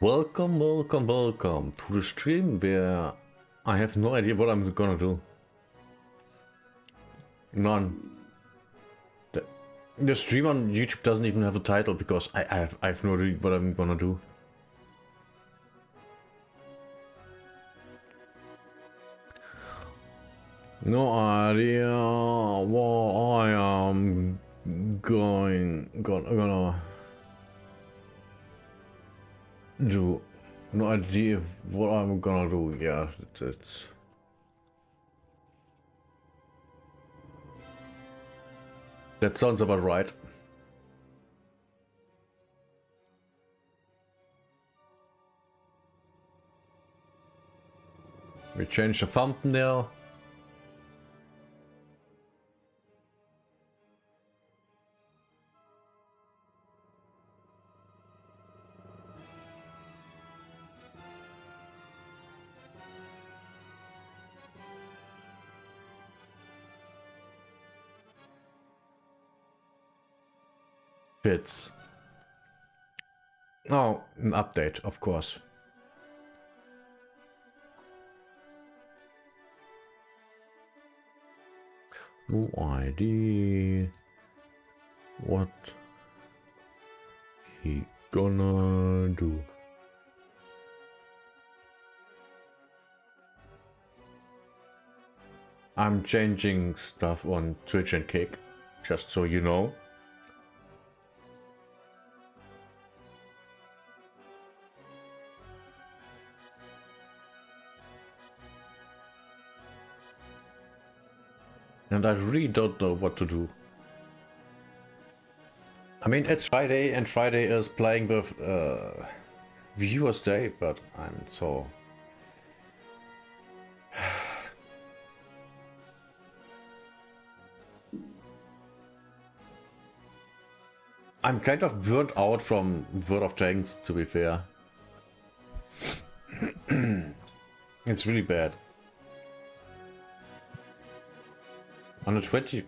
Welcome, welcome, welcome to the stream where I have no idea what I'm gonna do. None. The stream on YouTube doesn't even have a title because I have no idea what I'm gonna do. No idea what I am gonna do. No idea what I'm gonna do. Yeah, that sounds about right. We change the thumbnail. Fits. Oh, an update, of course. No idea what he gonna do. I'm changing stuff on Twitch and Kick, just so you know. And I really don't know what to do. I mean, it's Friday, and Friday is playing with Viewers Day, but I'm so... I'm kind of burnt out from World of Tanks, to be fair. It's really bad. On the 20th,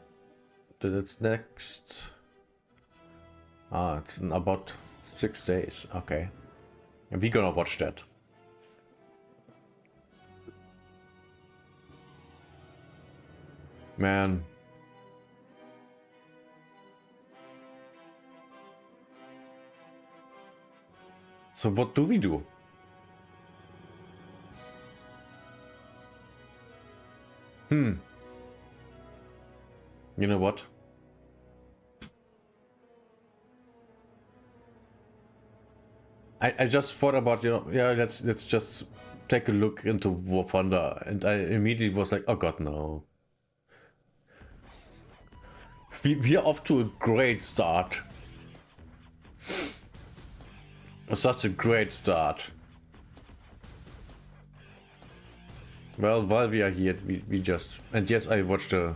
that's next. Ah, it's in about 6 days. Okay. And we're gonna watch that. Man. So what do we do? You know what? I just thought about, yeah, let's just take a look into War Thunder, and I immediately was like, oh god, no. We're off to a great start. Such a great start. Well, while we are here, we just... And yes, I watched a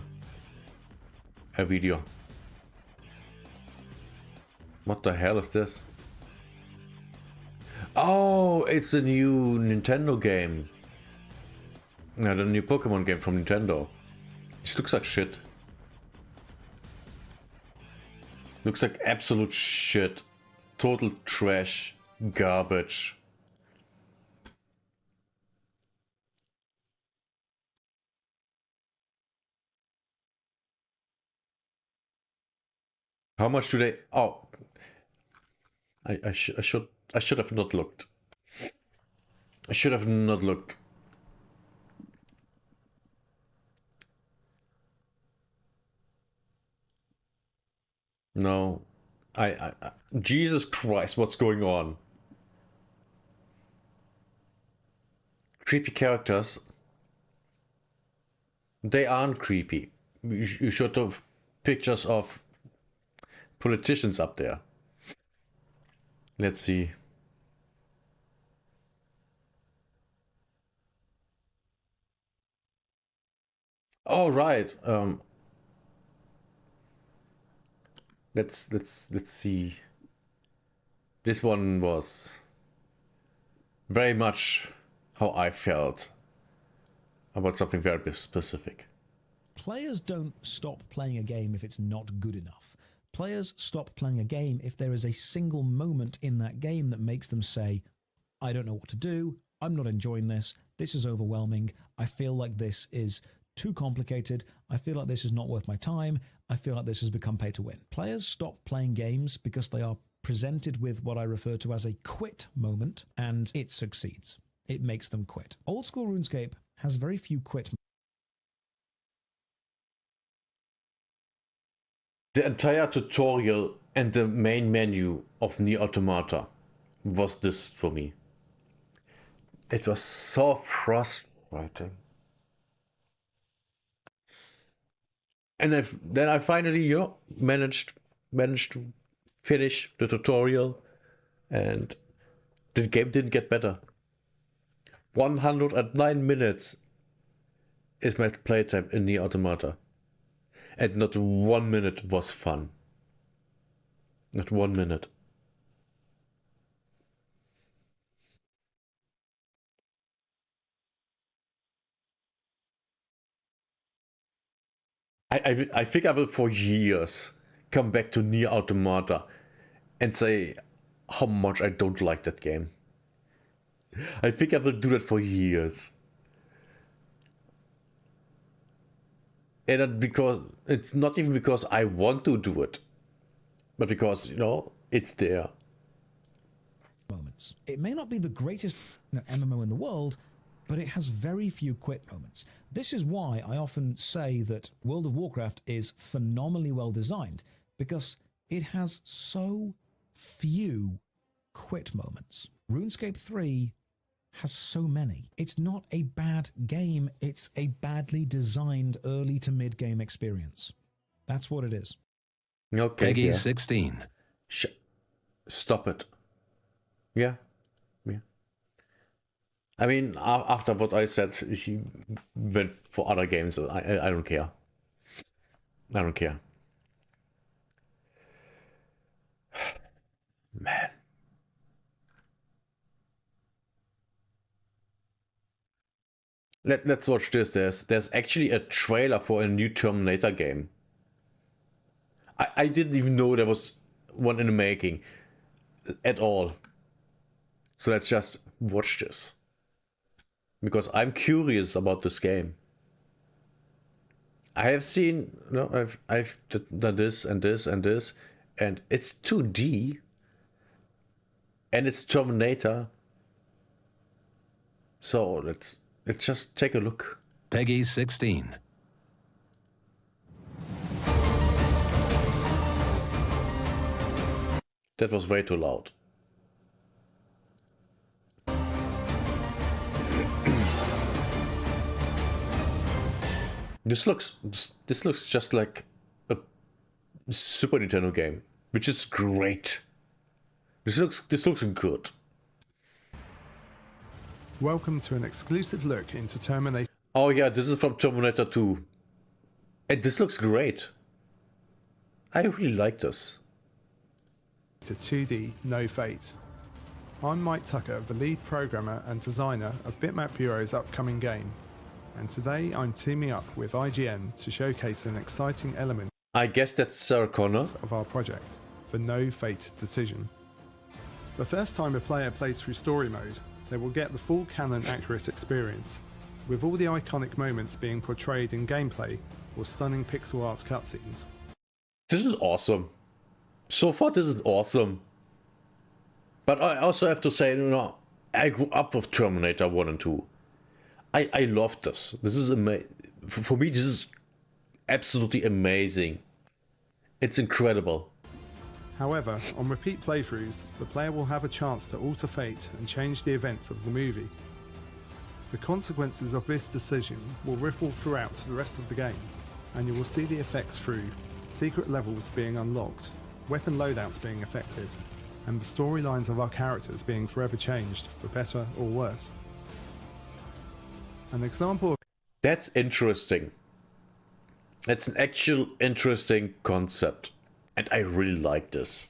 video. What the hell is this? Oh, it's a new Nintendo game. Yeah, the new Pokemon game from Nintendo. This looks like shit. Looks like absolute shit. Total trash. Garbage. How much do they... Oh. I should have not looked. I should have not looked. No. Jesus Christ, what's going on? Creepy characters. They aren't creepy. You should have pictures of politicians up there. Let's see. Oh right. Let's see. This one was very much how I felt about something very specific. Players don't stop playing a game if it's not good enough. Players stop playing a game if there is a single moment in that game that makes them say, I don't know what to do. I'm not enjoying this. This is overwhelming. I feel like this is too complicated. I feel like this is not worth my time. I feel like this has become pay to win. Players stop playing games because they are presented with what I refer to as a quit moment, and it succeeds. It makes them quit. Old school RuneScape has very few quit. The entire tutorial and the main menu of Nier Automata was this for me. It was so frustrating. And then I finally, managed to finish the tutorial, and the game didn't get better. 109 minutes is my playtime in Nier Automata, and not 1 minute was fun. Not 1 minute. I think I will for years come back to Nier Automata and say how much I don't like that game. I think I will do that for years. And that because it's not even because I want to do it, but because, it's there. Moments. It may not be the greatest MMO in the world, but it has very few quit moments. This is why I often say that World of Warcraft is phenomenally well designed, because it has so few quit moments. RuneScape 3 has so many. It's not a bad game, it's a badly designed early to mid game experience. That's what it is. Okay. Peggy Yeah. 16. Stop it. Yeah. I mean, after what I said, she went for other games. I don't care. I don't care. Man. Let's watch this. There's actually a trailer for a new Terminator game. I didn't even know there was one in the making at all. So let's just watch this. Because I'm curious about this game. I have seen, I've done this and this and this, and it's 2D, and it's Terminator. So let's just take a look. Peggy 16. That was way too loud. This looks just like a Super Nintendo game, which is great. This looks good. Welcome to an exclusive look into Terminator Oh yeah, this is from Terminator 2. And this looks great. I really like this. 2D No Fate. I'm Mike Tucker, the lead programmer and designer of Bitmap Bureau's upcoming game, and today I'm teaming up with IGN to showcase an exciting element I guess that's Sarah Connor. of our project, the No Fate Decision. The first time a player plays through story mode, they will get the full canon accurate experience, with all the iconic moments being portrayed in gameplay or stunning pixel art cutscenes. This is awesome. So far, this is awesome. But I also have to say, I grew up with Terminator 1 and 2. I love this. This is amazing. For me, this is absolutely amazing. It's incredible. However, on repeat playthroughs, the player will have a chance to alter fate and change the events of the movie. The consequences of this decision will ripple throughout the rest of the game, and you will see the effects through secret levels being unlocked, weapon loadouts being affected, and the storylines of our characters being forever changed for better or worse. An example of That's interesting. That's an actual interesting concept. And I really like this.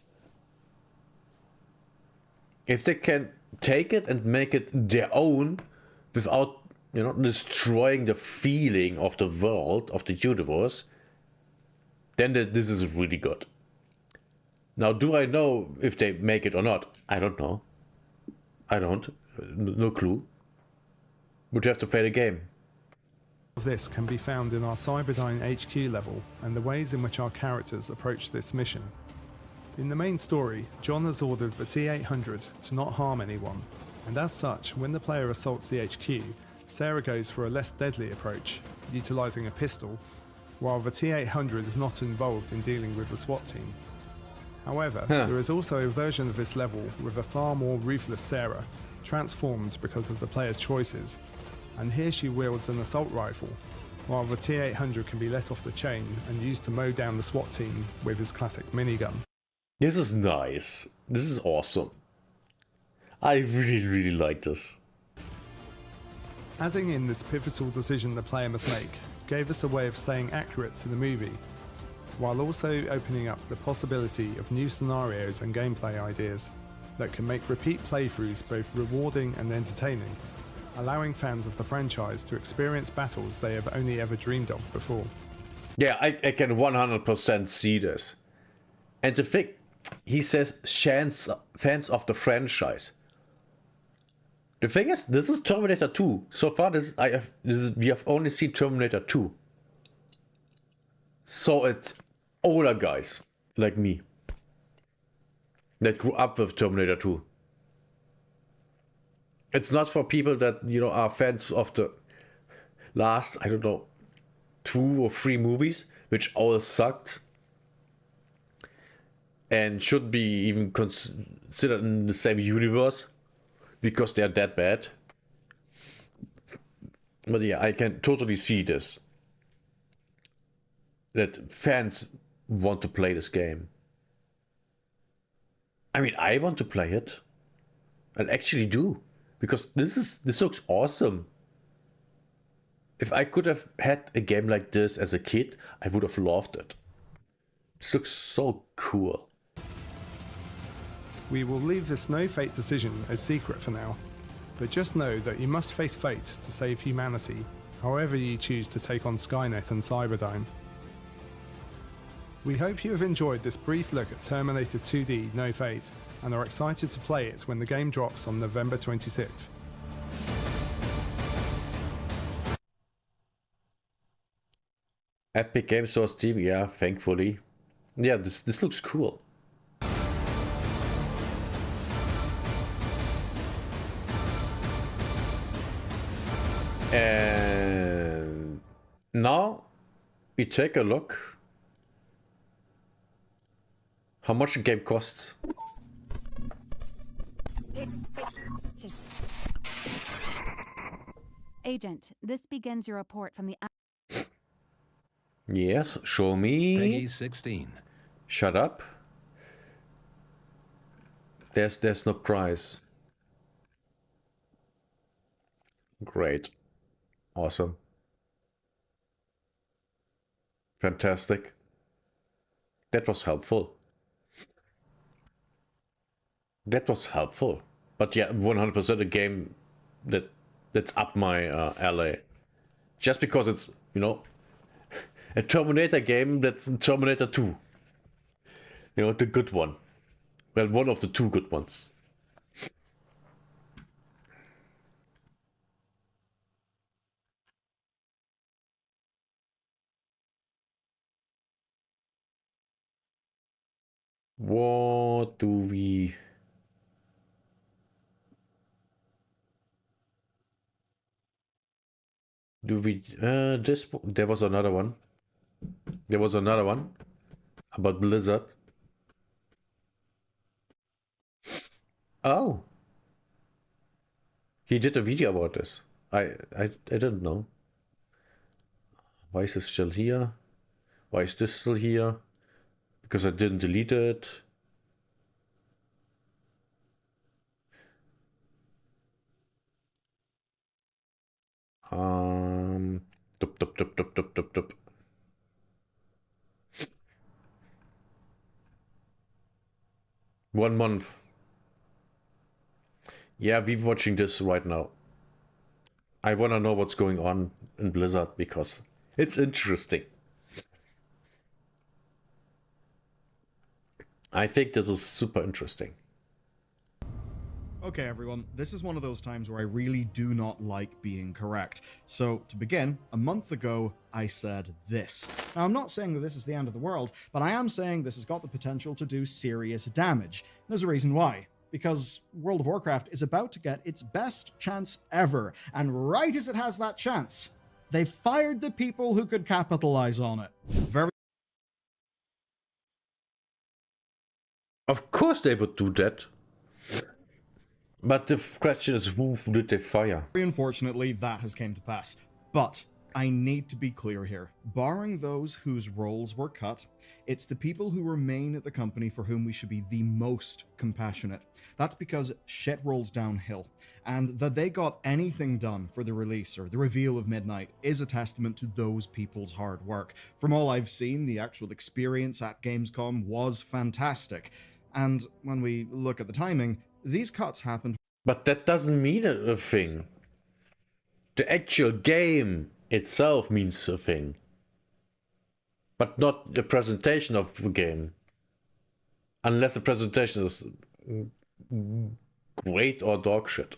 If they can take it and make it their own without, destroying the feeling of the world, of the universe, then this is really good. Now, do I know if they make it or not? I don't know. I don't. No clue. Would you have to play the game? Of this can be found in our Cyberdyne HQ level and the ways in which our characters approach this mission. In the main story, John has ordered the T-800 to not harm anyone, and as such, when the player assaults the HQ, Sarah goes for a less deadly approach, utilising a pistol, while the T-800 is not involved in dealing with the SWAT team. However, there is also a version of this level with a far more ruthless Sarah, transformed because of the player's choices, and here she wields an assault rifle, while the T-800 can be let off the chain and used to mow down the SWAT team with his classic minigun. This is nice. This is awesome. I really like this. Adding in this pivotal decision the player must make gave us a way of staying accurate to the movie, while also opening up the possibility of new scenarios and gameplay ideas that can make repeat playthroughs both rewarding and entertaining, allowing fans of the franchise to experience battles they have only ever dreamed of before. Yeah, I can 100% see this. And the thing, he says fans of the franchise. The thing is, this is Terminator 2. So far, we have only seen Terminator 2. So it's older guys like me that grew up with Terminator 2. It's not for people that, you know, are fans of the last, I don't know, 2 or 3 movies, which all sucked and should be even considered in the same universe because they're that bad. But yeah, I can totally see this, that fans want to play this game. I mean, I want to play it. I actually do, because this looks awesome. If I could have had a game like this as a kid, I would have loved it. This looks so cool. We will leave this no fate decision as secret for now, but just know that you must face fate to save humanity, however you choose to take on Skynet and Cyberdyne. We hope you have enjoyed this brief look at Terminator 2D No Fate and are excited to play it when the game drops on November 26th. Epic Games Store Steam, yeah, thankfully. Yeah, this looks cool. And now we take a look how much the game costs. Agent, this begins your report from the... Yes, show me. Peggy 16. Shut up. There's no price. Great. Awesome. Fantastic. That was helpful. That was helpful. But yeah, 100% a game that's up my alley. Just because it's, you know, a Terminator game that's Terminator 2. You know, the good one. Well, one of the 2 good ones. What do we... there was another one. There was another one about Blizzard. Oh. He did a video about this. I didn't know. Why is this still here? Why is this still here? Because I didn't delete it. Tup, tup, tup, tup, tup, tup, tup. One month. Yeah, we're watching this right now. I wanna know what's going on in Blizzard because it's interesting. I think this is super interesting. Okay, everyone, this is one of those times where I really do not like being correct. So, to begin, a month ago, I said this. Now, I'm not saying that this is the end of the world, but I am saying this has got the potential to do serious damage. There's a reason why. Because World of Warcraft is about to get its best chance ever, and right as it has that chance, they fired the people who could capitalize on it. Very Of course they would do that. But the question is, who did they fire? unfortunately, that has came to pass. But I need to be clear here. Barring those whose roles were cut, it's the people who remain at the company for whom we should be the most compassionate. That's because shit rolls downhill. And that they got anything done for the release or the reveal of Midnight is a testament to those people's hard work. From all I've seen, the actual experience at Gamescom was fantastic. And when we look at the timing, these cuts happened. But that doesn't mean a thing. The actual game itself means a thing. But not the presentation of the game. Unless the presentation is great or dog shit.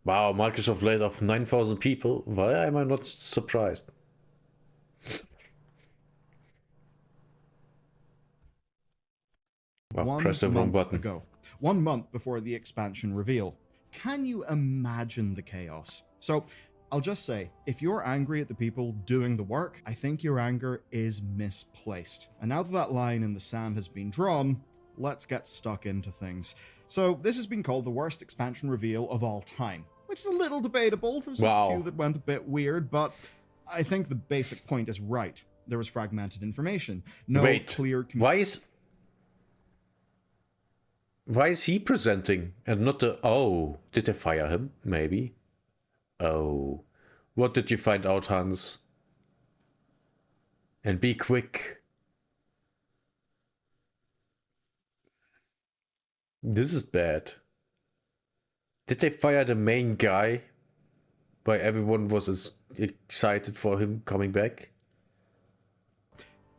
Wow, Microsoft laid off 9,000 people. Why am I not surprised? Oh, press the wrong button. Ago, 1 month before the expansion reveal. Can you imagine the chaos? So, I'll just say, if you're angry at the people doing the work, I think your anger is misplaced. And now that that line in the sand has been drawn, let's get stuck into things. So, this has been called the worst expansion reveal of all time, which is a little debatable. There's a few that went a bit weird, but I think the basic point is right. There was fragmented information. No clear... Why is he presenting and not the... Oh, did they fire him? Maybe. Oh. What did you find out, Hans? And be quick. This is bad. Did they fire the main guy? Why everyone was excited for him coming back?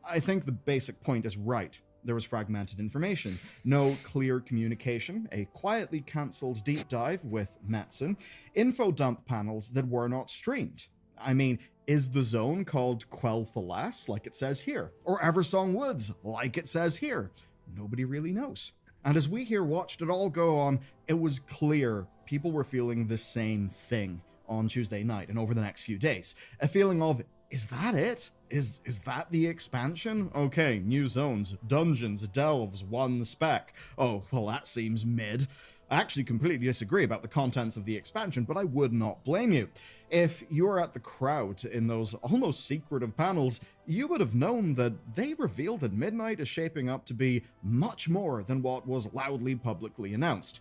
I think the basic point is right. There was fragmented information, no clear communication, a quietly cancelled deep dive with Metzen, info dump panels that were not streamed. I mean, is the zone called Quel'Thalas, like it says here? Or Eversong Woods, like it says here? Nobody really knows. And as we here watched it all go on, it was clear people were feeling the same thing on Tuesday night and over the next few days. A feeling of, is that it? Is that the expansion? Okay, new zones, dungeons, delves, one spec. Oh, well, that seems mid. I actually completely disagree about the contents of the expansion, but I would not blame you. If you were at the crowd in those almost secretive panels, you would have known that they revealed that Midnight is shaping up to be much more than what was loudly publicly announced.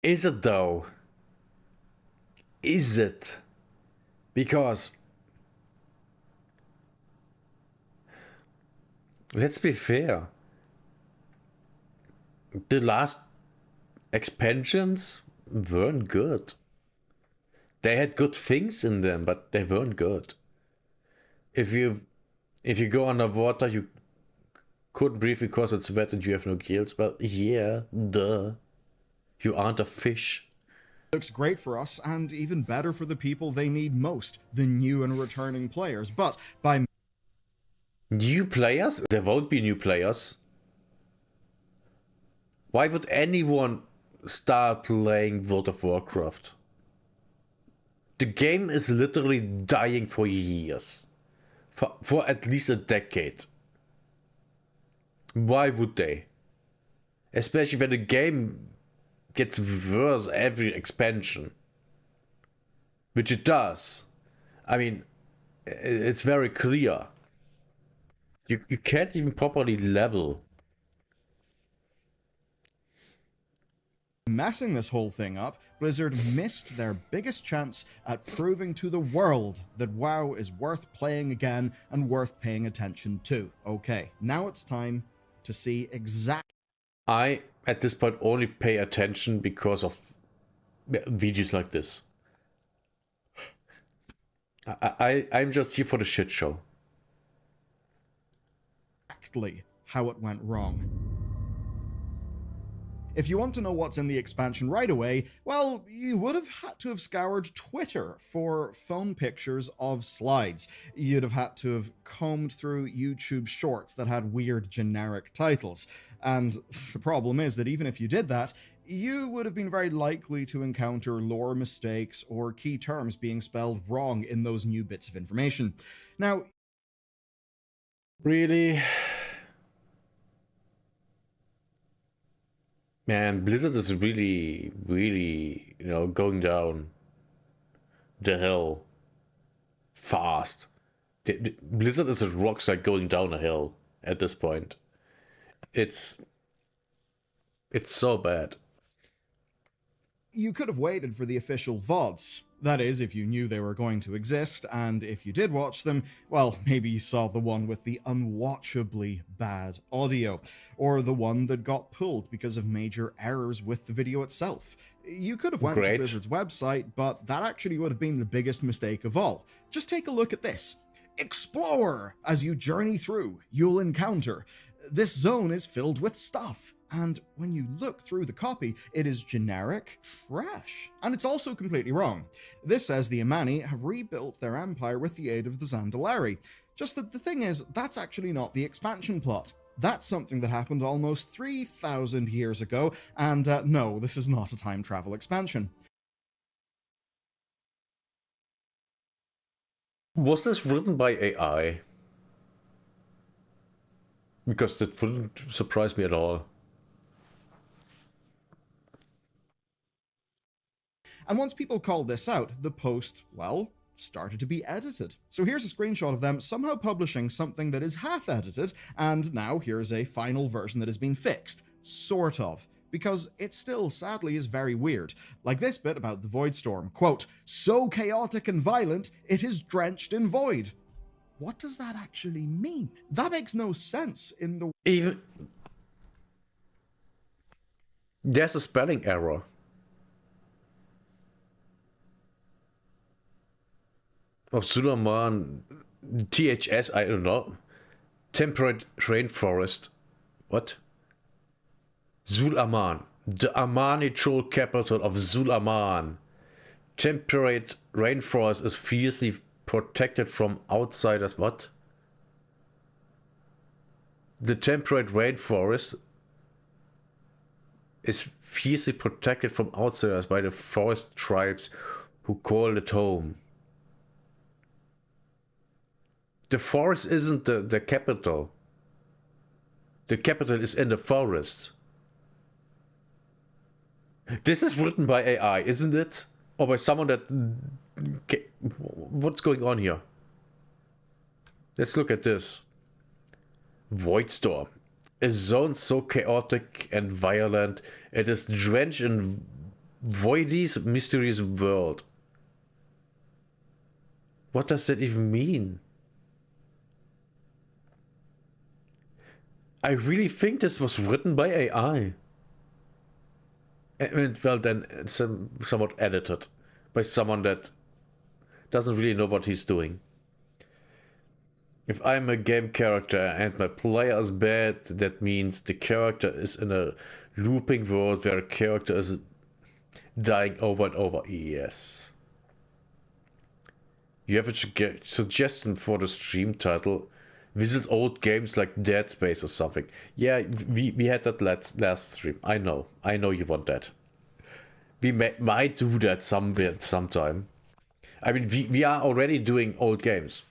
Is it though? Is it? Because... let's be fair. The last expansions weren't good. They had good things in them, but they weren't good. If you go underwater, you couldn't breathe because it's wet and you have no gills. But yeah, duh. You aren't a fish. Looks great for us, and even better for the people they need most, the new and returning players. But by new players? There won't be new players. Why would anyone start playing World of Warcraft? The game is literally dying for years. For at least a decade. Why would they? Especially when the game gets worse every expansion. Which it does. I mean, it's very clear. You can't even properly level. Messing this whole thing up, Blizzard missed their biggest chance at proving to the world that WoW is worth playing again and worth paying attention to. Okay, now it's time to see exactly... I, at this point, only pay attention because of videos like this. I'm just here for the shit show. how it went wrong. If you want to know what's in the expansion right away, well, you would have had to have scoured Twitter for phone pictures of slides. You'd have had to have combed through YouTube shorts that had weird generic titles. And the problem is that even if you did that, you would have been very likely to encounter lore mistakes or key terms being spelled wrong in those new bits of information. Now, Really? Man, Blizzard is really, really, going down the hill fast. Blizzard is a rockstar going down a hill at this point. It's so bad. you could have waited for the official VODs. That is, if you knew they were going to exist, and if you did watch them, well, maybe you saw the one with the unwatchably bad audio, or the one that got pulled because of major errors with the video itself. You could have went to Great. Blizzard's website, but that actually would have been the biggest mistake of all. Just take a look at this. Explore! As you journey through, you'll encounter. This zone is filled with stuff. And when you look through the copy, it is generic trash. And it's also completely wrong. This says the Imani have rebuilt their empire with the aid of the Zandalari. Just that the thing is, that's actually not the expansion plot. That's something that happened almost 3,000 years ago, and no, this is not a time travel expansion. Was this written by AI? Because that wouldn't surprise me at all. And once people called this out, the post, well, started to be edited. So here's a screenshot of them somehow publishing something that is half edited, and now here's a final version that has been fixed. Sort of. Because it still, sadly, is very weird. Like this bit about the Void Storm, quote, "So chaotic and violent, it is drenched in void." What does that actually mean? That makes no sense in the... Even there's a spelling error. Of Zulaman, THS, I don't know. Temperate rainforest. What? Zul-Aman. The Amani troll capital of Zul-Aman. Temperate rainforest is fiercely protected from outsiders. What? The temperate rainforest is fiercely protected from outsiders by the forest tribes who call it home. The forest isn't the capital. The capital is in the forest. This is written by AI, isn't it? Or by someone that... What's going on here? Let's look at this. Void Storm. A zone so chaotic and violent, it is drenched in voidy's mysterious world. What does that even mean? I really think this was written by AI. And well, then somewhat edited by someone that doesn't really know what he's doing. If I'm a game character and my player is bad, that means the character is in a looping world where a character is dying over and over. Yes. You have a suggestion for the stream title? Visit old games like Dead Space or something. Yeah, we had that last stream. I know you want that. We might do that sometime. I mean, we are already doing old games.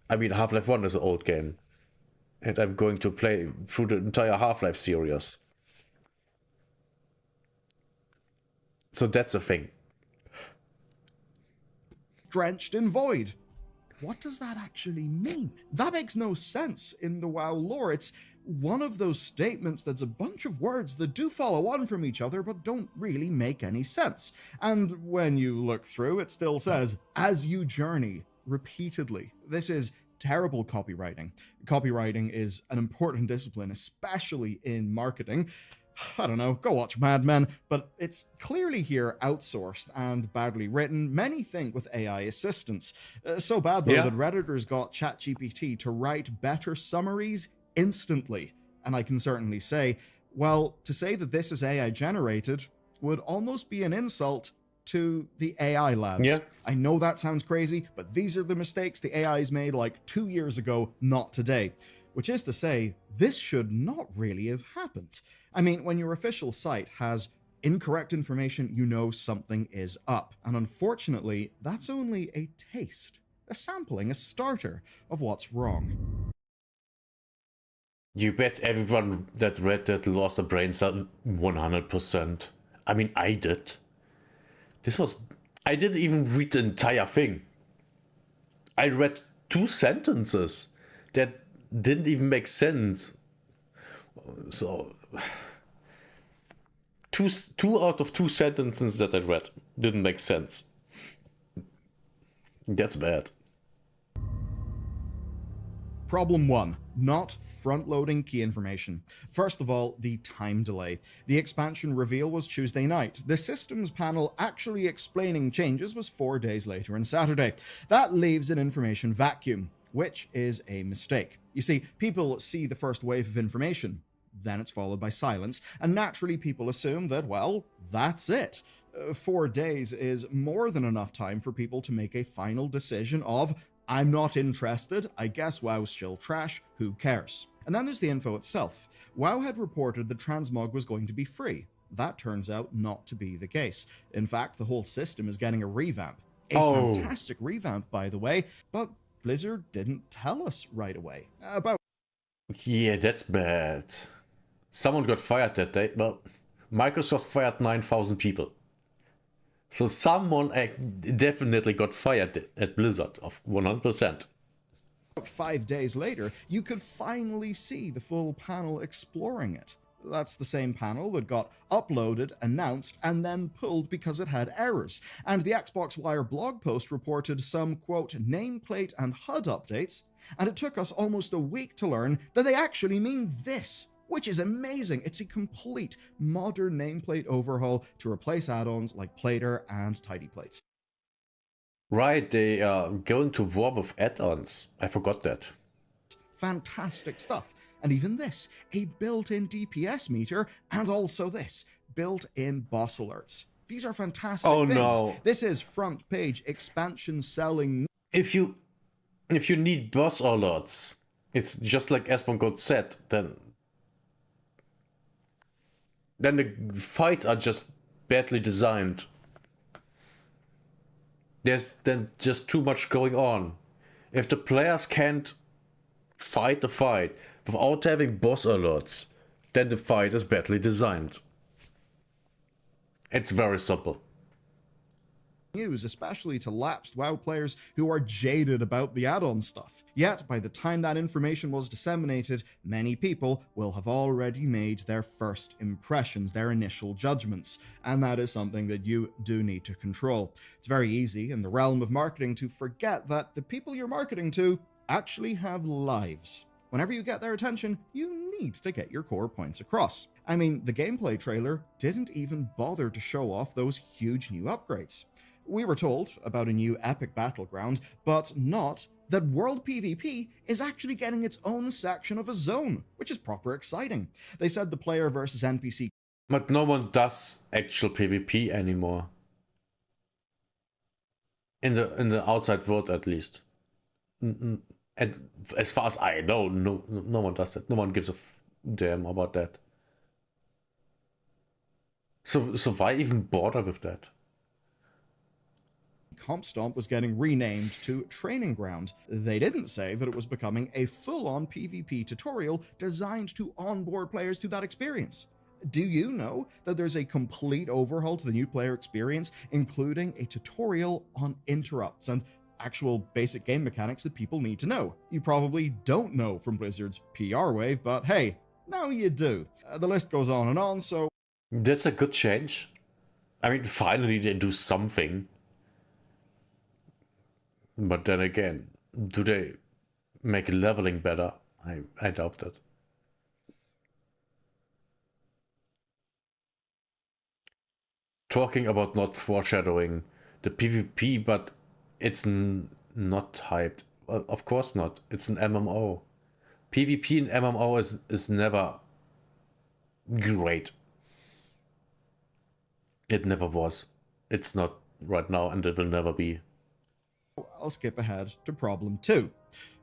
I mean, Half-Life 1 is an old game. And I'm going to play through the entire Half-Life series. So that's a thing. Drenched in void. What does that actually mean? That makes no sense in the WoW lore. It's one of those statements that's a bunch of words that do follow on from each other but don't really make any sense. And when you look through, it still says, "As you journey," repeatedly. This is terrible copywriting. Copywriting is an important discipline, especially in marketing. I don't know, go watch Mad Men, but it's clearly here outsourced and badly written. Many think with AI assistance. So bad, though, Yeah. that Redditors got ChatGPT to write better summaries instantly. And I can certainly say, well, to say that this is AI generated would almost be an insult to the AI labs. Yeah. I know that sounds crazy, but these are the mistakes the AIs made like 2 years ago, not today. Which is to say, this should not really have happened. I mean, when your official site has incorrect information, you know something is up. And unfortunately, that's only a taste, a sampling, a starter of what's wrong. You bet everyone that read that lost a brain cell 100%. I mean, I did. I didn't even read the entire thing. I read 2 sentences that didn't even make sense. So, two out of 2 sentences that I read didn't make sense. That's bad. Problem 1. Not front-loading key information. First of all, the time delay. The expansion reveal was Tuesday night. The systems panel actually explaining changes was 4 days later on Saturday. That leaves an information vacuum, which is a mistake. You see, people see the first wave of information, then it's followed by silence, and naturally people assume that, well, that's it. 4 days is more than enough time for people to make a final decision of, I'm not interested, I guess WoW's still trash, who cares? And then there's the info itself. WoW had reported that transmog was going to be free. That turns out not to be the case. In fact, the whole system is getting a revamp. A fantastic revamp, by the way, but Blizzard didn't tell us right away. Yeah, that's bad. Someone got fired that day. Well, Microsoft fired 9,000 people. So someone definitely got fired at Blizzard of 100%. 5 days later, you could finally see the full panel exploring it. That's the same panel that got uploaded, announced, and then pulled because it had errors. And the Xbox Wire blog post reported some, quote, nameplate and HUD updates, and it took us almost a week to learn that they actually mean this, which is amazing. It's a complete modern nameplate overhaul to replace add-ons like Plater and Tidy Plates. Right, they are going to war with add-ons. I forgot that. Fantastic stuff. And even this, a built-in DPS meter, and also this, built-in boss alerts. These are fantastic things. No. This is front page expansion selling. If you need boss alerts, it's just like Asmongold said, then the fights are just badly designed. There's then just too much going on. If the players can't fight the fight without having boss alerts, then the fight is badly designed. It's very simple. News, especially to lapsed WoW players who are jaded about the add-on stuff. Yet, by the time that information was disseminated, many people will have already made their first impressions, their initial judgments, and that is something that you do need to control. It's very easy in the realm of marketing to forget that the people you're marketing to actually have lives. Whenever you get their attention, you need to get your core points across. I mean, the gameplay trailer didn't even bother to show off those huge new upgrades. We were told about a new epic battleground, but not that World PvP is actually getting its own section of a zone, which is proper exciting. They said the player versus NPC. But no one does actual PvP anymore. In the outside world, at least. And as far as I know, no one does that. No one gives a damn about that. So why even bother with that? CompStomp was getting renamed to Training Ground. They didn't say that it was becoming a full-on PvP tutorial designed to onboard players to that experience. Do you know that there's a complete overhaul to the new player experience, including a tutorial on interrupts and actual basic game mechanics that people need to know? You probably don't know from Blizzard's PR wave, but hey, now you do. The list goes on and on, so... That's a good change. I mean, finally they do something. But then again, do they make leveling better? I doubt that. Talking about not foreshadowing the PvP, but it's not hyped. Well, of course not. It's an MMO. PvP in MMO is never great. It never was. It's not right now, and it will never be. I'll skip ahead to problem 2.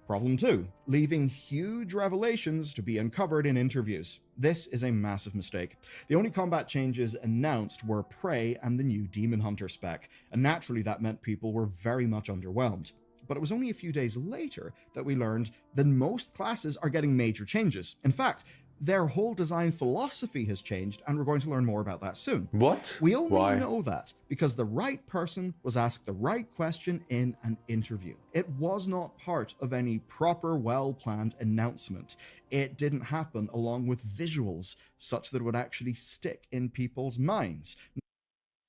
Problem 2, leaving huge revelations to be uncovered in interviews. This is a massive mistake. The only combat changes announced were Prey and the new Demon Hunter spec, and naturally that meant people were very much underwhelmed. But it was only a few days later that we learned that most classes are getting major changes. In fact, their whole design philosophy has changed, and we're going to learn more about that soon. What? We only Why? know that because the right person was asked the right question in an interview. It was not part of any proper, well-planned announcement. It didn't happen along with visuals such that it would actually stick in people's minds.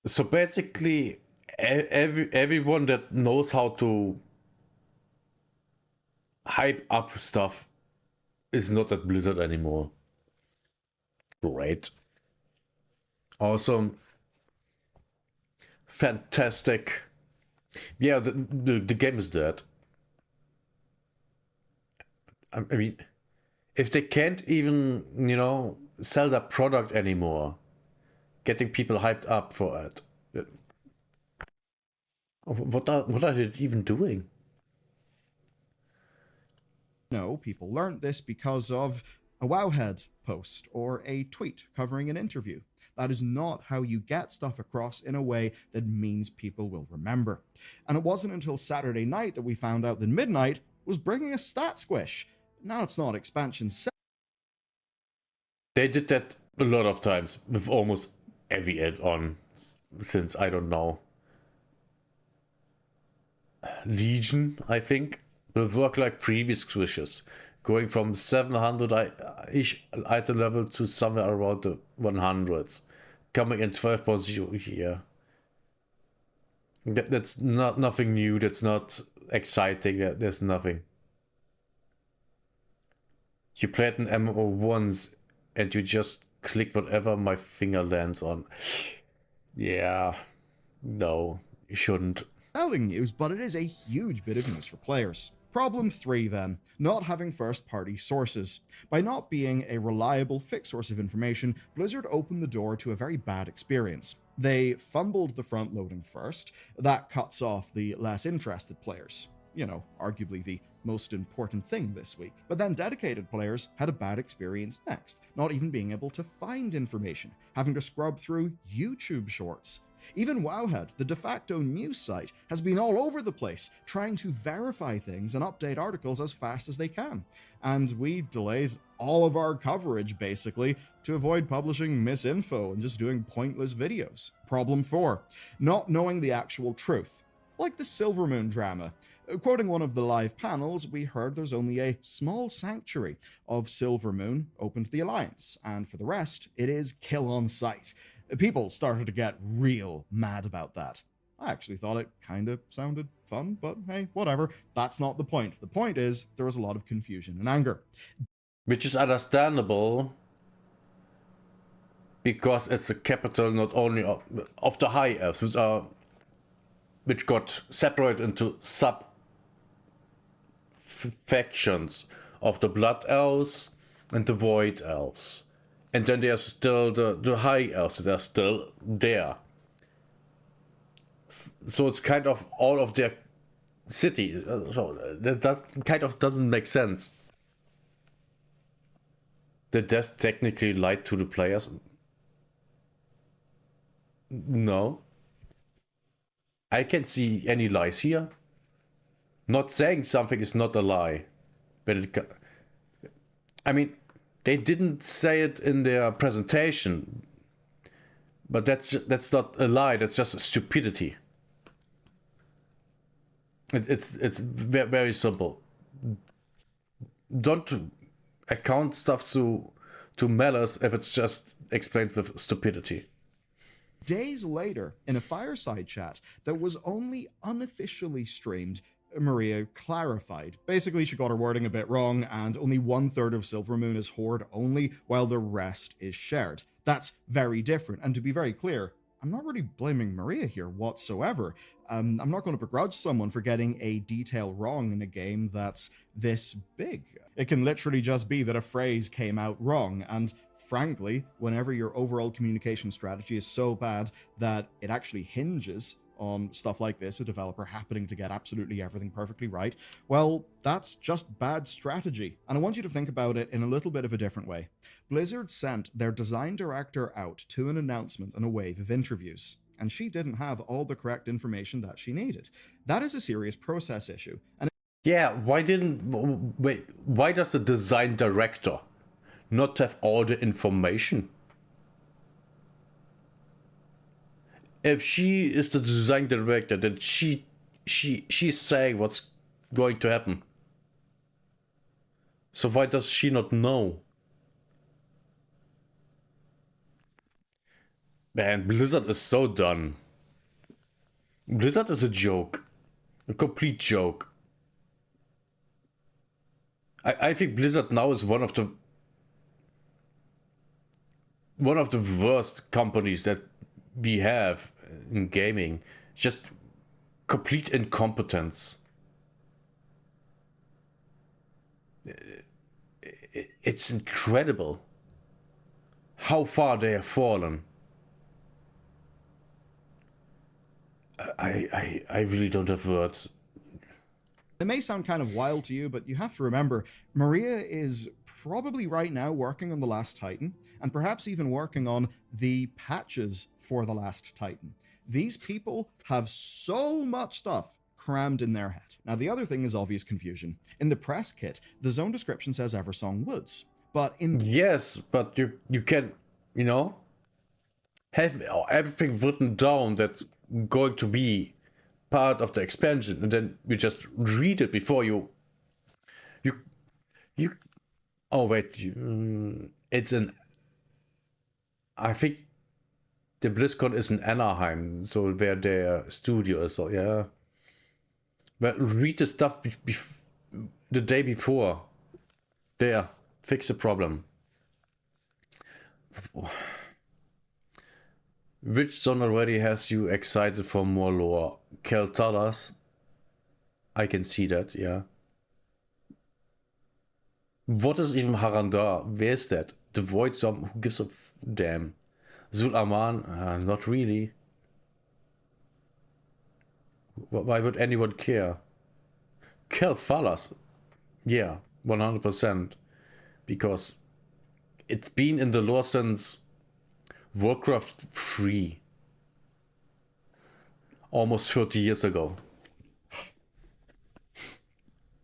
So basically, everyone that knows how to hype up stuff is not at Blizzard anymore. Great. Awesome. Fantastic. Yeah, the game is dead. I mean, if they can't even, sell their product anymore, getting people hyped up for it, what are they even doing? No, people learned this because of a Wowhead post or a tweet covering an interview. That is not how you get stuff across in a way that means people will remember. And it wasn't until Saturday night that we found out that Midnight was bringing a stat squish. Now it's not expansion 7. They did that a lot of times with almost every add-on since, I don't know, Legion, I think, will work like previous squishes, going from 700-ish item level to somewhere around the 100s, coming in 12.0 here. That's not nothing new, that's not exciting, there's nothing. You played an MMO once and you just click whatever my finger lands on. Yeah, no, you shouldn't. Selling news, but it is a huge bit of news for players. Problem 3 then, not having first-party sources. By not being a reliable fixed source of information, Blizzard opened the door to a very bad experience. They fumbled the front-loading first. That cuts off the less interested players. Arguably the most important thing this week. But then dedicated players had a bad experience next, not even being able to find information, having to scrub through YouTube shorts. Even Wowhead, the de facto news site, has been all over the place trying to verify things and update articles as fast as they can. And we delayed all of our coverage, basically, to avoid publishing misinfo and just doing pointless videos. Problem 4, not knowing the actual truth. Like the Silvermoon drama. Quoting one of the live panels, we heard there's only a small sanctuary of Silvermoon open to the Alliance, and for the rest, it is kill on sight. People started to get real mad about that. I actually thought it kind of sounded fun, but hey, whatever. That's not the point. The point is, there was a lot of confusion and anger. Which is understandable, because it's a capital not only of the High Elves, which got separated into sub-factions of the Blood Elves and the Void Elves. And then there's still the High Elves that are still there. So it's kind of all of their city. So that doesn't make sense. Did that technically lie to the players? No. I can't see any lies here. Not saying something is not a lie. But they didn't say it in their presentation, but that's not a lie. That's just stupidity. It's very simple. Don't account stuff to malice if it's just explained with stupidity. Days later, in a fireside chat that was only unofficially streamed, Maria clarified. Basically, she got her wording a bit wrong, and only 1/3 of Silvermoon is Horde only, while the rest is shared. That's very different, and to be very clear, I'm not really blaming Maria here whatsoever. I'm not going to begrudge someone for getting a detail wrong in a game that's this big. It can literally just be that a phrase came out wrong, and frankly, whenever your overall communication strategy is so bad that it actually hinges on stuff like this, a developer happening to get absolutely everything perfectly right, well, that's just bad strategy. And I want you to think about it in a little bit of a different way. Blizzard sent their design director out to an announcement and a wave of interviews, and she didn't have all the correct information that she needed. That is a serious process issue. And Yeah, why does the design director not have all the information? If she is the design director, then she's saying what's going to happen. So why does she not know? Man, Blizzard is so done. Blizzard is a joke. A complete joke. I think Blizzard now is one of the worst companies that we have in gaming. Just complete incompetence. It's incredible how far they have fallen. I really don't have words. it may sound kind of wild to you, but you have to remember, Maria is probably right now working on The Last Titan, and perhaps even working on the patches for The Last Titan. These people have so much stuff crammed in their head. Now, the other thing is obvious confusion. In the press kit, the zone description says Eversong Woods, but in... Yes, but you can, have everything written down that's going to be part of the expansion, and then you just read it before you oh wait, it's an, I think the BlizzCon is in Anaheim, so where their studio is, so yeah. But read the stuff the day before. There, fix the problem. Which zone already has you excited for more lore? Keltaras? I can see that, yeah. What is even Harandar? Where is that? The Void Zone? Who gives a damn? Zul Aman? Not really. Why would anyone care? Kelfalas? Yeah, 100%. Because it's been in the lore since Warcraft 3. Almost 30 years ago.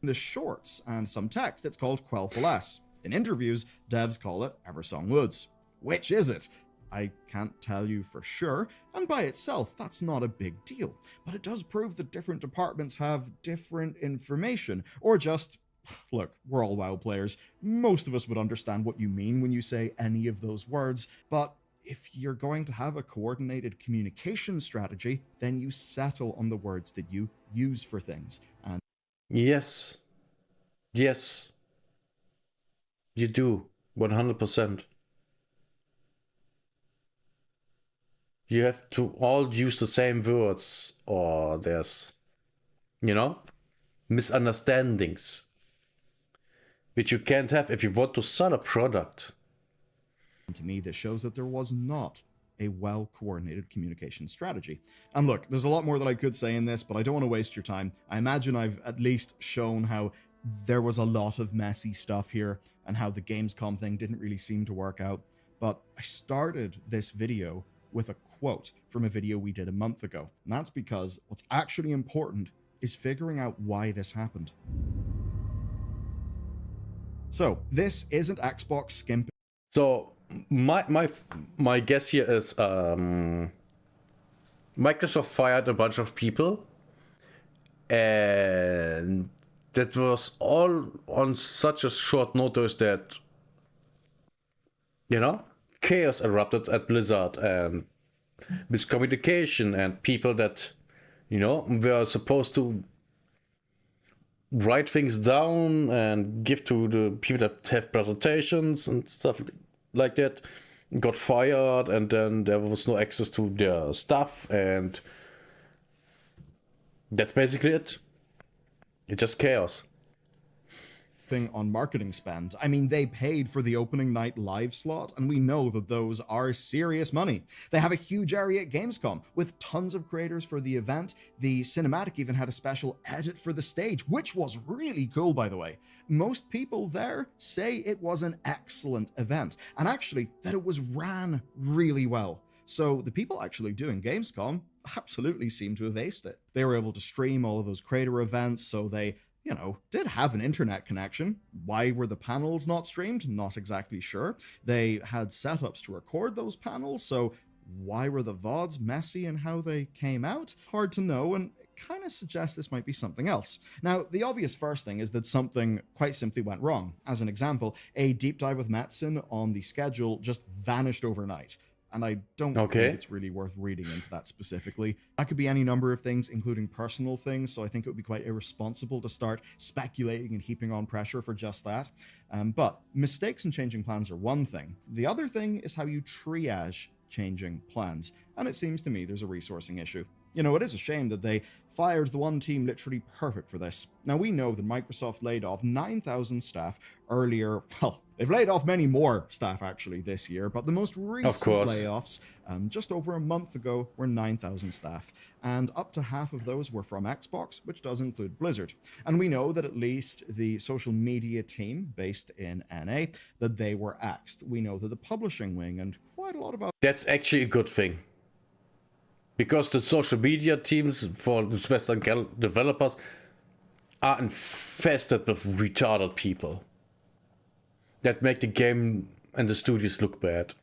the shorts and some text, it's called Quel'Thalas. In interviews, devs call it Eversong Woods. Which is it? I can't tell you for sure, and by itself, that's not a big deal. But it does prove that different departments have different information, or just, look, we're all WoW players. Most of us would understand what you mean when you say any of those words, but if you're going to have a coordinated communication strategy, then you settle on the words that you use for things. And yes, you do, 100%. You have to all use the same words, or there's, misunderstandings, which you can't have if you want to sell a product. to me, this shows that there was not a well-coordinated communication strategy. And look, there's a lot more that I could say in this, but I don't want to waste your time. I imagine I've at least shown how there was a lot of messy stuff here, and how the Gamescom thing didn't really seem to work out. But I started this video with a quote from a video we did a month ago. And that's because what's actually important is figuring out why this happened. So, this isn't Xbox skimping. So my guess here is Microsoft fired a bunch of people, and that was all on such a short notice that chaos erupted at Blizzard, and miscommunication, and people that were supposed to write things down and give to the people that have presentations and stuff like that got fired, and then there was no access to their stuff, and that's basically it. It's just chaos. On marketing spend. I mean, they paid for the opening night live slot, and we know that those are serious money. They have a huge area at Gamescom with tons of creators for the event. The cinematic even had a special edit for the stage, which was really cool, by the way. Most people there say it was an excellent event, and actually that it was ran really well. So the people actually doing Gamescom absolutely seem to have aced it. They were able to stream all of those creator events, so they did have an internet connection. Why were the panels not streamed? Not exactly sure. They had setups to record those panels, so why were the VODs messy in how they came out? Hard to know, and kind of suggests this might be something else. Now, the obvious first thing is that something quite simply went wrong. As an example, a deep dive with Metzen on the schedule just vanished overnight. And I don't think it's really worth reading into that specifically. That could be any number of things, including personal things, so I think it would be quite irresponsible to start speculating and heaping on pressure for just that. But mistakes in changing plans are one thing. The other thing is how you triage changing plans, and it seems to me there's a resourcing issue. It is a shame that they fired the one team literally perfect for this. Now, we know that Microsoft laid off 9,000 staff earlier. Well, they've laid off many more staff actually this year, but the most recent layoffs just over a month ago were 9,000 staff, and up to half of those were from Xbox, which does include Blizzard. And we know that at least the social media team based in NA, that they were axed. We know that the publishing wing and quite a lot of other... That's actually a good thing. Because the social media teams for the Western developers are infested with retarded people that make the game and the studios look bad.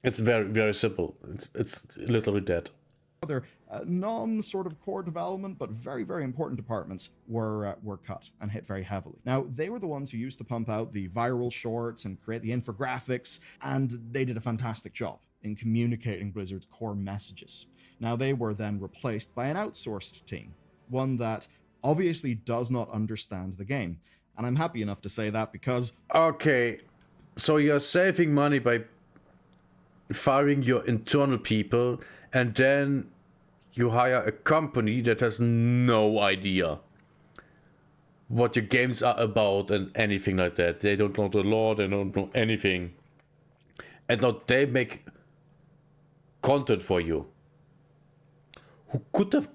It's very, very simple. It's literally dead. Other non-sort of core development, but very, very important departments were cut and hit very heavily. Now, they were the ones who used to pump out the viral shorts and create the infographics, and they did a fantastic job in communicating Blizzard's core messages. Now, they were then replaced by an outsourced team, one that obviously does not understand the game. And I'm happy enough to say that because... Okay, so you're saving money by firing your internal people, and then you hire a company that has no idea what your games are about and anything like that. They don't know the law, they don't know anything. And now they make content for you. Who could have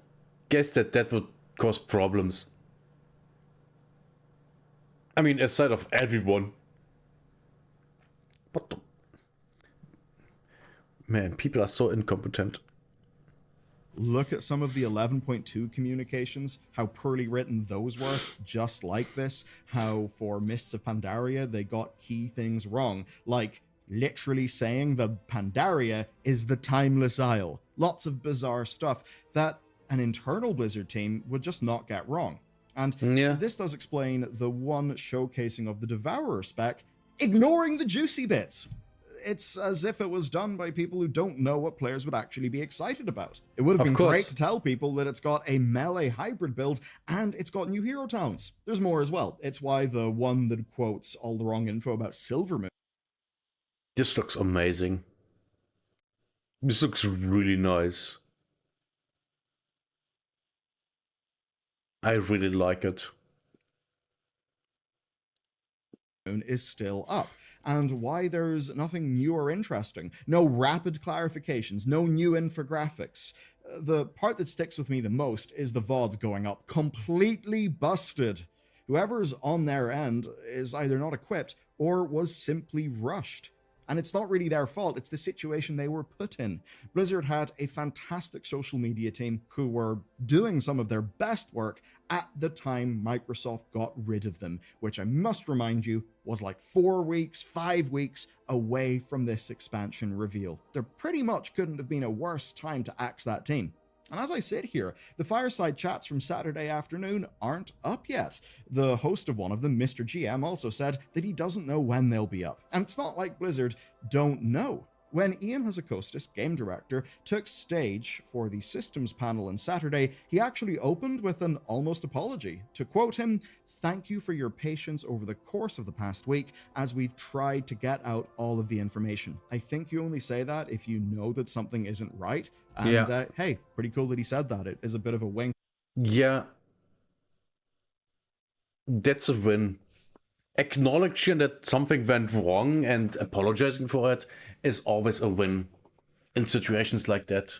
guessed that that would cause problems? I mean, aside of everyone. What the... Man, people are so incompetent. Look at some of the 11.2 communications, how poorly written those were, just like this. How for Mists of Pandaria, they got key things wrong, like literally saying that Pandaria is the Timeless Isle. Lots of bizarre stuff that an internal Blizzard team would just not get wrong. And this does explain the one showcasing of the Devourer spec, ignoring the juicy bits. It's as if it was done by people who don't know what players would actually be excited about. It would have been great to tell people that it's got a melee hybrid build and it's got new hero towns. There's more as well. It's why the one that quotes all the wrong info about Silvermoon. This looks amazing. This looks really nice. I really like it. Is still up, and why there's nothing new or interesting. No rapid clarifications, no new infographics. The part that sticks with me the most is the VODs going up completely busted. Whoever's on their end is either not equipped or was simply rushed. And it's not really their fault, it's the situation they were put in. Blizzard had a fantastic social media team who were doing some of their best work at the time Microsoft got rid of them, which I must remind you was like 4 weeks, 5 weeks away from this expansion reveal. There pretty much couldn't have been a worse time to axe that team. And as I sit here, the fireside chats from Saturday afternoon aren't up yet. The host of one of them, Mr. GM, also said that he doesn't know when they'll be up. And it's not like Blizzard don't know. When Ian Hazzikostas, game director, took stage for the systems panel on Saturday, he actually opened with an almost apology. To quote him, "Thank you for your patience over the course of the past week as we've tried to get out all of the information. I think you only say that if you know that something isn't right." And hey, pretty cool that he said that. It is a bit of a wink. Yeah, that's a win. Acknowledging that something went wrong and apologizing for it is always a win in situations like that.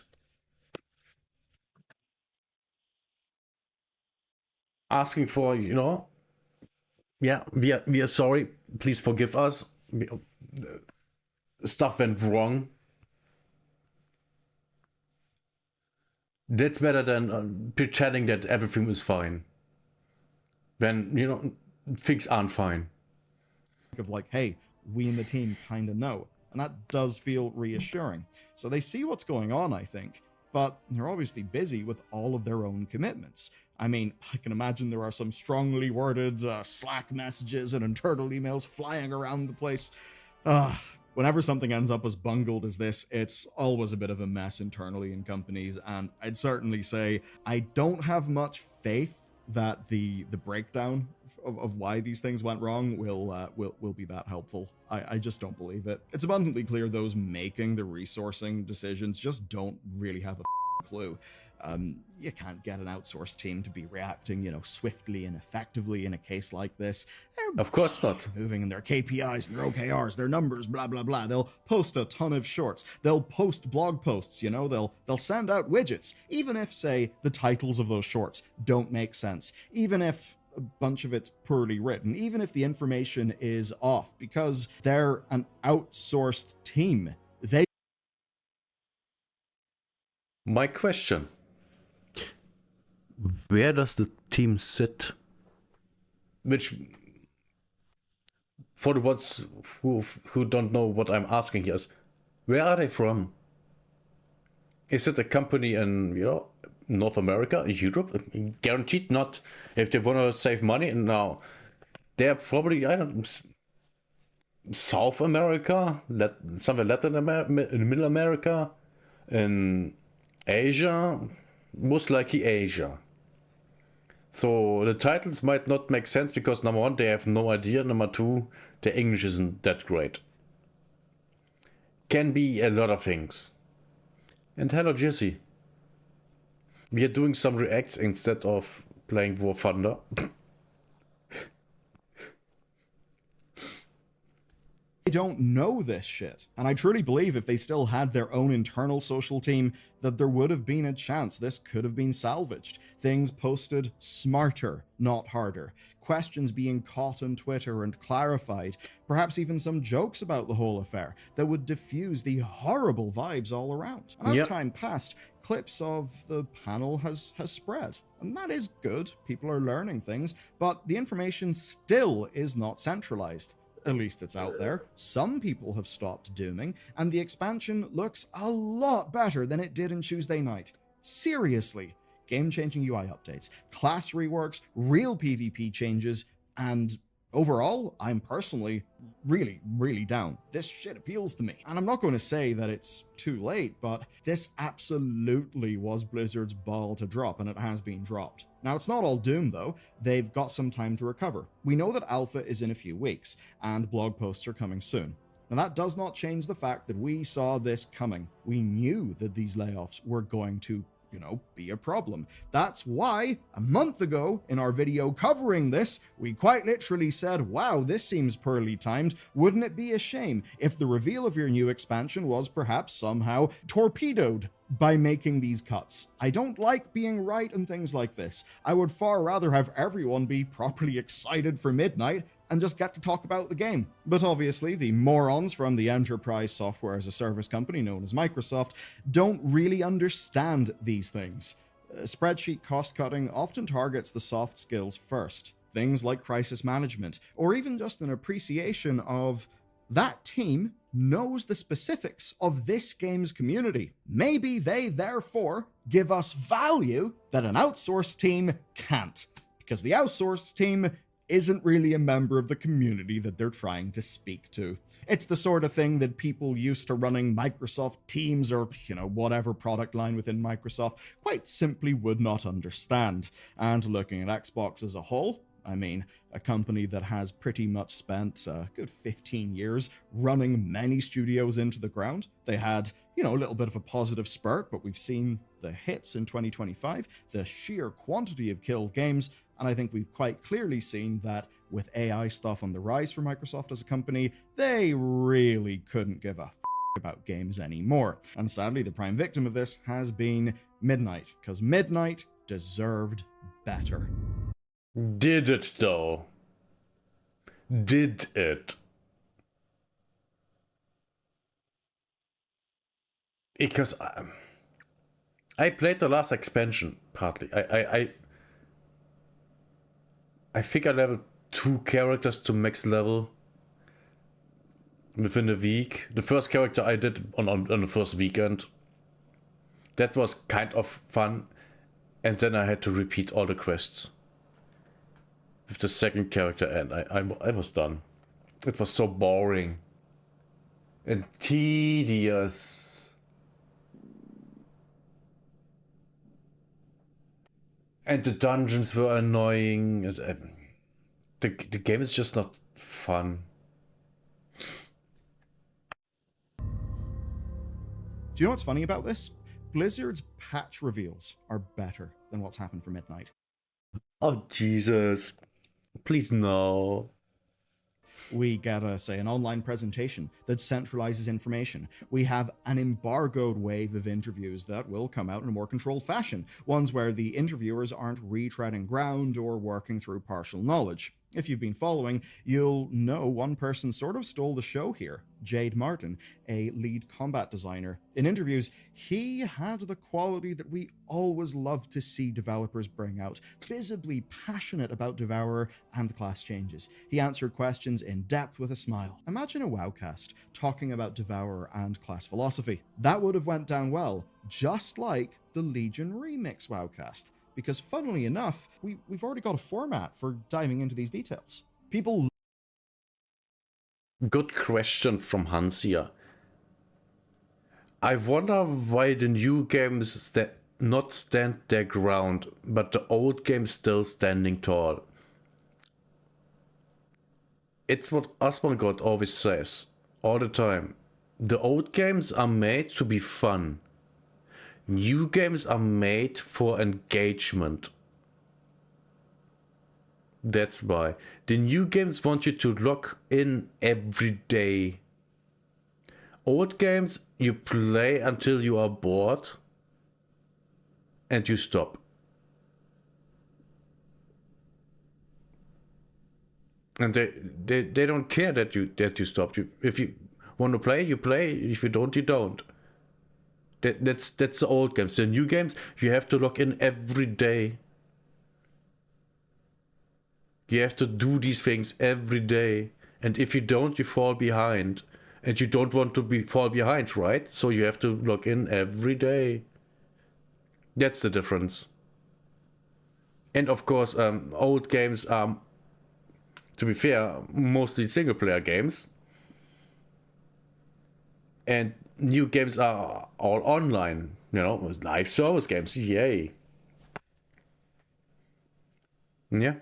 Asking for, yeah, we are sorry, please forgive us. Stuff went wrong. That's better than pretending that everything is fine. When, things aren't fine. Of like, hey, we in the team kind of know. And that does feel reassuring. So they see what's going on, I think, but they're obviously busy with all of their own commitments. I mean, I can imagine there are some strongly worded Slack messages and internal emails flying around the place. Whenever something ends up as bungled as this, it's always a bit of a mess internally in companies, and I'd certainly say I don't have much faith that the breakdown of why these things went wrong will be that helpful. I just don't believe it. It's abundantly clear those making the resourcing decisions just don't really have a clue. You can't get an outsourced team to be reacting, swiftly and effectively in a case like this. They're Of course not. moving in their KPIs and their OKRs, their numbers, blah, blah, blah. They'll post a ton of shorts. They'll post blog posts, they'll send out widgets, even if, say, the titles of those shorts don't make sense, even if a bunch of it's poorly written, even if the information is off, because they're an outsourced team. My question: where does the team sit? Which, for the ones who don't know what I'm asking here, is where are they from? Is it a company in North America, Europe? Guaranteed not. If they want to save money, now they're probably South America, somewhere Latin America, Middle America, in Asia, most likely Asia. So the titles might not make sense because number one, they have no idea. Number two, their English isn't that great. Can be a lot of things. And hello, Jesse. We are doing some reacts instead of playing War Thunder. They don't know this shit. And I truly believe if they still had their own internal social team, that there would have been a chance this could have been salvaged. Things posted smarter, not harder. Questions being caught on Twitter and clarified. Perhaps even some jokes about the whole affair that would diffuse the horrible vibes all around. And as time passed, clips of the panel has spread. And that is good. People are learning things, but the information still is not centralized. At least it's out there. Some people have stopped dooming, and the expansion looks a lot better than it did on Tuesday night. Seriously. Game-changing UI updates, class reworks, real PvP changes, and overall, I'm personally really, really down. This shit appeals to me. And I'm not going to say that it's too late, but this absolutely was Blizzard's ball to drop, and it has been dropped. Now, it's not all doom, though. They've got some time to recover. We know that alpha is in a few weeks, and blog posts are coming soon. Now, that does not change the fact that we saw this coming. We knew that these layoffs were going to be a problem. That's why, a month ago, in our video covering this, we quite literally said, wow, this seems poorly timed. Wouldn't it be a shame if the reveal of your new expansion was perhaps somehow torpedoed by making these cuts? I don't like being right and things like this. I would far rather have everyone be properly excited for midnight and just get to talk about the game. But obviously, the morons from the enterprise software as a service company known as Microsoft don't really understand these things. Spreadsheet cost-cutting often targets the soft skills first. Things like crisis management, or even just an appreciation of that team knows the specifics of this game's community. Maybe they, therefore, give us value that an outsourced team can't. Because the outsourced team isn't really a member of the community that they're trying to speak to. It's the sort of thing that people used to running Microsoft Teams or, whatever product line within Microsoft quite simply would not understand. And looking at Xbox as a whole, I mean, a company that has pretty much spent a good 15 years running many studios into the ground. They had, a little bit of a positive spurt, but we've seen the hits in 2025, the sheer quantity of killed games, and I think we've quite clearly seen that with AI stuff on the rise for Microsoft as a company, they really couldn't give a about games anymore. And sadly, the prime victim of this has been Midnight, because Midnight deserved better. Did it though? Did it? Because I played the last expansion partly. I think I leveled 2 characters to max level within a week. The first character I did on the first weekend. That was kind of fun, and then I had to repeat all the quests with the second character, and I was done. It was so boring and tedious. And the dungeons were annoying. The game is just not fun. Do you know what's funny about this? Blizzard's patch reveals are better than what's happened for Midnight. Oh, Jesus. Please, no. We get, an online presentation that centralizes information. We have an embargoed wave of interviews that will come out in a more controlled fashion, ones where the interviewers aren't retreading ground or working through partial knowledge. If you've been following, you'll know one person sort of stole the show here, Jade Martin, a lead combat designer. In interviews, he had the quality that we always love to see developers bring out, visibly passionate about Devourer and class changes. He answered questions in depth with a smile. Imagine a WoWcast talking about Devourer and class philosophy. That would have went down well, just like the Legion Remix WoWcast. Because funnily enough, we've already got a format for diving into these details. People... Good question from Hansia. I wonder why the new games not stand their ground, but the old games still standing tall. It's what Asmongold always says, all the time. The old games are made to be fun. New games are made for engagement. That's why. The new games want you to log in every day. Old games, you play until you are bored and you stop. And they don't care that you stopped. If you want to play, you play. If you don't, you don't. That's the old games. The new games, you have to log in every day. You have to do these things every day. And if you don't, you fall behind. And you don't want to fall behind, right? So you have to log in every day. That's the difference. And of course, old games are, to be fair, mostly single player games. And new games are all online, live service games, yay. Yeah.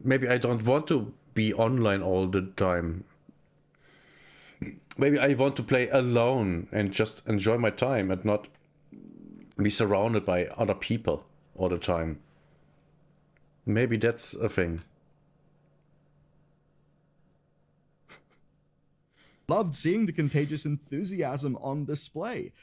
Maybe I don't want to be online all the time. Maybe I want to play alone and just enjoy my time and not be surrounded by other people all the time. Maybe that's a thing. Loved seeing the contagious enthusiasm on display.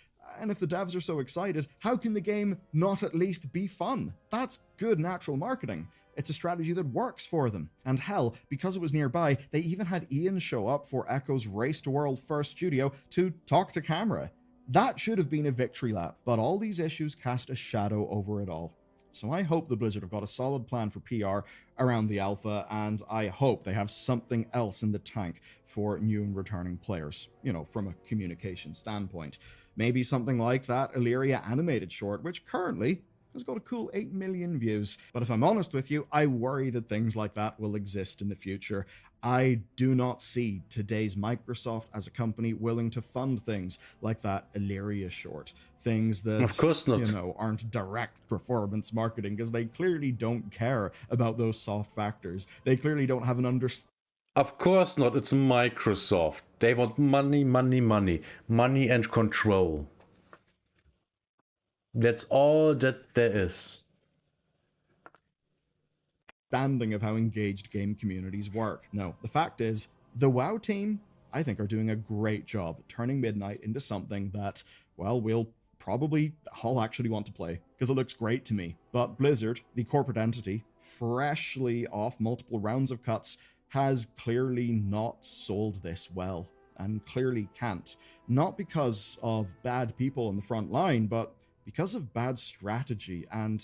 And if the devs are so excited, how can the game not at least be fun? That's good natural marketing. It's a strategy that works for them. And hell, because it was nearby, they even had Ian show up for Echo's Race to World First Studio to talk to camera. That should have been a victory lap, but all these issues cast a shadow over it all. So I hope the Blizzard have got a solid plan for PR around the alpha, and I hope they have something else in the tank for new and returning players, from a communication standpoint. Maybe something like that Illyria animated short, which currently has got a cool 8 million views. But if I'm honest with you, I worry that things like that will exist in the future. I do not see today's Microsoft as a company willing to fund things like that Illyria short. Things that, Of course not. you know, aren't direct performance marketing, because they clearly don't care about those soft factors. They clearly don't have an understanding. Of course not. It's Microsoft. They want money, money, money. Money and control. That's all that there is. Of how engaged game communities work. No, the fact is, the WoW team, I think, are doing a great job turning Midnight into something that, well, we'll probably all actually want to play, because it looks great to me. But Blizzard, the corporate entity, freshly off multiple rounds of cuts, has clearly not sold this well, and clearly can't. Not because of bad people on the front line, but because of bad strategy and,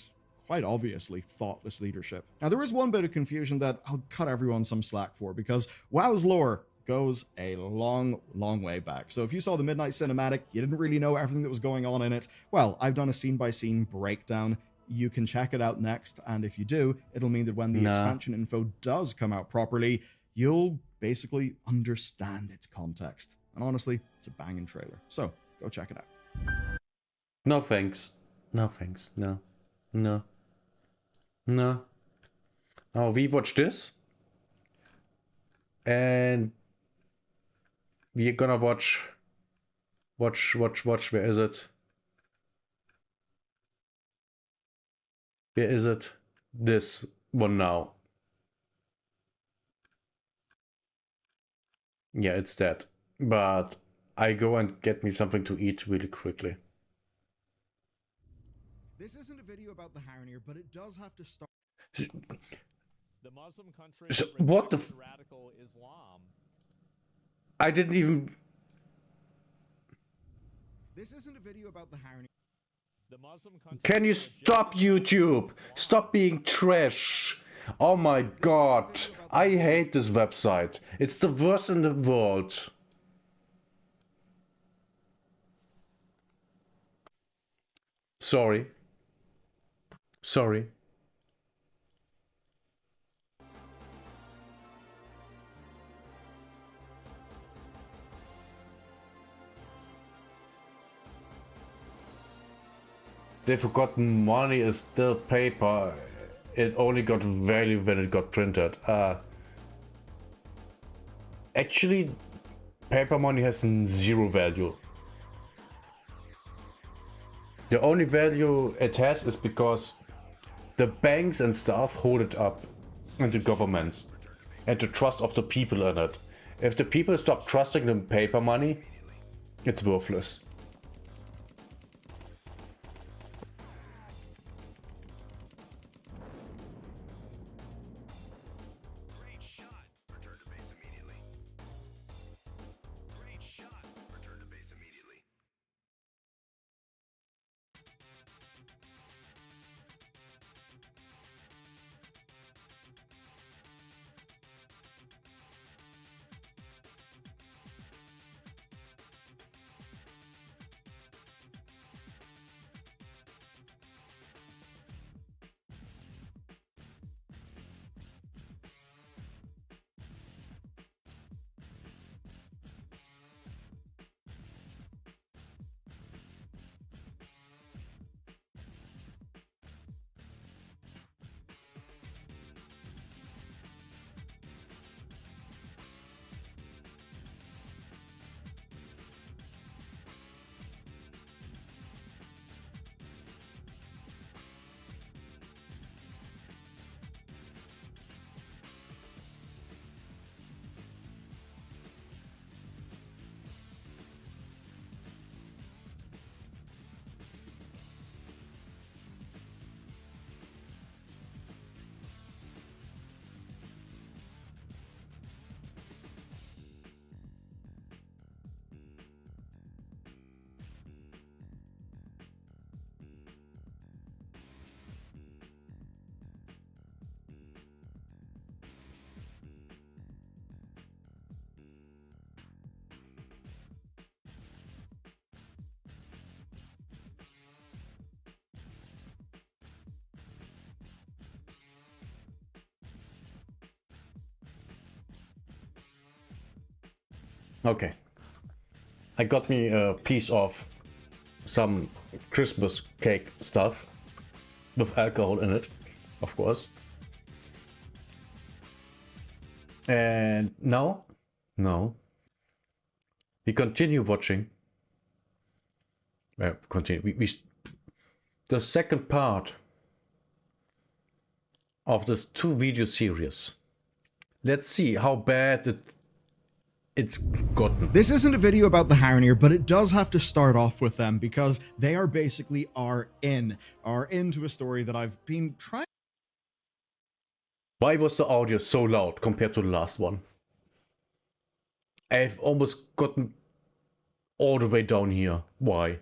quite obviously, thoughtless leadership. Now, there is one bit of confusion that I'll cut everyone some slack for, because WoW's lore goes a long, long way back. So if you saw the Midnight Cinematic, you didn't really know everything that was going on in it, well, I've done a scene-by-scene breakdown. You can check it out next, and if you do, it'll mean that when the expansion info does come out properly, you'll basically understand its context. And honestly, it's a banging trailer. So, go check it out. No thanks. No thanks. No. No. No. Oh, we watch this. And we're gonna watch. Where is it? Where is it? This one now. Yeah, it's that. But I go and get me something to eat really quickly. This isn't a video about the Harnier, but it does have to start. The Muslim country So, what the radical Islam. I didn't even. This isn't a video about the Harnier. The Muslim country. Can you stop YouTube? Stop being trash. Oh my god. I hate this website. It's the worst in the world. Sorry. Sorry. They forgot money is still paper. It only got value when it got printed. Actually, paper money has zero value. The only value it has is because the banks and stuff hold it up, and the governments, and the trust of the people in it. If the people stop trusting the paper money, it's worthless. Okay. I got me a piece of some Christmas cake stuff with alcohol in it, of course. And now, we continue watching. Continue. The second part of this 2-video series. Let's see how bad it's gotten. This isn't a video about the Harrenir, but it does have to start off with them because they are basically our into a story that I've been trying. Why was the audio so loud compared to the last one? I've almost gotten all the way down here. Why?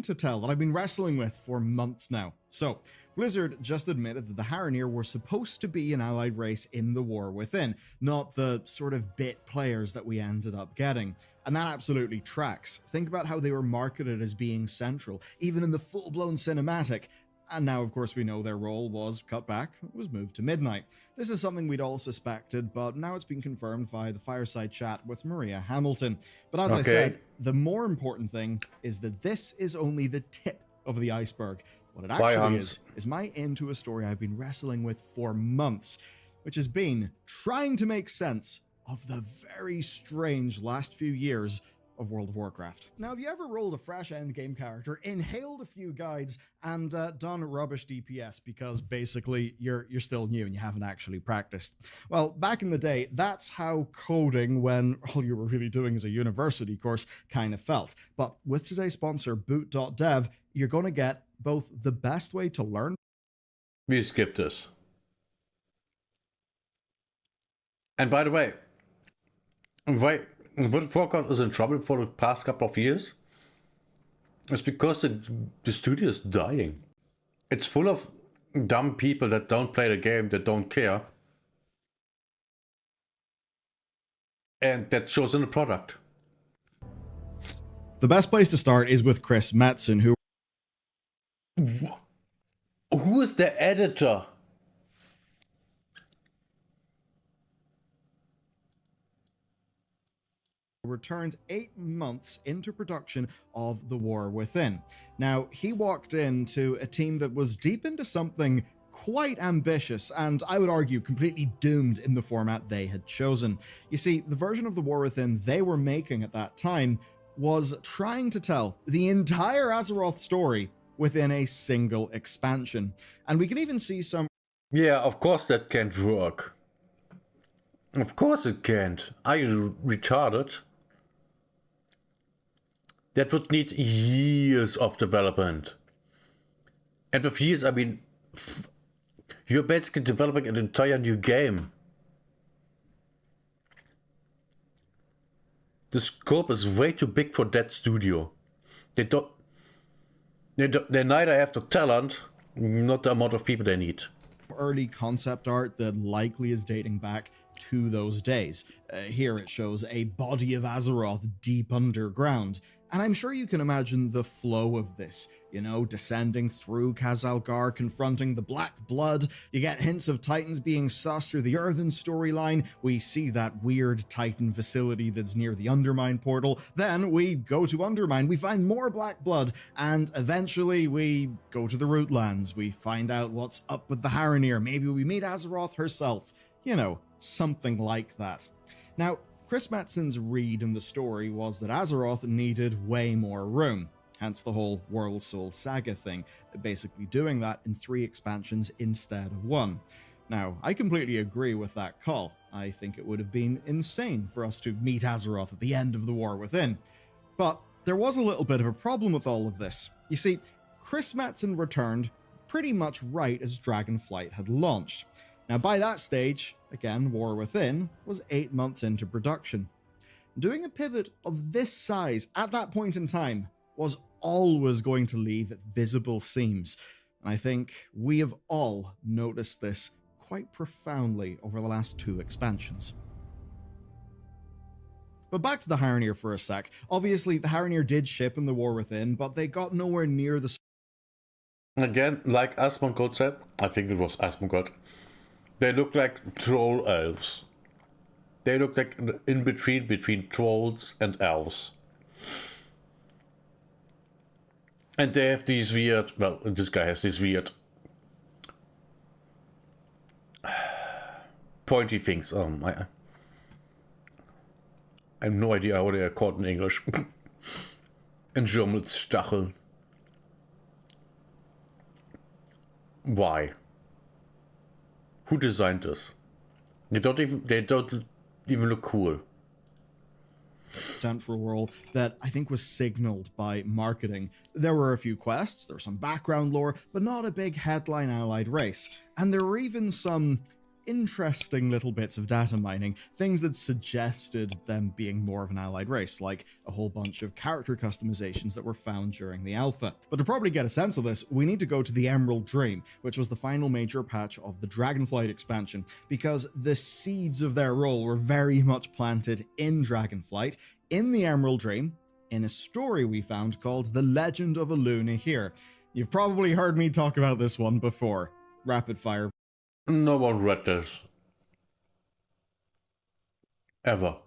To tell that I've been wrestling with for months now. So, Blizzard just admitted that the Harrenir were supposed to be an allied race in the War Within, not the sort of bit players that we ended up getting. And that absolutely tracks. Think about how they were marketed as being central, even in the full-blown cinematic. And now, of course, we know their role was cut back, was moved to midnight. This is something we'd all suspected, but now it's been confirmed via the fireside chat with Maria Hamilton. But as I said, the more important thing is that this is only the tip of the iceberg. What it actually is my into a story I've been wrestling with for months, which has been trying to make sense of the very strange last few years of World of Warcraft. Now, have you ever rolled a fresh endgame character, inhaled a few guides, and done rubbish DPS because basically you're still new and you haven't actually practiced? Well, back in the day, that's how coding, when all you were really doing is a university course, kind of felt. But with today's sponsor, Boot.dev, you're going to get both the best way to learn. We skip this. And by the way, World of Warcraft is in trouble for the past couple of years. It's because the studio is dying. It's full of dumb people that don't play the game, that don't care. And that shows in the product. The best place to start is with Chris Metzen, who is the editor? returned 8 months into production of The War Within. Now, he walked into a team that was deep into something quite ambitious and I would argue completely doomed in the format they had chosen. You see, the version of The War Within they were making at that time was trying to tell the entire Azeroth story within a single expansion. And we can even see some... Yeah, of course that can't work. Of course it can't. Are you retarded? That would need years of development. And with years, I mean, you're basically developing an entire new game. The scope is way too big for that studio. They neither have the talent, not the amount of people they need. Early concept art that likely is dating back to those days. Here it shows a body of Azeroth deep underground. And I'm sure you can imagine the flow of this, you know, descending through Khazalgar, confronting the Black Blood. You get hints of Titans being sussed through the Earthen storyline. We see that weird Titan facility that's near the Undermine portal. Then we go to Undermine, we find more Black Blood, and eventually we go to the Rootlands. We find out what's up with the Harrenir. Maybe we meet Azeroth herself. You know, something like that. Now, Chris Metzen's read in the story was that Azeroth needed way more room, hence the whole World Soul Saga thing, basically doing that in 3 expansions instead of 1. Now, I completely agree with that call. I think it would have been insane for us to meet Azeroth at the end of the War Within. But there was a little bit of a problem with all of this. You see, Chris Metzen returned pretty much right as Dragonflight had launched. Now, by that stage, again, War Within was 8 months into production. Doing a pivot of this size at that point in time was always going to leave visible seams. And I think we have all noticed this quite profoundly over the last 2 expansions. But back to the Harrenir for a sec. Obviously, the Harrenir did ship in the War Within, but they got nowhere near the... Again, like Asmongold said, I think it was Asmongold, they look like troll elves. They look like in between trolls and elves. And they have these weird, well, this guy has these weird pointy things. I have no idea how they are called in English. In German it's Stachel. Why? Who designed this? They don't even look cool. Central role that I think was signaled by marketing. There were a few quests, there was some background lore, but not a big headline allied race. And there were even some interesting little bits of data mining, things that suggested them being more of an allied race, like a whole bunch of character customizations that were found during the alpha. But to probably get a sense of this, we need to go to the Emerald Dream, which was the final major patch of the Dragonflight expansion, because the seeds of their role were very much planted in Dragonflight, in the Emerald Dream, in a story we found called The Legend of Eluna here. You've probably heard me talk about this one before. Rapid fire. No one read this. Ever.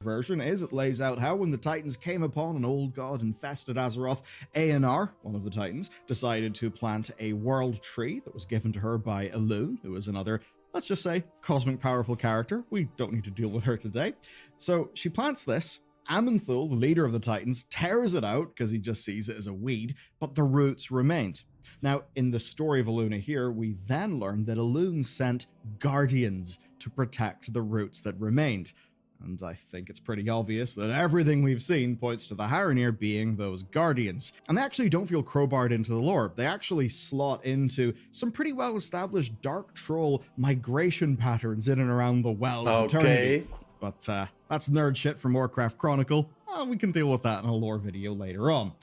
Version is it lays out how when the Titans came upon an old god infested Azeroth, Aenar, one of the Titans, decided to plant a world tree that was given to her by Elune, who is another, let's just say, cosmic powerful character. We don't need to deal with her today. So she plants this. Aman'Thul, the leader of the Titans, tears it out because he just sees it as a weed, but the roots remained. Now, in the story of Eluna here, we then learn that Elune sent guardians to protect the roots that remained. And I think it's pretty obvious that everything we've seen points to the Haranir being those guardians. And they actually don't feel crowbarred into the lore. They actually slot into some pretty well-established Dark Troll migration patterns in and around the Well of Eternity. But that's nerd shit from Warcraft Chronicle. We can deal with that in a lore video later on.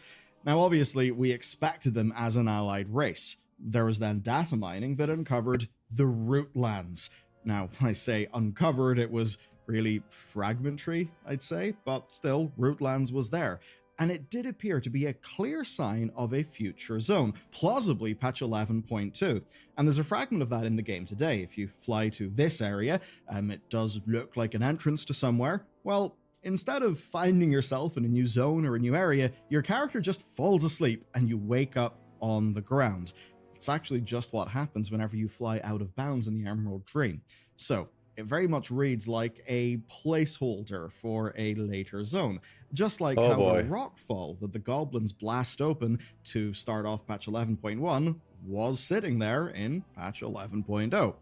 Now, obviously, we expected them as an allied race. There was then data mining that uncovered the Rootlands. Now, when I say uncovered, it was really fragmentary, I'd say, but still, Rootlands was there. And it did appear to be a clear sign of a future zone, plausibly patch 11.2. And there's a fragment of that in the game today. If you fly to this area, it does look like an entrance to somewhere. Well, instead of finding yourself in a new zone or a new area, your character just falls asleep and you wake up on the ground. It's actually just what happens whenever you fly out of bounds in the Emerald Dream. So, it very much reads like a placeholder for a later zone. Just like how the rockfall that the goblins blast open to start off patch 11.1 was sitting there in patch 11.0.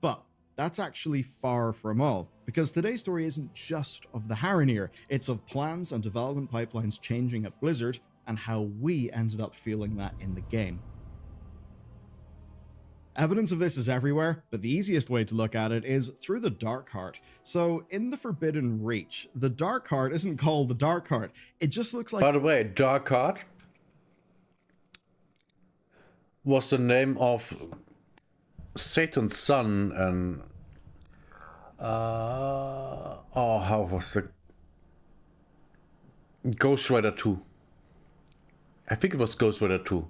But that's actually far from all, because today's story isn't just of the Haranir, it's of plans and development pipelines changing at Blizzard, and how we ended up feeling that in the game. Evidence of this is everywhere, but the easiest way to look at it is through the Darkheart. So, in the Forbidden Reach, the Darkheart isn't called the Darkheart, it just looks like— By the way, Darkheart was the name of Satan's son and how was the Ghost Rider 2? I think it was Ghost Rider 2.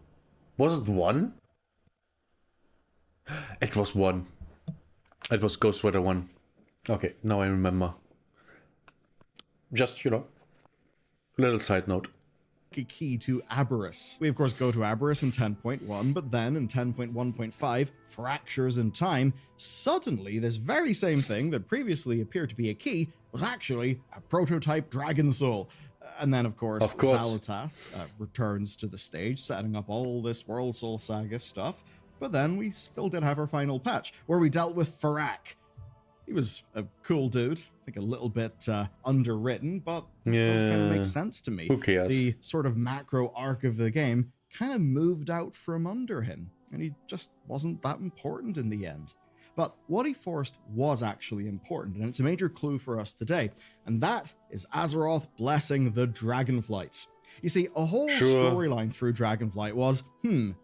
Was it 1? It was 1. It was Ghost Rider 1. Okay, now I remember. Just, little side note. A key to Aberrus. We of course go to Aberrus in 10.1, but then in 10.1.5, Fractures in Time, suddenly this very same thing that previously appeared to be a key was actually a prototype Dragon Soul. And then of course. Xal'atath returns to the stage, setting up all this World Soul Saga stuff. But then we still did have our final patch, where we dealt with Farak. He was a cool dude, I think a little bit underwritten, but it does kind of make sense to me. Who cares? The sort of macro arc of the game kind of moved out from under him, and he just wasn't that important in the end. But what he forced was actually important, and it's a major clue for us today, and that is Azeroth blessing the Dragonflights. You see, a whole storyline through Dragonflight was,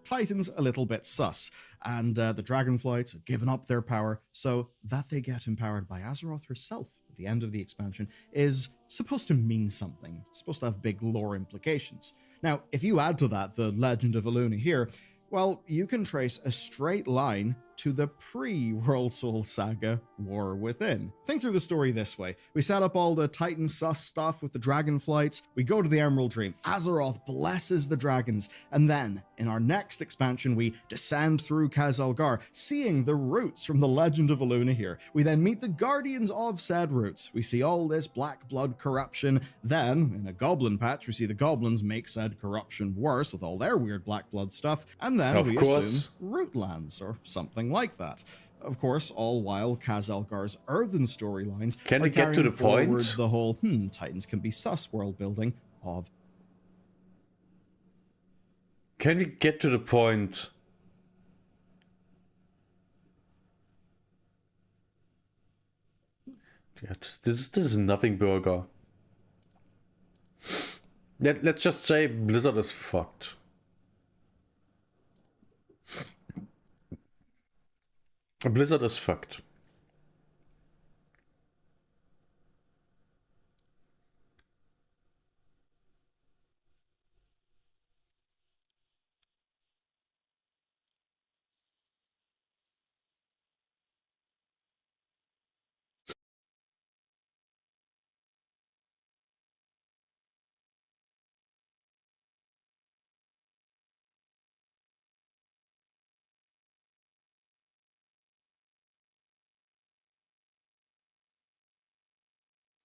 Titans a little bit sus, and the Dragonflights have given up their power, so that they get empowered by Azeroth herself at the end of the expansion is supposed to mean something. It's supposed to have big lore implications. Now, if you add to that the Legend of Eluna here, well, you can trace a straight line to the pre-World Soul Saga War Within. Think through the story this way. We set up all the Titan sus stuff with the dragon flights, we go to the Emerald Dream, Azeroth blesses the dragons, and then, in our next expansion, we descend through Khazalgar, seeing the roots from the Legend of Eluna here. We then meet the guardians of said roots. We see all this black blood corruption. Then, in a goblin patch, we see the goblins make said corruption worse with all their weird black blood stuff, and then Of we course. assume Rootlands, or something like that. Of course, all while Khazalgar's earthen storylines Can are we get to carrying the point? forward the whole, Titans can be sus world building of. Can we get to the point? Yeah, this is nothing burger. Let's just say Blizzard is fucked. Blizzard is fucked.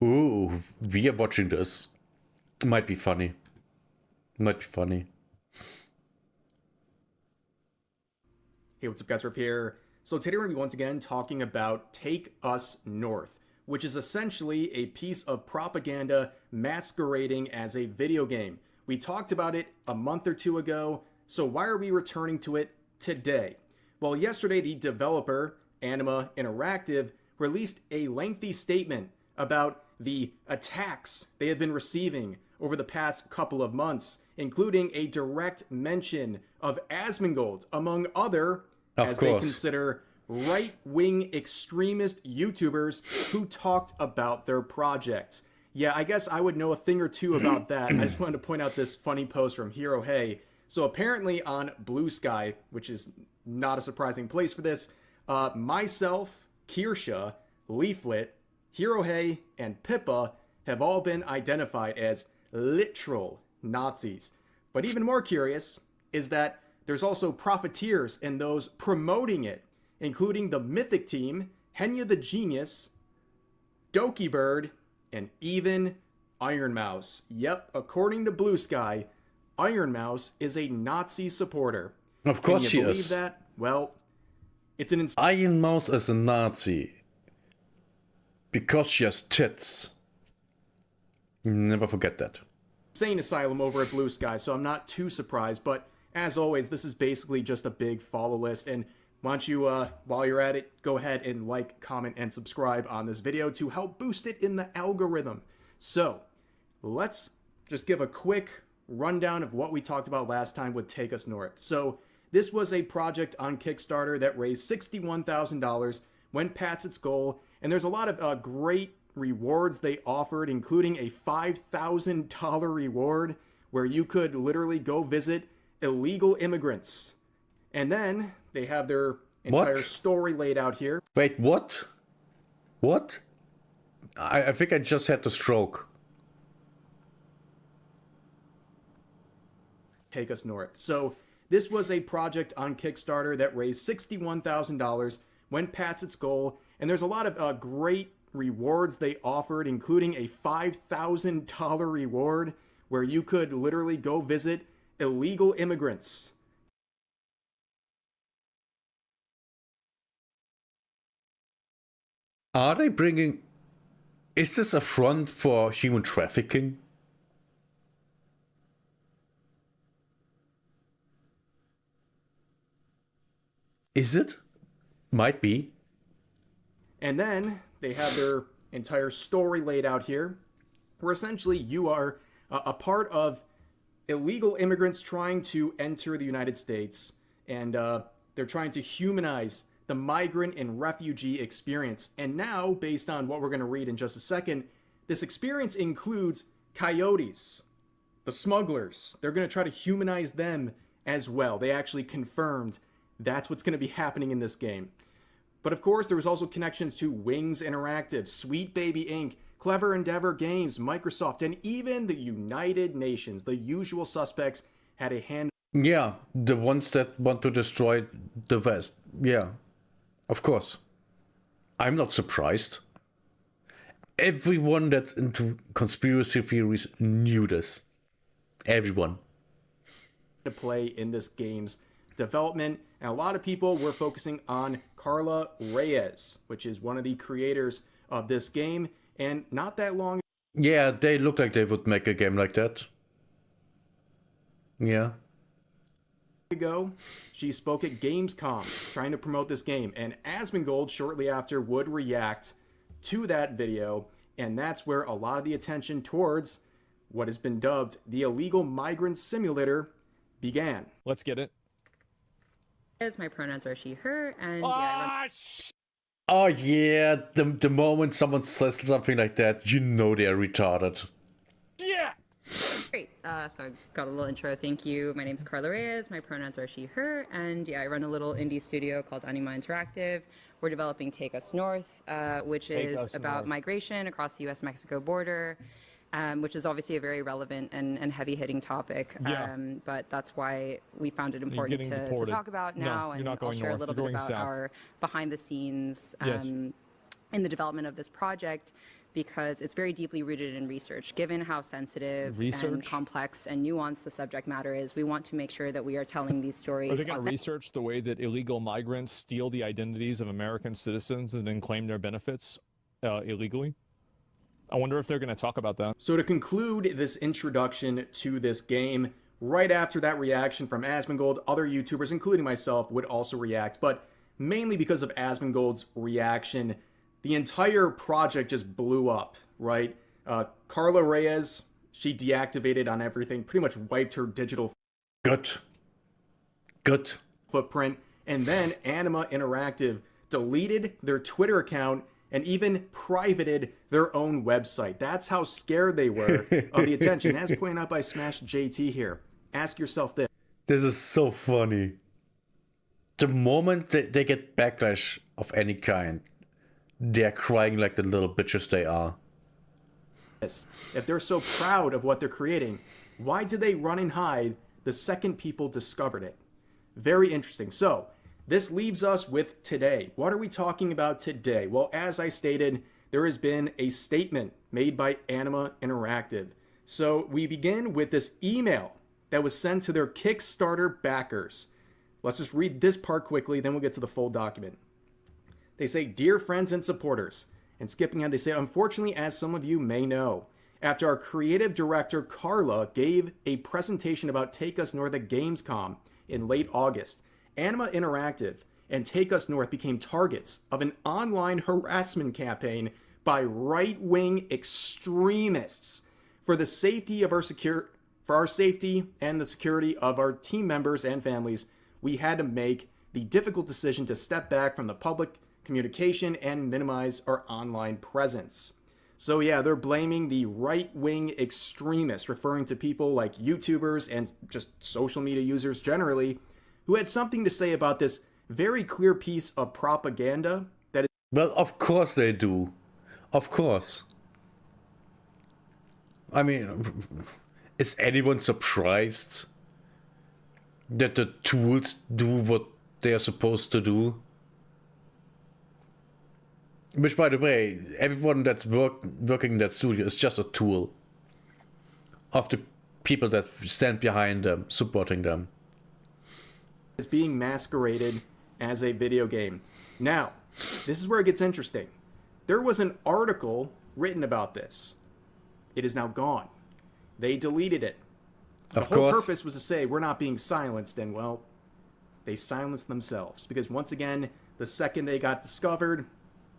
Ooh, we are watching this. Might be funny. Might be funny. Hey, what's up guys, Riff here. So today we're going to be once again talking about Take Us North, which is essentially a piece of propaganda masquerading as a video game. We talked about it a month or two ago, so why are we returning to it today? Well, yesterday the developer, Anima Interactive, released a lengthy statement about the attacks they have been receiving over the past couple of months, including a direct mention of Asmongold, among other, as they consider, right-wing extremist YouTubers who talked about their project. Yeah, I guess I would know a thing or two about that. I just wanted to point out this funny post from Hero Hey. So apparently on Blue Sky, which is not a surprising place for this, myself, Kirsha, Leaflet, Hero Hey, and Pippa have all been identified as literal Nazis. But even more curious is that there's also profiteers and those promoting it, including the Mythic Team, Henya the Genius, Doki Bird, and even Iron Mouse. Yep, according to Blue Sky, Iron Mouse is a Nazi supporter. Of course Can she you believe is. that? Well, it's an Iron Mouse is a Nazi. Because she has tits. Never forget that. insane asylum over at Blue Sky, so I'm not too surprised. But as always, this is basically just a big follow list. And why don't you, while you're at it, go ahead and like, comment, and subscribe on this video to help boost it in the algorithm. So, let's just give a quick rundown of what we talked about last time with Take Us North. So, this was a project on Kickstarter that raised $61,000, went past its goal, and there's a lot of great rewards they offered, including a $5,000 reward where you could literally go visit illegal immigrants. And then they have their entire story laid out here. Wait, what? What? I think I just had a stroke. Take Us North. So this was a project on Kickstarter that raised $61,000, went past its goal, and there's a lot of great rewards they offered, including a $5,000 reward where you could literally go visit illegal immigrants. Are they bringing... Is this a front for human trafficking? Is it? Might be. And then they have their entire story laid out here, where essentially you are a part of illegal immigrants trying to enter the United States, and they're trying to humanize the migrant and refugee experience. And now, based on what we're going to read in just a second, this experience includes coyotes, the smugglers. They're going to try to humanize them as well. They actually confirmed That's what's going to be happening in this game. But of course, there was also connections to Wings Interactive, Sweet Baby Inc., Clever Endeavor Games, Microsoft, and even the United Nations. The usual suspects had a hand. Yeah, the ones that want to destroy the West. Yeah, of course. I'm not surprised. Everyone that's into conspiracy theories knew this. Everyone. To play in this game's development, and a lot of people were focusing on Carla Reyes, which is one of the creators of this game, and not that long Yeah, they look like they would make a game like that. Yeah. ago, she spoke at Gamescom trying to promote this game, and Asmongold shortly after would react to that video, and that's where a lot of the attention towards what has been dubbed the illegal migrant simulator began. Let's get it. As my pronouns are she, her, and Oh yeah, the moment someone says something like that, you know they're retarded. Yeah! great. So I got a little intro. Thank you. My name's Carla Reyes. My pronouns are she, her, and yeah, I run a little indie studio called Anima Interactive. We're developing Take Us North, which is about migration across the U.S.-Mexico border. Which is obviously a very relevant and heavy-hitting topic, but that's why we found it important to talk about now, and I'll share a little bit about our behind-the-scenes in the development of this project, because it's very deeply rooted in research. Given how sensitive and complex and nuanced the subject matter is, we want to make sure that we are telling these stories. Are they going to research the way that illegal migrants steal the identities of American citizens and then claim their benefits illegally? I wonder if they're going to talk about that. So to conclude this introduction to this game, right after that reaction from Asmongold, other YouTubers, including myself, would also react. But mainly because of Asmongold's reaction, the entire project just blew up, right? Carla Reyes, she deactivated on everything, pretty much wiped her digital Good. footprint. And then Anima Interactive deleted their Twitter account and even privated their own website. That's how scared they were of the attention. As pointed out by Smash JT here, ask yourself this. This is so funny. The moment they get backlash of any kind, they're crying like the little bitches they are. If they're so proud of what they're creating, why did they run and hide the second people discovered it? Very interesting. So, this leaves us with today. What are we talking about today? Well, as I stated, there has been a statement made by Anima Interactive. So we begin with this email that was sent to their Kickstarter backers. Let's just read this part quickly, then we'll get to the full document. They say, "Dear friends and supporters," and skipping ahead, they say, "Unfortunately, as some of you may know, after our creative director Carla gave a presentation about Take Us North at Gamescom in late August, Anima Interactive and Take Us North became targets of an online harassment campaign by right-wing extremists. For the safety of for our safety and the security of our team members and families, we had to make the difficult decision to step back from the public communication and minimize our online presence." So yeah, they're blaming the right-wing extremists, referring to people like YouTubers and just social media users generally, who had something to say about this very clear piece of propaganda that is... Well, of course they do. Of course. I mean, is anyone surprised that the tools do what they are supposed to do? Which, by the way, everyone that's working in that studio is just a tool of the people that stand behind them, supporting them. Is being masqueraded as a video game. Now, this is where it gets interesting. There was an article written about this. It is now gone. They deleted it. The whole purpose was to say, we're not being silenced, and well, they silenced themselves. Because once again, the second they got discovered,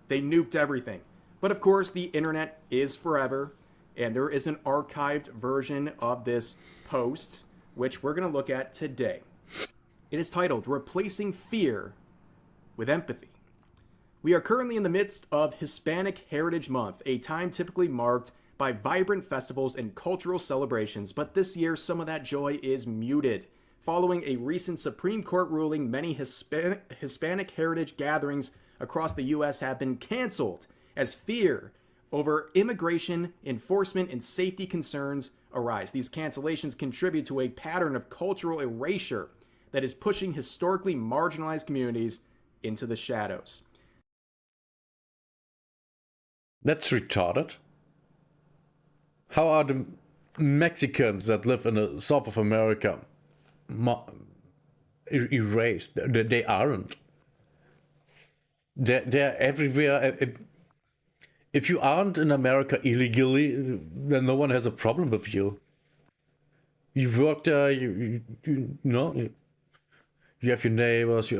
they nuked everything. But of course, the internet is forever, and there is an archived version of this post, which we're going to look at today. It is titled, "Replacing Fear with Empathy." We are currently in the midst of Hispanic Heritage Month, a time typically marked by vibrant festivals and cultural celebrations, but this year some of that joy is muted. following a recent Supreme Court ruling. Many Hispanic heritage gatherings across the U.S. have been canceled as fear over immigration enforcement and safety concerns arise. These cancellations contribute to a pattern of cultural erasure that is pushing historically marginalized communities into the shadows. That's retarded. How are the Mexicans that live in the south of America erased? They aren't. They're everywhere. If you aren't in America illegally, then no one has a problem with you. You work there, you know, you have your neighbors,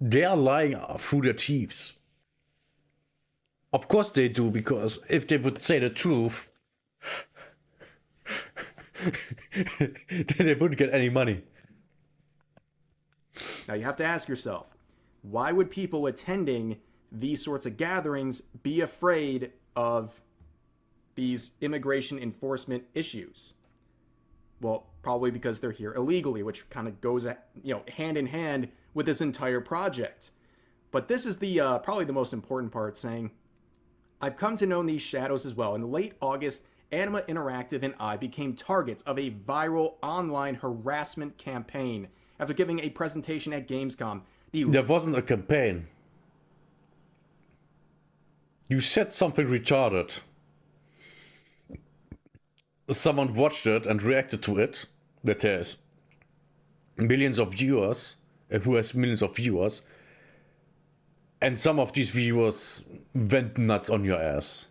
they are lying through their teeth. Of course they do, because if they would say the truth, then they wouldn't get any money. Now you have to ask yourself, why would people attending these sorts of gatherings be afraid of these immigration enforcement issues? Well, probably because they're here illegally, which kind of goes hand in hand with this entire project. But this is the probably the most important part, saying, I've come to know these shadows as well. In late August, Anima Interactive and I became targets of a viral online harassment campaign after giving a presentation at Gamescom. There wasn't a campaign. You said something retarded. Someone watched it and reacted to it. That has millions of viewers, who has millions of viewers, and some of these viewers went nuts on your ass.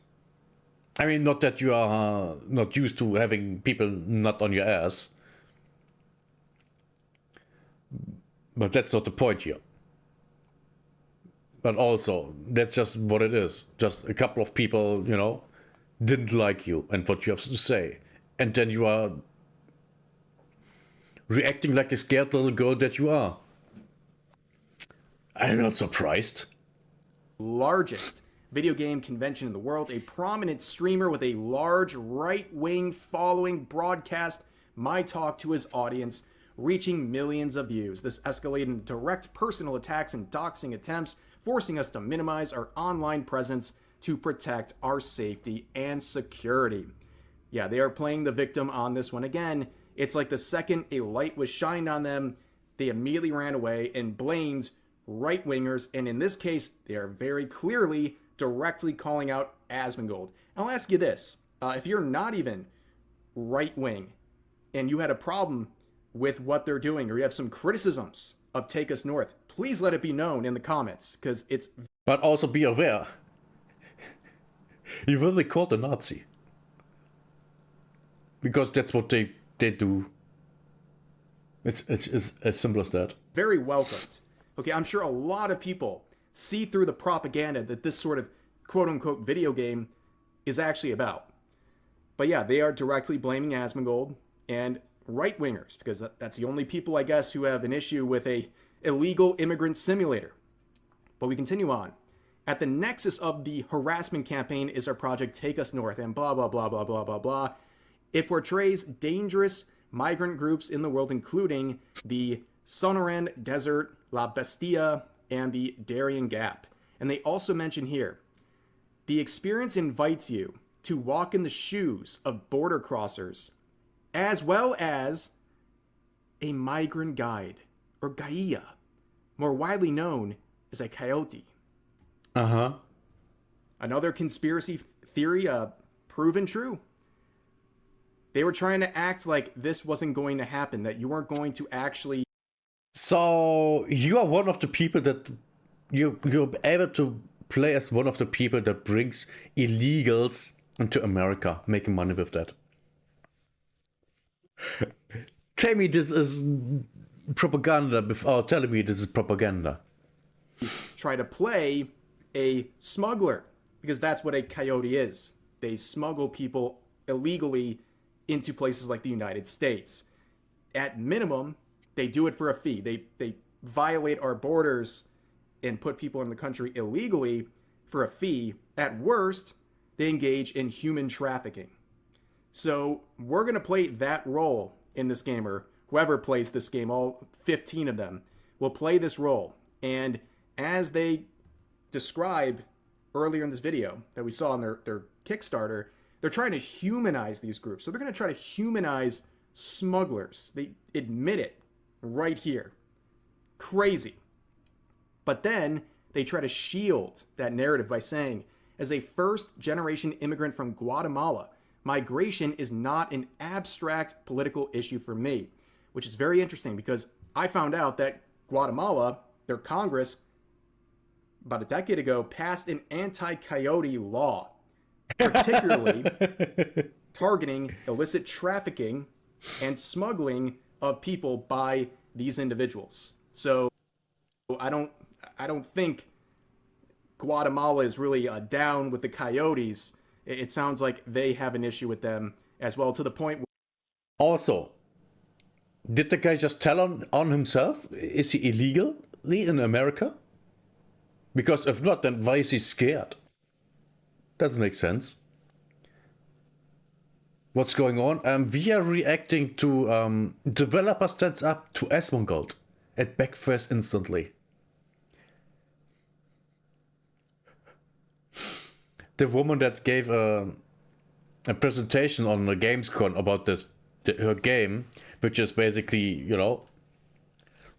I mean, not that you are not used to having people nut on your ass, but that's not the point here. But also, that's just what it is. Just a couple of people, didn't like you and what you have to say. And then you are reacting like a scared little girl that you are. I'm not surprised. Largest video game convention in the world, a prominent streamer with a large right-wing following broadcast my talk to his audience, reaching millions of views. This escalated in direct personal attacks and doxing attempts, forcing us to minimize our online presence to protect our safety and security. Yeah, they are playing the victim on this one again. It's like the second a light was shined on them, they immediately ran away and blamed right-wingers, and in this case, they are very clearly directly calling out Asmongold. I'll ask you this, if you're not even right-wing and you had a problem with what they're doing, or you have some criticisms of Take Us North, please let it be known in the comments, because it's... But also be aware, you will be called a Nazi. Because that's what they do. It's as simple as that. Very welcomed. Okay, I'm sure a lot of people see through the propaganda that this sort of quote-unquote video game is actually about. But yeah, they are directly blaming Asmongold and right-wingers, because that's the only people, I guess, who have an issue with a illegal immigrant simulator. But we continue on. At the nexus of the harassment campaign is our project Take Us North, and blah, blah, blah, blah, blah, blah, blah. It portrays dangerous migrant groups in the world, including the Sonoran Desert, La Bestia, and the Darien Gap. And they also mention here, the experience invites you to walk in the shoes of border crossers, as well as a migrant guide, or Gaia, more widely known as a coyote. Uh-huh. Another conspiracy theory proven true. They were trying to act like this wasn't going to happen, that you weren't going to actually... So, you are one of the people that... You're able to play as one of the people that brings illegals into America, making money with that. Tell me this is propaganda without telling me this is propaganda. Try to play a smuggler, because that's what a coyote is. They smuggle people illegally into places like the United States. At minimum, they do it for a fee. They violate our borders and put people in the country illegally for a fee. At worst, they engage in human trafficking. So we're going to play that role in this game, or whoever plays this game, all 15 of them, will play this role. And as they describe earlier in this video that we saw on their Kickstarter, they're trying to humanize these groups. So they're going to try to humanize smugglers. They admit it right here. Crazy. But then they try to shield that narrative by saying, as a first-generation immigrant from Guatemala, migration is not an abstract political issue for me, which is very interesting because I found out that Guatemala, their Congress, about a decade ago, passed an anti-coyote law, particularly targeting illicit trafficking and smuggling of people by these individuals. So I don't think Guatemala is really down with the coyotes. It sounds like they have an issue with them as well, to the point where... Also, did the guy just tell on himself? Is he illegally in America? Because if not, then why is he scared? Doesn't make sense. What's going on? We are reacting to developer stands up to Asmongold at Backfest instantly. The woman that gave a presentation on the Gamescom about her game, which is basically, you know,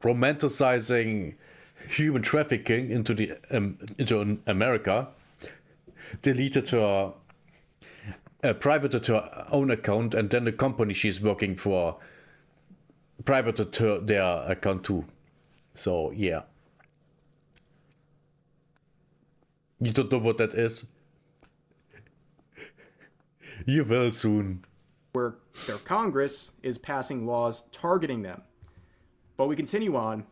romanticizing human trafficking into America, deleted her, privated her own account, and then the company she's working for privated their account too. So yeah, you don't know what that is? You will soon. Where their Congress is passing laws targeting them. But we continue on.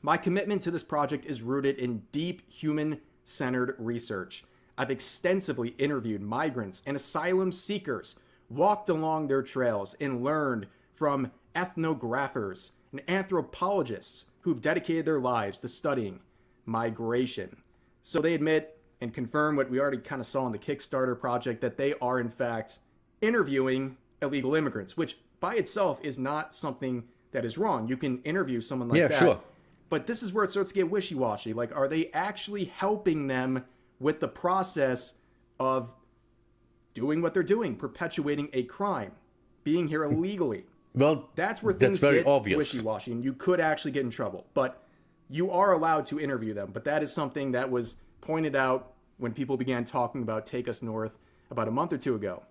My commitment to this project is rooted in deep human-centered research. I've extensively interviewed migrants and asylum seekers, walked along their trails, and learned from ethnographers and anthropologists who've dedicated their lives to studying migration. So they admit and confirm what we already kind of saw in the Kickstarter project, that they are in fact interviewing illegal immigrants, which by itself is not something that is wrong. You can interview someone like that. Sure. But this is where it starts to get wishy-washy. Like, are they actually helping them with the process of doing what they're doing, perpetuating a crime, being here illegally? Well, that's where things get obvious. Wishy-washy, and you could actually get in trouble. But you are allowed to interview them. But that is something that was pointed out when people began talking about Take Us North about a month or two ago.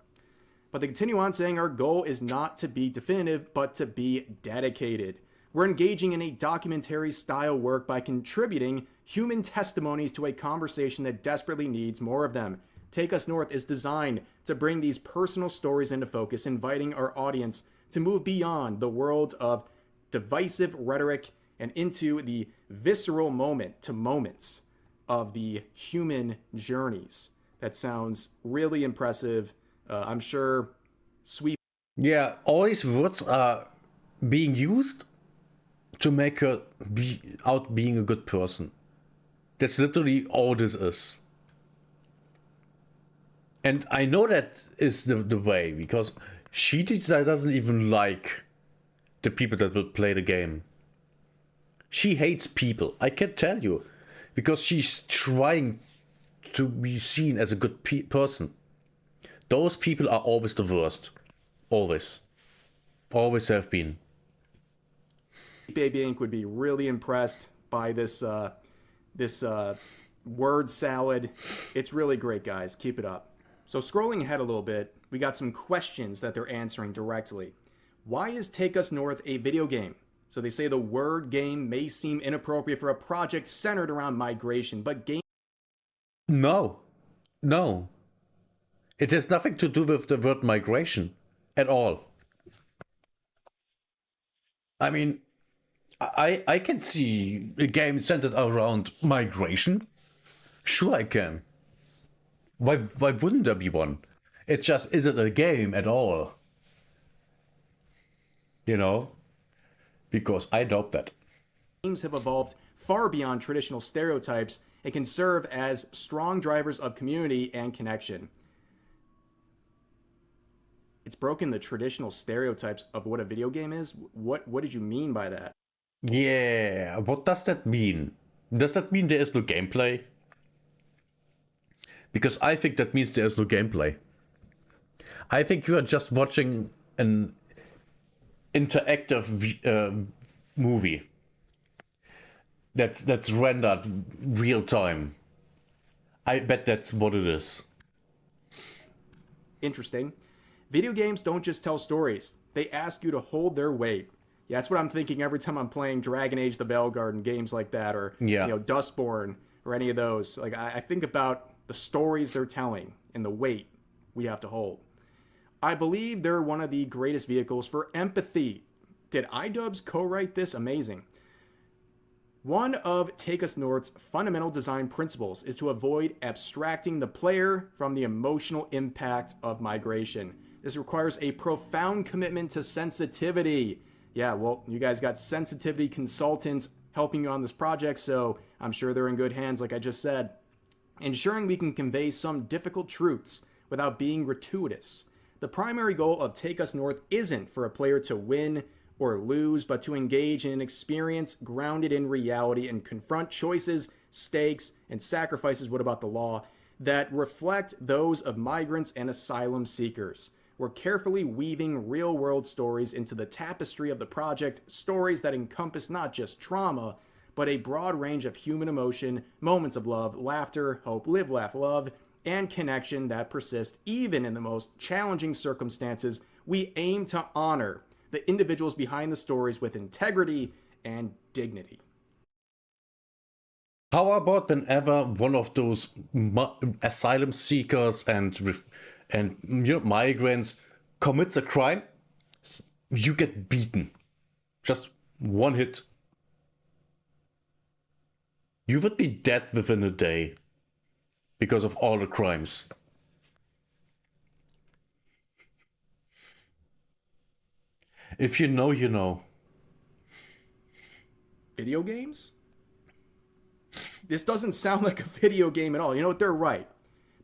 But they continue on saying, our goal is not to be definitive, but to be dedicated. We're engaging in a documentary style work by contributing human testimonies to a conversation that desperately needs more of them. Take Us North is designed to bring these personal stories into focus, inviting our audience to move beyond the world of divisive rhetoric and into the visceral moments of the human journeys. That sounds really impressive. I'm sure sweet. Yeah, all these words are being used to make her out being a good person. That's literally all this is. And I know that is the way, because she doesn't even like the people that will play the game. She hates people, I can tell you, because she's trying to be seen as a good person. Those people are always the worst. Always. Always have been. Baby Inc. would be really impressed by this word salad. It's really great, guys. Keep it up. So scrolling ahead a little bit, we got some questions that they're answering directly. Why is Take Us North a video game? So they say the word game may seem inappropriate for a project centered around migration, but game... No. It has nothing to do with the word migration at all. I mean, I can see a game centered around migration. Sure I can. Why wouldn't there be one? It just isn't a game at all. You know? Because I doubt that. Games have evolved far beyond traditional stereotypes and can serve as strong drivers of community and connection. it's broken the traditional stereotypes of what a video game is. What did you mean by that? Yeah, what does that mean? Does that mean there is no gameplay? Because I think that means there is no gameplay. I think you are just watching an interactive movie that's rendered real time. I bet that's what it is. Interesting. Video games don't just tell stories. They ask you to hold their weight. Yeah, that's what I'm thinking every time I'm playing Dragon Age the Veilguard, games like that, or Dustborn, or any of those. Like I think about the stories they're telling and the weight we have to hold. I believe they're one of the greatest vehicles for empathy. Did iDubbbz co-write this? Amazing. One of Take Us North's fundamental design principles is to avoid abstracting the player from the emotional impact of migration. This requires a profound commitment to sensitivity. Yeah, well, you guys got sensitivity consultants helping you on this project, so I'm sure they're in good hands, like I just said. Ensuring we can convey some difficult truths without being gratuitous. The primary goal of Take Us North isn't for a player to win or lose, but to engage in an experience grounded in reality and confront choices, stakes, and sacrifices, what about the law, that reflect those of migrants and asylum seekers. We're carefully weaving real-world stories into the tapestry of the project, stories that encompass not just trauma, but a broad range of human emotion, moments of love, laughter, hope, live, laugh, love, and connection that persist even in the most challenging circumstances. We aim to honor the individuals behind the stories with integrity and dignity. How about whenever one of those asylum seekers and migrants commits a crime, you get beaten. Just one hit. You would be dead within a day because of all the crimes. If you know, you know. Video games? This doesn't sound like a video game at all. You know what? They're right.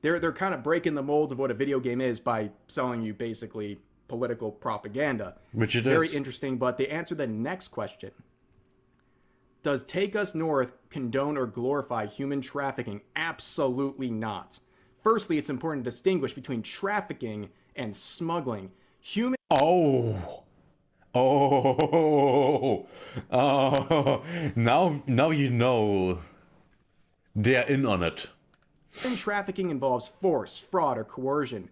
They're kind of breaking the mold of what a video game is by selling you basically political propaganda. Which it Very is. interesting, but they answer the next question. Does Take Us North condone or glorify human trafficking? Absolutely not. Firstly, it's important to distinguish between trafficking and smuggling. Now you know. They're in on it. Human trafficking involves force, fraud, or coercion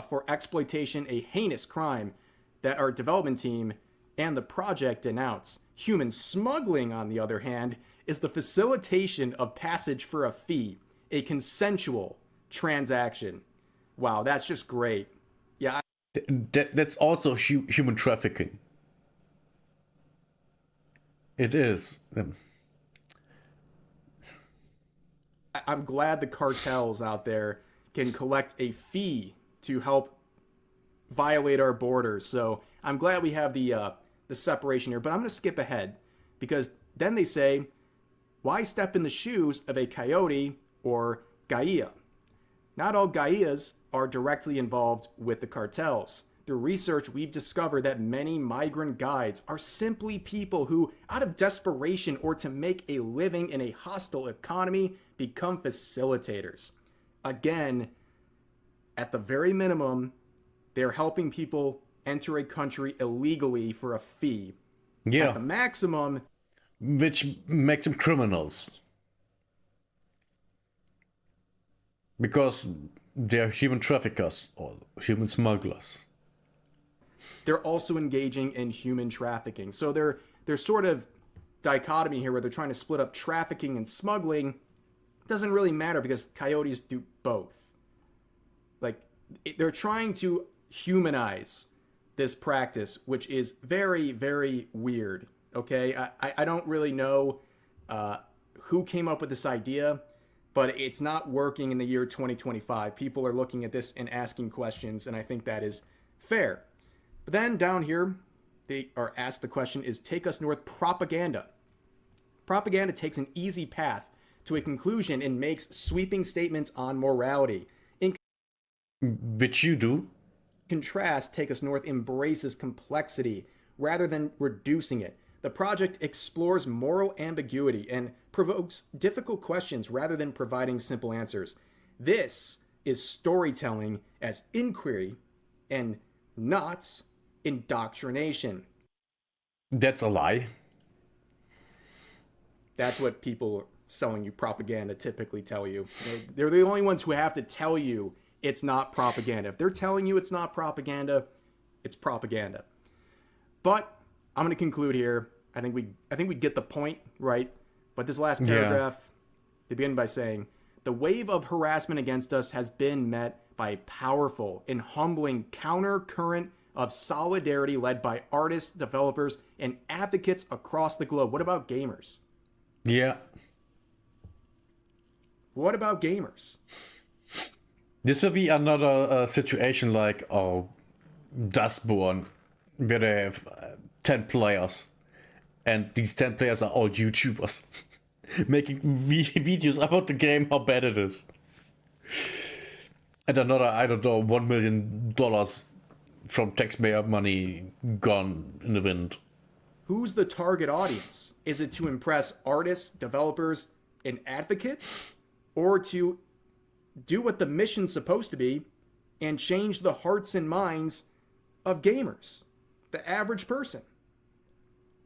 for exploitation, a heinous crime that our development team and the project denounce. Human smuggling, on the other hand, is the facilitation of passage for a fee, a consensual transaction. Wow, that's just great. Yeah. That's also human trafficking. It is. I'm glad the cartels out there can collect a fee to help violate our borders. So I'm glad we have the separation here. But I'm going to skip ahead because then they say, why step in the shoes of a coyote or Gaia? Not all Gaias are directly involved with the cartels. Through research, we've discovered that many migrant guides are simply people who, out of desperation or to make a living in a hostile economy, become facilitators. Again, at the very minimum, they're helping people enter a country illegally for a fee. Yeah. At the maximum, which makes them criminals. Because they're human traffickers or human smugglers. They're also engaging in human trafficking. So there's sort of dichotomy here where they're trying to split up trafficking and smuggling. It doesn't really matter because coyotes do both. Like, they're trying to humanize this practice, which is very, very weird. Okay, I don't really know who came up with this idea, but it's not working in the year 2025. People are looking at this and asking questions, and I think that is fair. But then down here, they are asked the question, is Take Us North propaganda? Propaganda takes an easy path to a conclusion and makes sweeping statements on morality. Which you do? contrast, Take Us North embraces complexity rather than reducing it. The project explores moral ambiguity and provokes difficult questions rather than providing simple answers. This is storytelling as inquiry and not indoctrination. That's a lie. That's what people selling you propaganda typically tell you. They're the only ones who have to tell you it's not propaganda. If they're telling you it's not propaganda, it's propaganda. But I'm going to conclude here. I think we get the point, right? But this last paragraph, they begin by saying, the wave of harassment against us has been met by a powerful and humbling counter-current of solidarity led by artists, developers, and advocates across the globe. What about gamers? Yeah. What about gamers? This will be another situation like Dustborn, where they have 10 players, and these 10 players are all YouTubers making videos about the game, how bad it is. And another, I don't know, $1 million from taxpayer money gone in the wind. Who's the target audience? Is it to impress artists, developers, and advocates? Or to do what the mission's supposed to be and change the hearts and minds of gamers, the average person?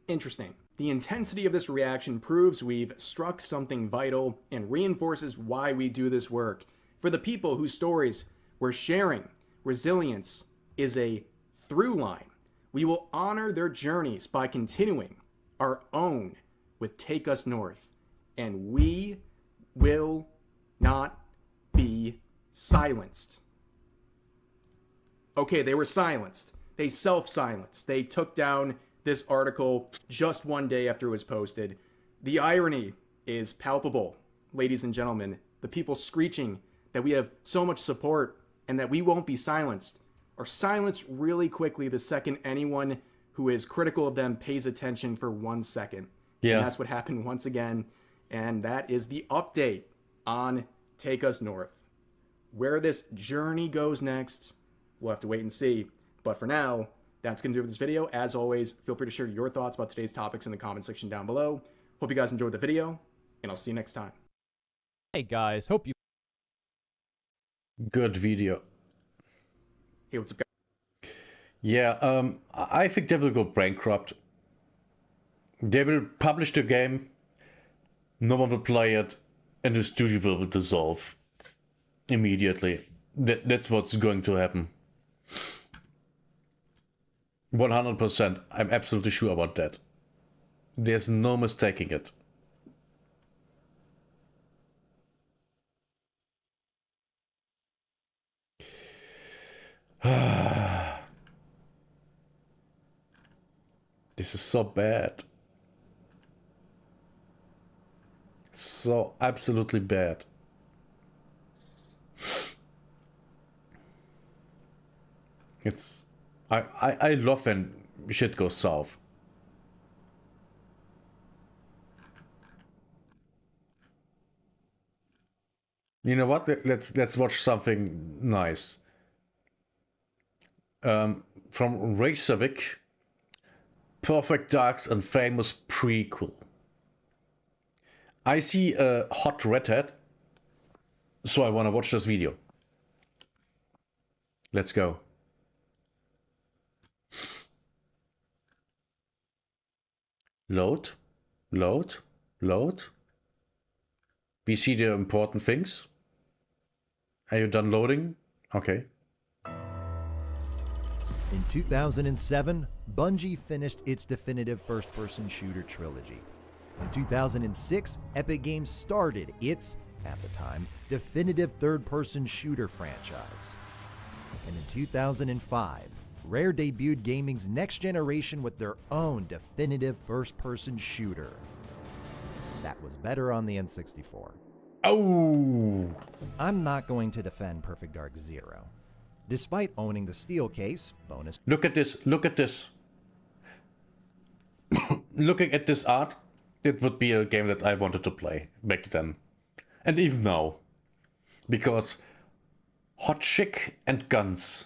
Interesting. The intensity of this reaction proves we've struck something vital and reinforces why we do this work. For the people whose stories we're sharing, resilience is a through line. We will honor their journeys by continuing our own with Take Us North. And we will not be silenced. Okay, they were silenced. They self-silenced. They took down this article just one day after it was posted. The irony is palpable, ladies and gentlemen. The people screeching that we have so much support and that we won't be silenced are silenced really quickly the second anyone who is critical of them pays attention for 1 second. Yeah. And that's what happened once again. And that is the update on Take Us North. Where this journey goes next, we'll have to wait and see. But for now, that's going to do it for this video. As always, feel free to share your thoughts about today's topics in the comment section down below. Hope you guys enjoyed the video, and I'll see you next time. Hey guys, hope you... Good video. Hey, what's up, guys? Yeah, I think they will go bankrupt. They will publish the game, no one will play it, and the studio will dissolve immediately. That's what's going to happen. 100%. I'm absolutely sure about that. There's no mistaking it. This is so bad. So absolutely bad. It's I love when shit goes south. You know what? Let's watch something nice. From Reykjavik, Perfect Darks and Famous prequel. I see a hot redhead, so I want to watch this video. Let's go. Load, load, load. We see the important things. Are you done loading? Okay. In 2007, Bungie finished its definitive first-person shooter trilogy. In 2006, Epic Games started its, at the time, definitive third-person shooter franchise. And in 2005, Rare debuted gaming's next generation with their own definitive first-person shooter. That was better on the N64. Oh! I'm not going to defend Perfect Dark Zero. Despite owning the steel case, bonus... Look at this, look at this. Looking at this art, it would be a game that I wanted to play back then. And even now. Because hot chick and guns.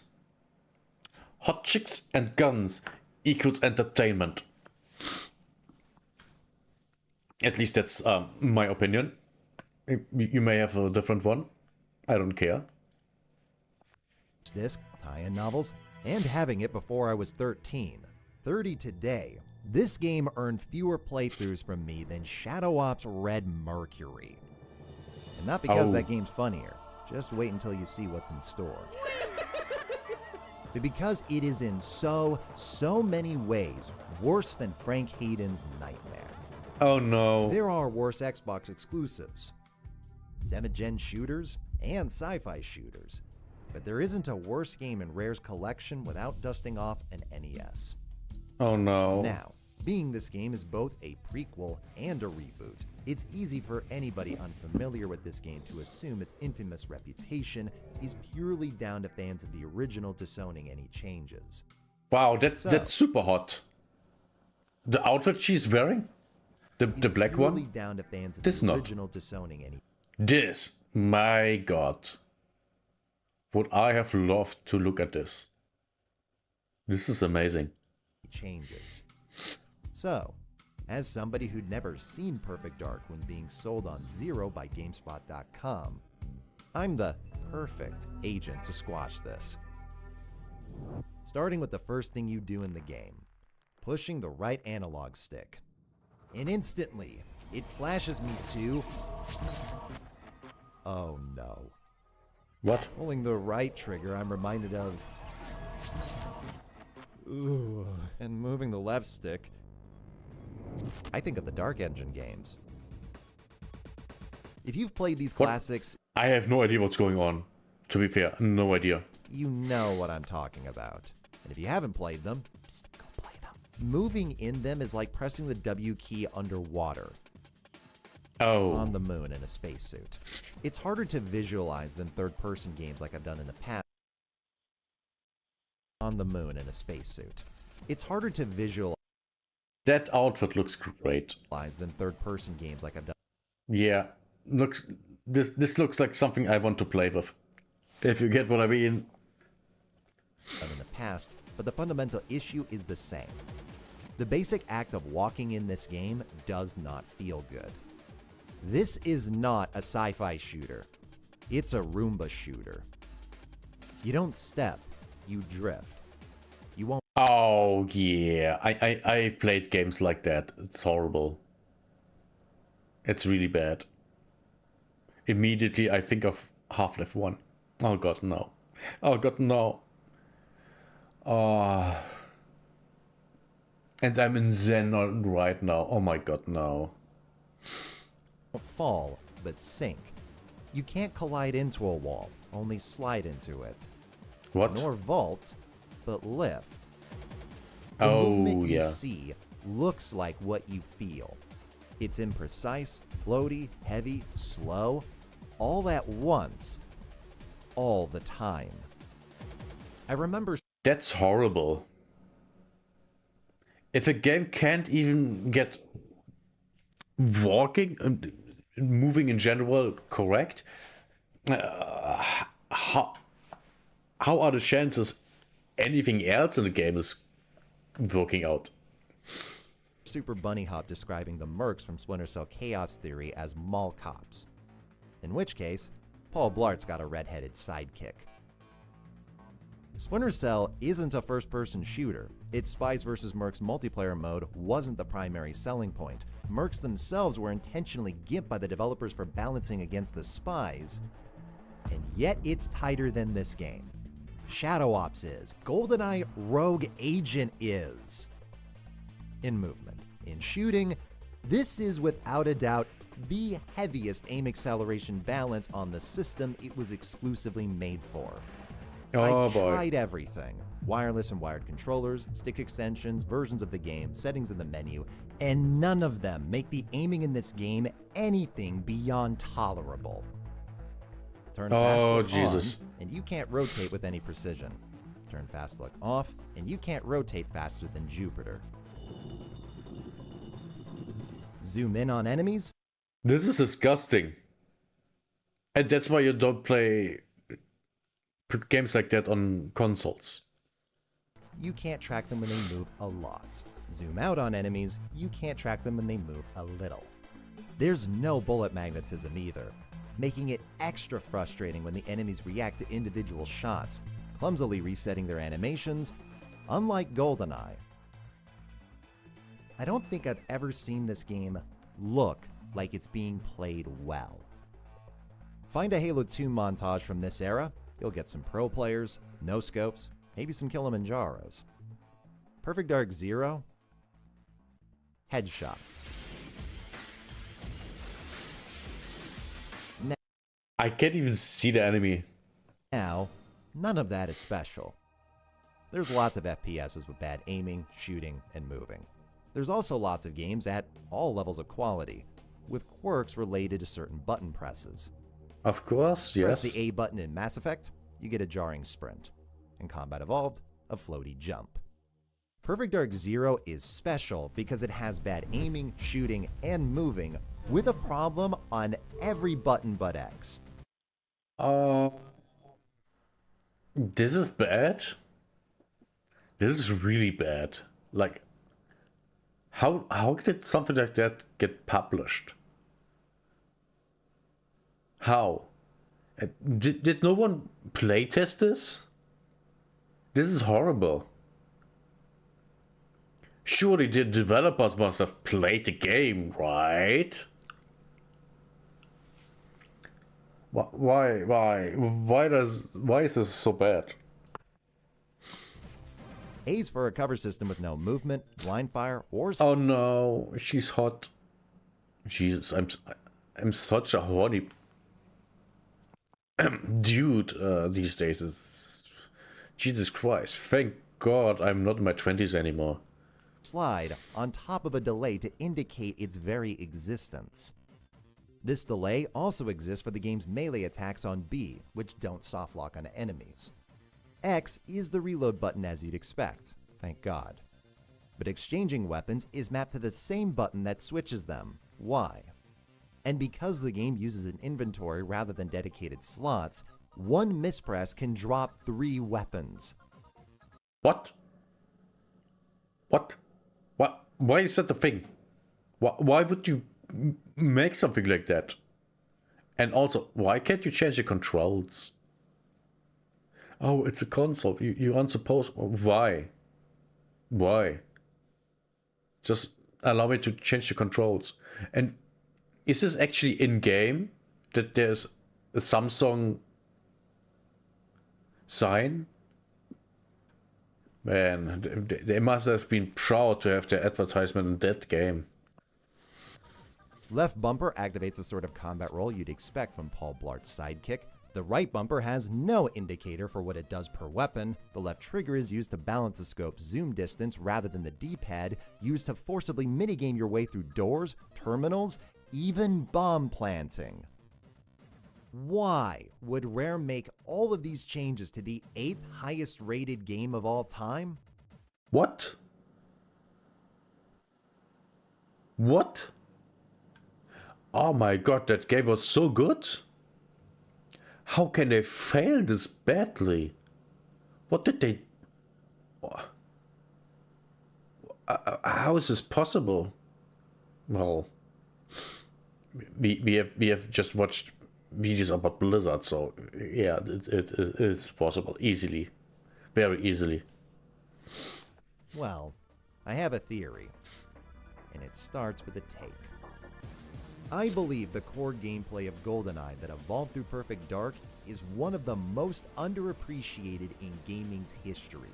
Hot chicks and guns equals entertainment. At least that's my opinion. You may have a different one. I don't care. Disc, tie-in novels, and having it before I was 13. 30 today. This game earned fewer playthroughs from me than Shadow Ops Red Mercury. And not because that game's funnier. Just wait until you see what's in store. But because it is in so many ways worse than Frank Hayden's Nightmare. Oh no. There are worse Xbox exclusives. 7th gen shooters and sci-fi shooters. But there isn't a worse game in Rare's collection without dusting off an NES. Oh no. Now, being this game is both a prequel and a reboot, it's easy for anybody unfamiliar with this game to assume its infamous reputation is purely down to fans of the original disowning any changes. Wow, that's super hot. The outfit she's wearing? The black purely one? Down to fans of This the not. original disowning any This, my god. Would I have loved to look at this. This is amazing. changes. So, as somebody who'd never seen Perfect Dark when being sold on Zero by GameSpot.com, I'm the perfect agent to squash this. Starting with the first thing you do in the game, pushing the right analog stick. And instantly, it flashes me to... Oh no. What? Pulling the right trigger, I'm reminded of... Ooh. And moving the left stick, I think of the Dark Engine games. If you've played these classics... I have no idea what's going on. To be fair, no idea. You know what I'm talking about. And if you haven't played them, psst, go play them. Moving in them is like pressing the W key underwater. Oh. On the moon in a spacesuit. It's harder to visualize than third-person games like I've done in the past. On the moon in a spacesuit. It's harder to visualize. That outfit looks great. Than third-person games like I've done. Yeah, looks. This looks like something I want to play with. If you get what I mean. In the past, but the fundamental issue is the same. The basic act of walking in this game does not feel good. This is not a sci-fi shooter. It's a Roomba shooter. You don't step, you drift. You won't. Oh yeah, I played games like that. It's horrible. It's really bad. Immediately I think of Half-Life 1. Oh god, no. Oh god, no. And I'm in Zen right now. Oh my god, no. Fall, but sink. You can't collide into a wall, only slide into it. What? Nor vault, but lift. The Oh, movement you yeah. see looks like what you feel. It's imprecise, floaty, heavy, slow, all at once, all the time. I remember... That's horrible. If a game can't even get walking and moving in general correct, how are the chances anything else in the game is working out? Super Bunny Hop describing the mercs from Splinter Cell Chaos Theory as mall cops. In which case, Paul Blart's got a red-headed sidekick. Splinter Cell isn't a first-person shooter. Its Spies vs. Mercs multiplayer mode wasn't the primary selling point. Mercs themselves were intentionally gimped by the developers for balancing against the spies. And yet it's tighter than this game. Shadow Ops is. GoldenEye Rogue Agent is. In movement. In shooting, this is without a doubt the heaviest aim acceleration balance on the system it was exclusively made for. Oh, I've boy. tried everything. Wireless and wired controllers, stick extensions, versions of the game, settings in the menu, and none of them make the aiming in this game anything beyond tolerable. Turn fast Oh, look Jesus. on, and you can't rotate with any precision. Turn fast look off, and you can't rotate faster than Jupiter. Zoom in on enemies. This is disgusting. And that's why you don't play games like that on consoles. you can't track them when they move a lot. Zoom out on enemies, you can't track them when they move a little. There's no bullet magnetism either, making it extra frustrating when the enemies react to individual shots, clumsily resetting their animations, unlike GoldenEye. I don't think I've ever seen this game look like it's being played well. Find a Halo 2 montage from this era, you'll get some pro players, no scopes, maybe some Kilimanjaros. Perfect Dark Zero? Headshots. I can't even see the enemy. Now, none of that is special. There's lots of FPSs with bad aiming, shooting, and moving. There's also lots of games at all levels of quality, with quirks related to certain button presses. Of course, yes. Press the A button in Mass Effect, you get a jarring sprint. In Combat Evolved, a floaty jump. Perfect Dark Zero is special because it has bad aiming, shooting, and moving, with a problem on every button but X. This is bad. This is really bad. Like, how did something like that get published? How? Did no one playtest this? This is horrible. Surely the developers must have played the game, right? Why is this so bad? A's for a cover system with no movement, blind fire, or... Oh no, she's hot. Jesus, I'm such a horny dude these days. It's... Jesus Christ, thank God I'm not in my 20s anymore. Slide on top of a delay to indicate its very existence. This delay also exists for the game's melee attacks on B, which don't softlock on enemies. X is the reload button as you'd expect, thank God. But exchanging weapons is mapped to the same button that switches them, Y. And because the game uses an inventory rather than dedicated slots, one mispress can drop 3 weapons. What? What? What? Why is that the thing? Why would you make something like that? And also, why can't you change the controls? Oh, it's a console. You aren't supposed... Why? Why? Just allow me to change the controls. And is this actually in-game? That there's a Samsung sign? Man, they must have been proud to have their advertisement in that game. Left bumper activates a sort of combat roll you'd expect from Paul Blart's sidekick. The right bumper has no indicator for what it does per weapon. The left trigger is used to balance the scope's zoom distance rather than the D-pad used to forcibly minigame your way through doors, terminals, even bomb planting. Why would Rare make all of these changes to the 8th highest rated game of all time? What? What? Oh my god, that game was so good. How can they fail this badly? What did they... How is this possible? Well, we have just watched videos about Blizzard, so yeah, it's possible. Easily. Very easily. Well, I have a theory, and it starts with a take. I believe the core gameplay of GoldenEye that evolved through Perfect Dark is one of the most underappreciated in gaming's history.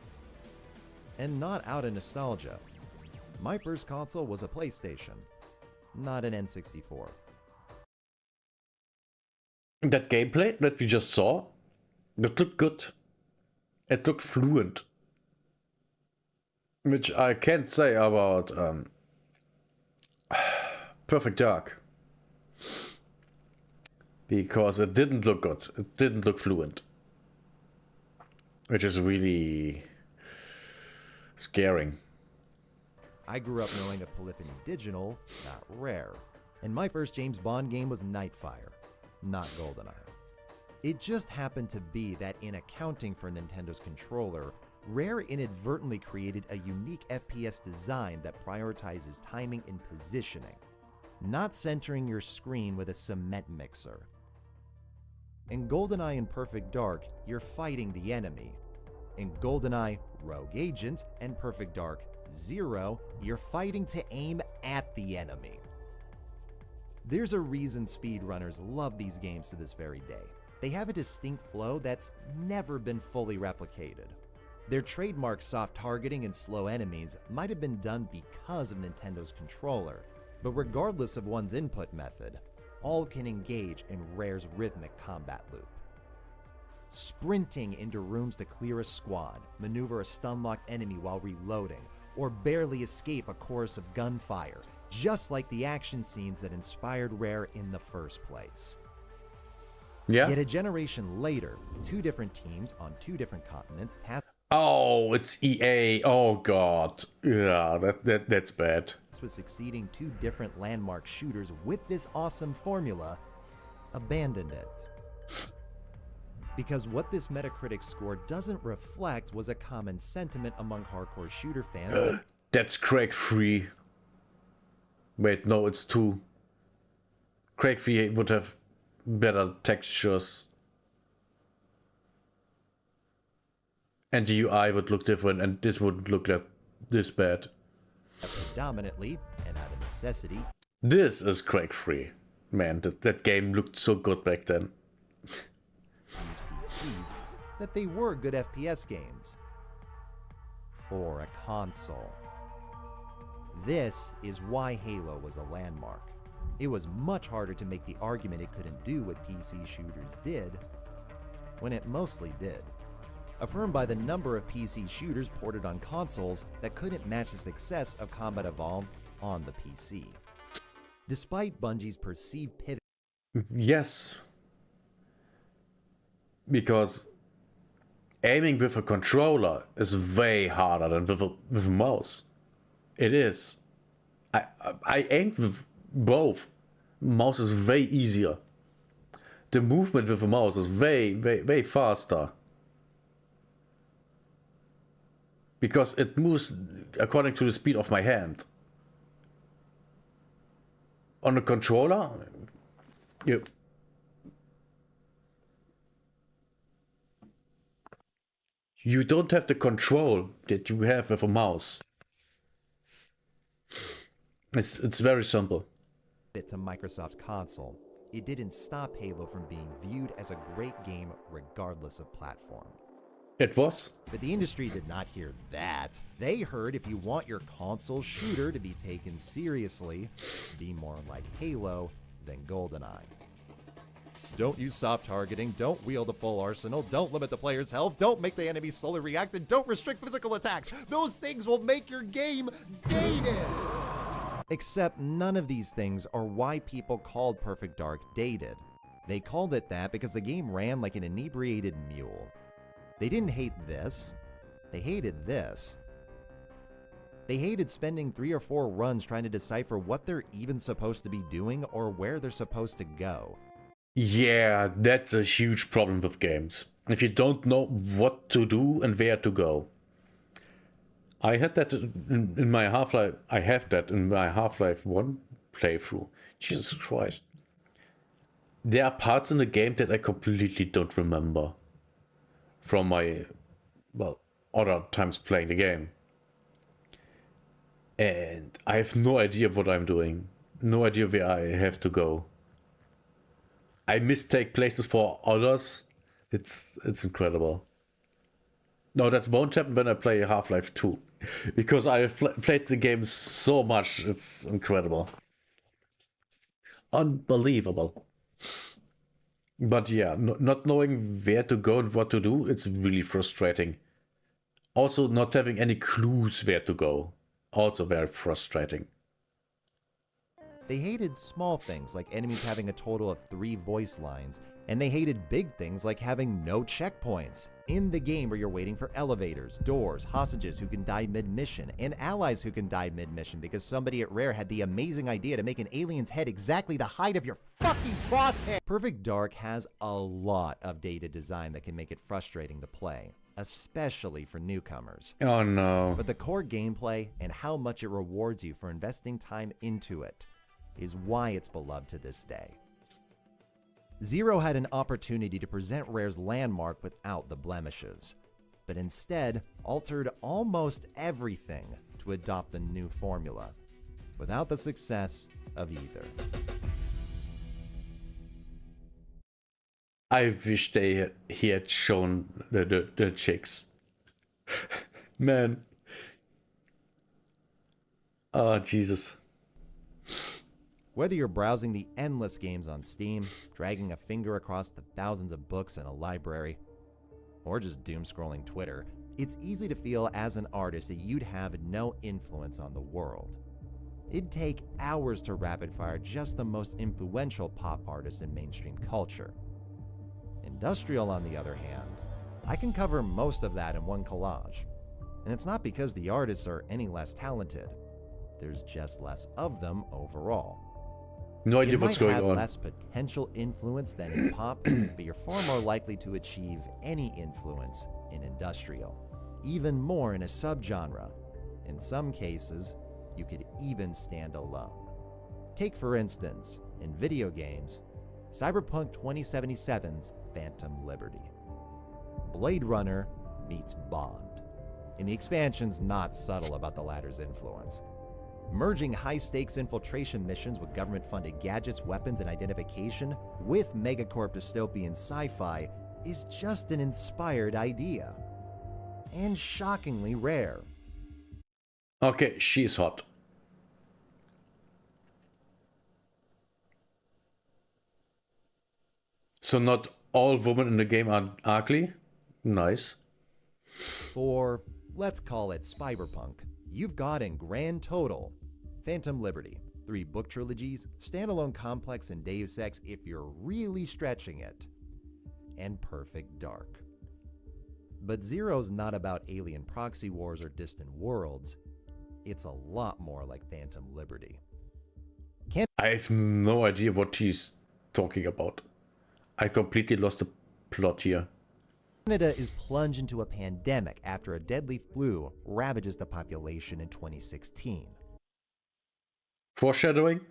And not out of nostalgia. My first console was a PlayStation, not an N64. That gameplay that we just saw, that looked good. It looked fluent. Which I can't say about Perfect Dark. Because it didn't look good. It didn't look fluent. Which is really scaring. I grew up knowing of Polyphony Digital, not Rare. And my first James Bond game was Nightfire, not GoldenEye. It just happened to be that in accounting for Nintendo's controller, Rare inadvertently created a unique FPS design that prioritizes timing and positioning, not centering your screen with a cement mixer. In GoldenEye and Perfect Dark, you're fighting the enemy. In GoldenEye Rogue Agent and Perfect Dark Zero, you're fighting to aim at the enemy. There's a reason speedrunners love these games to this very day. They have a distinct flow that's never been fully replicated. Their trademark soft targeting and slow enemies might have been done because of Nintendo's controller, but regardless of one's input method, all can engage in Rare's rhythmic combat loop. Sprinting into rooms to clear a squad, maneuver a stun-locked enemy while reloading, or barely escape a chorus of gunfire, just like the action scenes that inspired Rare in the first place. Yeah. Yet a generation later, two different teams on two different continents tasked Oh, it's EA. Oh god. Yeah, that's bad. with succeeding two different landmark shooters with this awesome formula, abandoned it. Because what this Metacritic score doesn't reflect was a common sentiment among hardcore shooter fans. That's Craig 3. Wait, no, it's 2. Craig 3 would have better textures. And the UI would look different, and this wouldn't look like this bad. Predominantly, and out of necessity, This is Craig 3. Man, that game looked so good back then. use PCs, that they were good FPS games. For a console. This is why Halo was a landmark. It was much harder to make the argument it couldn't do what PC shooters did, when it mostly did. Affirmed by the number of PC shooters ported on consoles that couldn't match the success of Combat Evolved on the PC. Despite Bungie's perceived pivot, Yes. Because aiming with a controller is way harder than with a mouse. It is. I aimed with both. Mouse is way easier. The movement with a mouse is way faster. Because it moves according to the speed of my hand. On a controller, you don't have the control that you have with a mouse. It's very simple. to Microsoft's console, it didn't stop Halo from being viewed as a great game regardless of platform. It was. But the industry did not hear that. They heard if you want your console shooter to be taken seriously, be more like Halo than GoldenEye. Don't use soft targeting, don't wield a full arsenal, don't limit the player's health, don't make the enemy slowly react, and don't restrict physical attacks. Those things will make your game dated! Except none of these things are why people called Perfect Dark dated. They called it that because the game ran like an inebriated mule. They didn't hate this. They hated this. They hated spending 3 or 4 runs trying to decipher what they're even supposed to be doing or where they're supposed to go. Yeah, that's a huge problem with games. If you don't know what to do and where to go. I had that in my Half-Life. I have that in my Half-Life 1 playthrough. Jesus Christ. There are parts in the game that I completely don't remember from my, well, other times playing the game. And I have no idea what I'm doing. No idea where I have to go. I mistake places for others. It's incredible. No, that won't happen when I play Half-Life 2. Because I have played the game so much. It's incredible. Unbelievable. But yeah, not knowing where to go and what to do, it's really frustrating. Also, not having any clues where to go. Also very frustrating. They hated small things like enemies having a total of 3 voice lines, and they hated big things like having no checkpoints in the game where you're waiting for elevators, doors, hostages who can die mid-mission, and allies who can die mid-mission because somebody at Rare had the amazing idea to make an alien's head exactly the height of your fucking crosshair. Perfect Dark has a lot of dated design that can make it frustrating to play. especially for newcomers. Oh no. But the core gameplay and how much it rewards you for investing time into it is why it's beloved to this day. Zero had an opportunity to present Rare's landmark without the blemishes, but instead altered almost everything to adopt the new formula, without the success of either. I wish he had shown the chicks. Man. Oh, Jesus. Whether you're browsing the endless games on Steam, dragging a finger across the thousands of books in a library, or just doom-scrolling Twitter, it's easy to feel as an artist that you'd have no influence on the world. It'd take hours to rapid-fire just the most influential pop artists in mainstream culture. Industrial, on the other hand, I can cover most of that in one collage. And it's not because the artists are any less talented. There's just less of them overall. No idea You what's might going have on. less potential influence than in pop, but you're far more likely to achieve any influence in industrial. Even more in a subgenre. In some cases, you could even stand alone. Take, for instance, in video games, Cyberpunk 2077's Phantom Liberty. Blade Runner meets Bond. And the expansion's not subtle about the latter's influence. Merging high-stakes infiltration missions with government-funded gadgets, weapons, and identification with megacorp dystopian sci-fi is just an inspired idea. And shockingly rare. Okay, she's hot. So not all women in the game are ugly? Nice. For, let's call it Spyberpunk, you've got in grand total Phantom Liberty, 3 book trilogies, standalone complex and Deus Ex if you're really stretching it, and Perfect Dark. But Zero's not about alien proxy wars or distant worlds. It's a lot more like Phantom Liberty. I have no idea what he's talking about. I completely lost the plot here. Canada is plunged into a pandemic after a deadly flu ravages the population in 2016. Foreshadowing?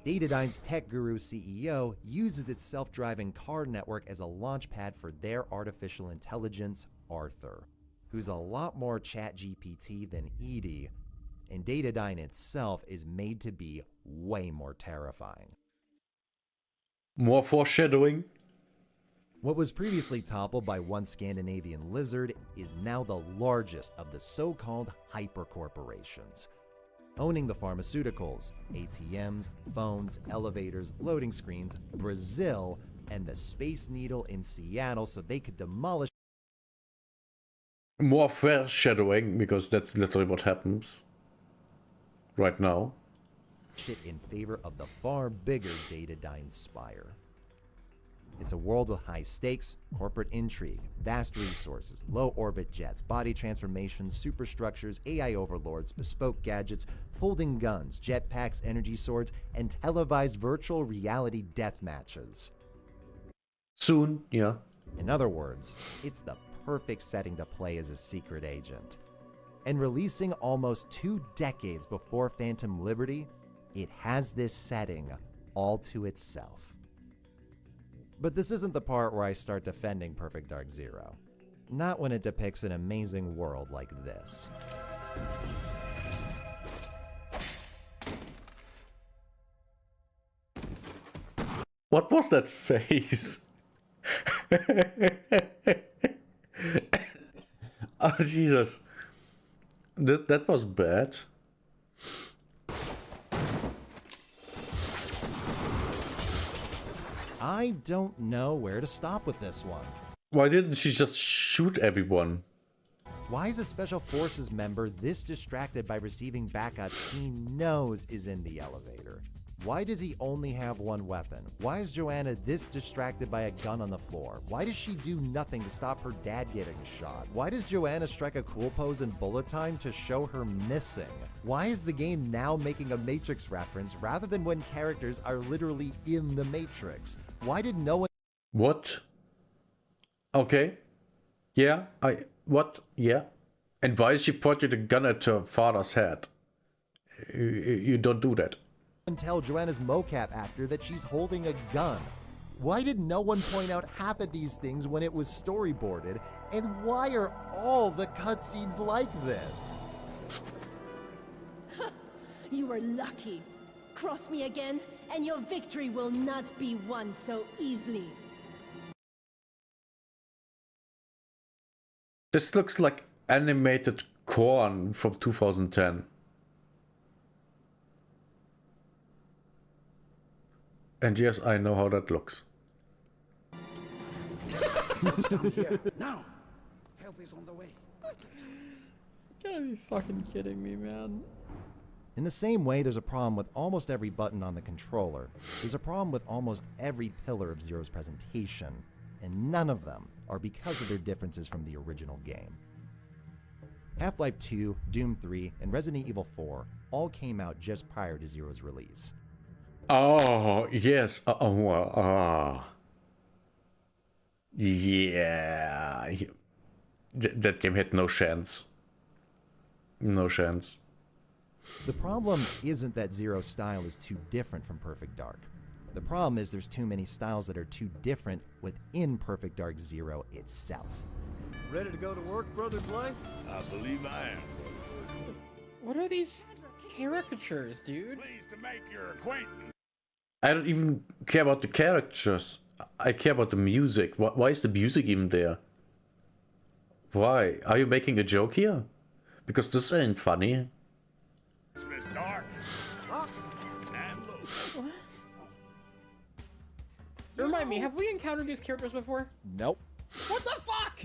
Datadyne's tech guru CEO uses its self-driving car network as a launchpad for their artificial intelligence, Arthur, who's a lot more ChatGPT than Edie, and Datadyne itself is made to be way more terrifying. More foreshadowing? What was previously toppled by one Scandinavian lizard is now the largest of the so-called hypercorporations, owning the pharmaceuticals, ATMs, phones, elevators, loading screens, Brazil, and the Space Needle in Seattle so they could demolish More foreshadowing, because that's literally what happens right now. it in favor of the far bigger Datadyne Spire. It's a world with high stakes, corporate intrigue, vast resources, low-orbit jets, body transformations, superstructures, AI overlords, bespoke gadgets, folding guns, jetpacks, energy swords, and televised virtual reality death matches. Soon, yeah. In other words, it's the perfect setting to play as a secret agent. And releasing almost 2 decades before Phantom Liberty, it has this setting all to itself. But this isn't the part where I start defending Perfect Dark Zero. Not when it depicts an amazing world like this. What was that face? Oh, Jesus. That was bad. I don't know where to stop with this one. Why didn't she just shoot everyone? Why is a Special Forces member this distracted by receiving backup he knows is in the elevator? Why does he only have one weapon? Why is Joanna this distracted by a gun on the floor? Why does she do nothing to stop her dad getting shot? Why does Joanna strike a cool pose in bullet time to show her missing? Why is the game now making a Matrix reference rather than when characters are literally in the Matrix? Why did no one... What? Okay. Yeah, what? Yeah. And why is she pointing a gun at her father's head? You don't do that. And tell Joanna's mocap actor that she's holding a gun. Why did no one point out half of these things when it was storyboarded? And why are all the cutscenes like this? You were lucky. Cross me again, and your victory will not be won so easily. This looks like animated corn from 2010. And yes, I know how that looks. Now, help is on the way. You gotta be fucking kidding me, man. In the same way there's a problem with almost every button on the controller, there's a problem with almost every pillar of Zero's presentation, and none of them are because of their differences from the original game. Half-Life 2, Doom 3, and Resident Evil 4 all came out just prior to Zero's release. Oh, yes. Yeah. That game had no chance. No chance. The problem isn't that Zero's style is too different from Perfect Dark. The problem is there's too many styles that are too different within Perfect Dark Zero itself. Ready to go to work, Brother Blake? I believe I am. What are these caricatures, dude? Pleased to make your acquaintance. I don't even care about the characters. I care about the music. Why is the music even there? Why? Are you making a joke here? Because this ain't funny. Miss Dark. And look. What? Remind me, have we encountered these characters before? Nope. What the fuck?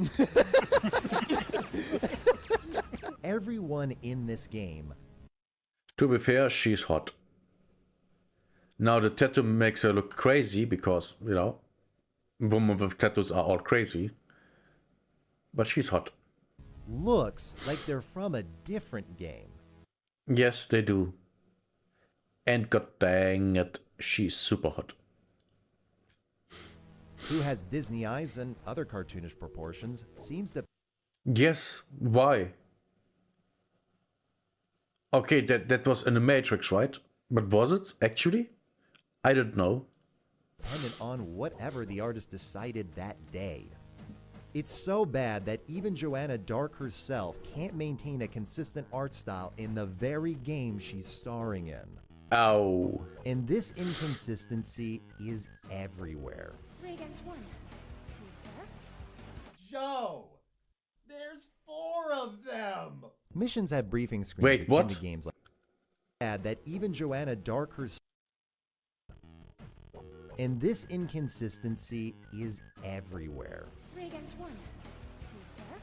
Everyone in this game. To be fair, she's hot. Now the tattoo makes her look crazy because, you know, women with tattoos are all crazy. But she's hot. Looks like they're from a different game. Yes, they do. And god dang it, she's super hot. Who has Disney eyes and other cartoonish proportions, seems to... Yes, why? Okay, that was in the Matrix, right? But was it, actually? I don't know. Dependent on whatever the artist decided that day. It's so bad that even Joanna Dark herself can't maintain a consistent art style in the very game she's starring in. Ow. And this inconsistency is everywhere. 3 against 1. Seems fair. Joe! There's 4 of them! Missions have briefing screens. Wait, akin what? to games like that even Joanna Dark herself. And this inconsistency is everywhere. 3 against 1. Seems fair.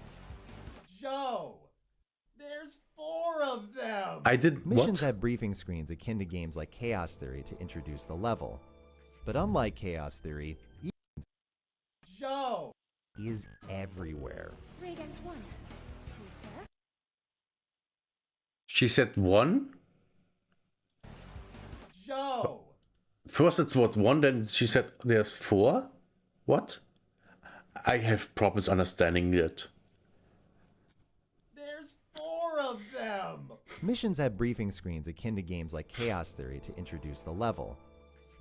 Joe! There's 4 of them! I did Missions what? have briefing screens akin to games like Chaos Theory to introduce the level. But unlike Chaos Theory, Joe is everywhere. 3 against 1. Seems fair. She said 1? Joe! First it was 1, then she said there's 4? What? I have problems understanding it. There's 4 of them! Missions have briefing screens akin to games like Chaos Theory to introduce the level.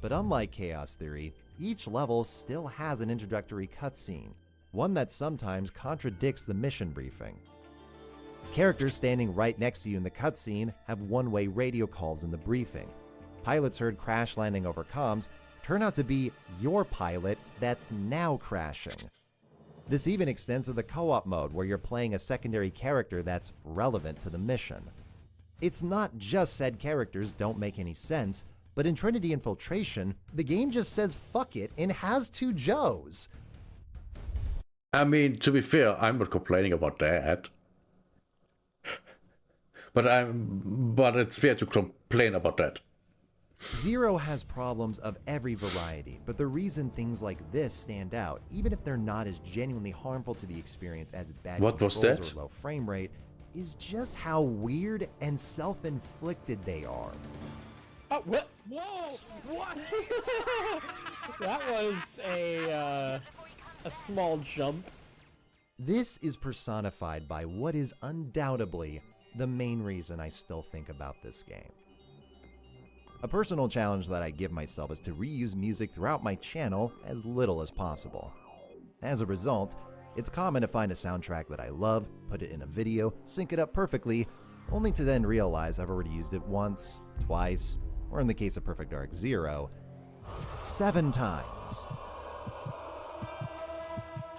But unlike Chaos Theory, each level still has an introductory cutscene, one that sometimes contradicts the mission briefing. Characters standing right next to you in the cutscene have one-way radio calls in the briefing. Pilots heard crash landing over comms turn out to be your pilot that's now crashing. This even extends to the co-op mode where you're playing a secondary character that's relevant to the mission. It's not just said characters don't make any sense, but in Trinity Infiltration, the game just says fuck it and has 2 Joes. I mean, to be fair, I'm not complaining about that. But it's fair to complain about that. Zero has problems of every variety, but the reason things like this stand out, even if they're not as genuinely harmful to the experience as its bad What was controls that? or low frame rate, is just how weird and self-inflicted they are. Oh, what? Whoa! What? That was a small jump. This is personified by what is undoubtedly the main reason I still think about this game. A personal challenge that I give myself is to reuse music throughout my channel as little as possible. As a result, it's common to find a soundtrack that I love, put it in a video, sync it up perfectly, only to then realize I've already used it once, twice, or in the case of Perfect Dark Zero, 7 times.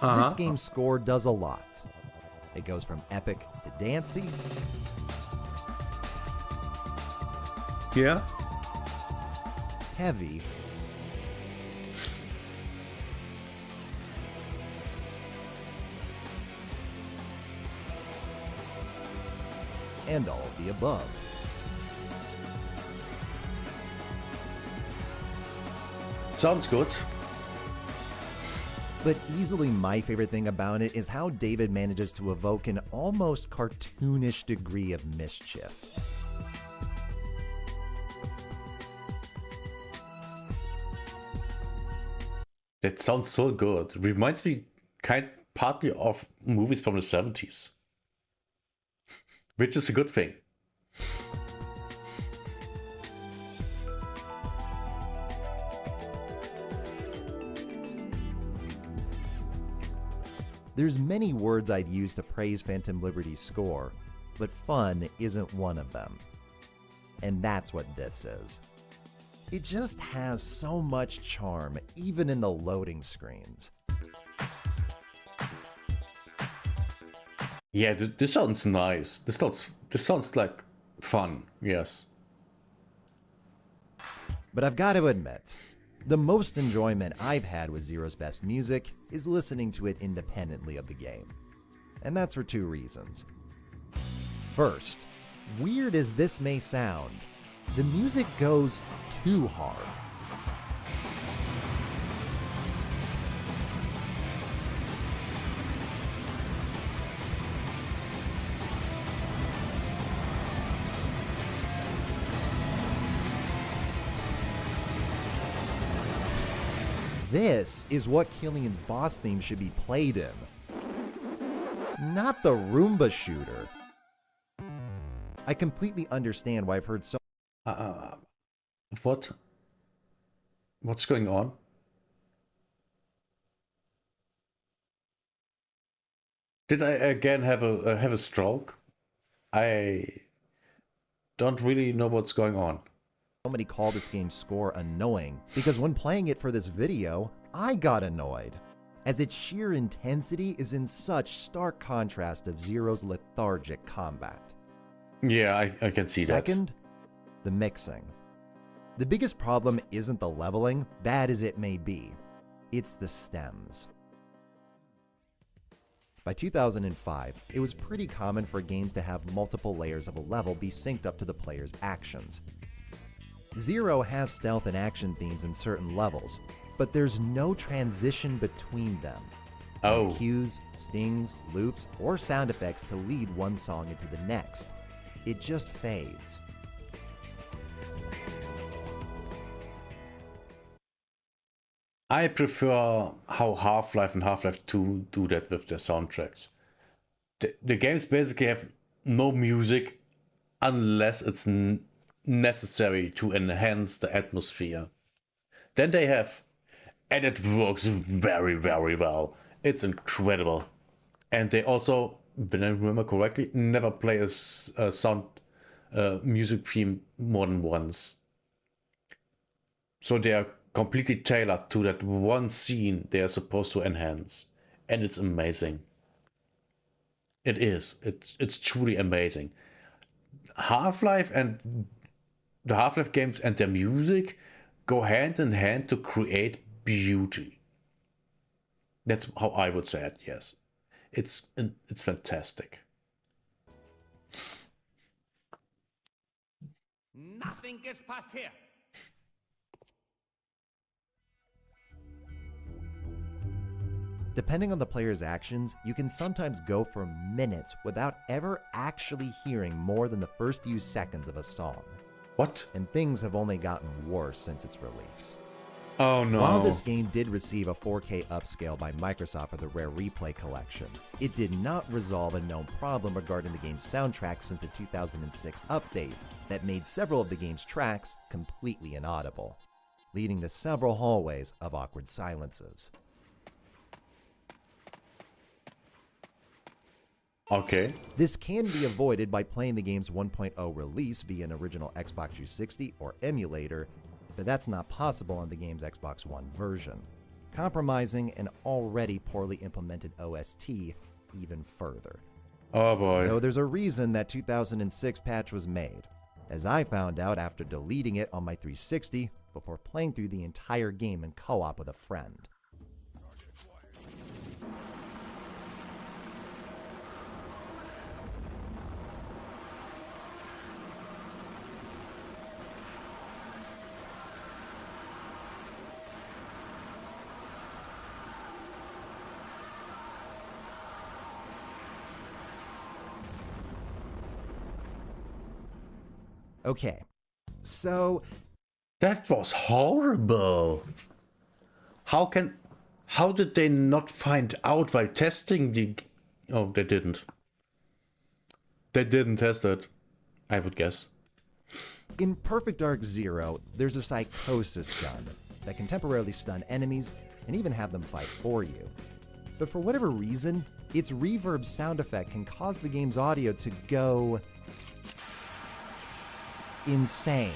This game's score does a lot. It goes from epic to dancey. Yeah. Heavy. And all of the above. Sounds good. But easily my favorite thing about it is how David manages to evoke an almost cartoonish degree of mischief. That sounds so good. Reminds me partly of movies from the 70s. Which is a good thing. There's many words I'd use to praise Phantom Liberty's score, but fun isn't one of them. And that's what this is. It just has so much charm, even in the loading screens. Yeah, this sounds nice. This sounds like fun, yes. But I've got to admit, the most enjoyment I've had with Zero's best music is listening to it independently of the game. And that's for 2 reasons. First, weird as this may sound, the music goes too hard. This is what Killian's boss theme should be played in. Not the Roomba shooter. I completely understand why I've heard so... What's going on? Did I again have a stroke? I don't really know what's going on. Somebody called this game's score annoying because when playing it for this video, I got annoyed, as its sheer intensity is in such stark contrast of Zero's lethargic combat. Yeah, I can see that. Second, the mixing. The biggest problem isn't the leveling, bad as it may be. It's the stems. By 2005, it was pretty common for games to have multiple layers of a level be synced up to the player's actions. Zero has stealth and action themes in certain levels, but there's no transition between them. Oh. No cues, stings, loops, or sound effects to lead one song into the next. It just fades. I prefer how Half-Life and Half-Life 2 do that with their soundtracks. The games basically have no music unless it's necessary to enhance the atmosphere. Then they have, and it works very, very well. It's incredible. And they also, when I remember correctly, never play a sound music theme more than once. So they are completely tailored to that one scene they are supposed to enhance. And it's amazing. It is. It's truly amazing. Half-Life and the Half-Life games and their music go hand in hand to create beauty. That's how I would say it, yes. It's fantastic. Nothing gets past here. Depending on the player's actions, you can sometimes go for minutes without ever actually hearing more than the first few seconds of a song. What? And things have only gotten worse since its release. Oh no. While this game did receive a 4K upscale by Microsoft for the Rare Replay collection, it did not resolve a known problem regarding the game's soundtrack since the 2006 update that made several of the game's tracks completely inaudible, leading to several hallways of awkward silences. Okay. This can be avoided by playing the game's 1.0 release via an original Xbox 360 or emulator, but that's not possible on the game's Xbox One version, compromising an already poorly implemented OST even further. Oh boy. Though there's a reason that 2006 patch was made, as I found out after deleting it on my 360 before playing through the entire game in co-op with a friend. Okay, so that was horrible. How did they not find out while testing the... Oh, they didn't. They didn't test it, I would guess. In Perfect Dark Zero, there's a psychosis gun that can temporarily stun enemies and even have them fight for you. But for whatever reason, its reverb sound effect can cause the game's audio to go insane.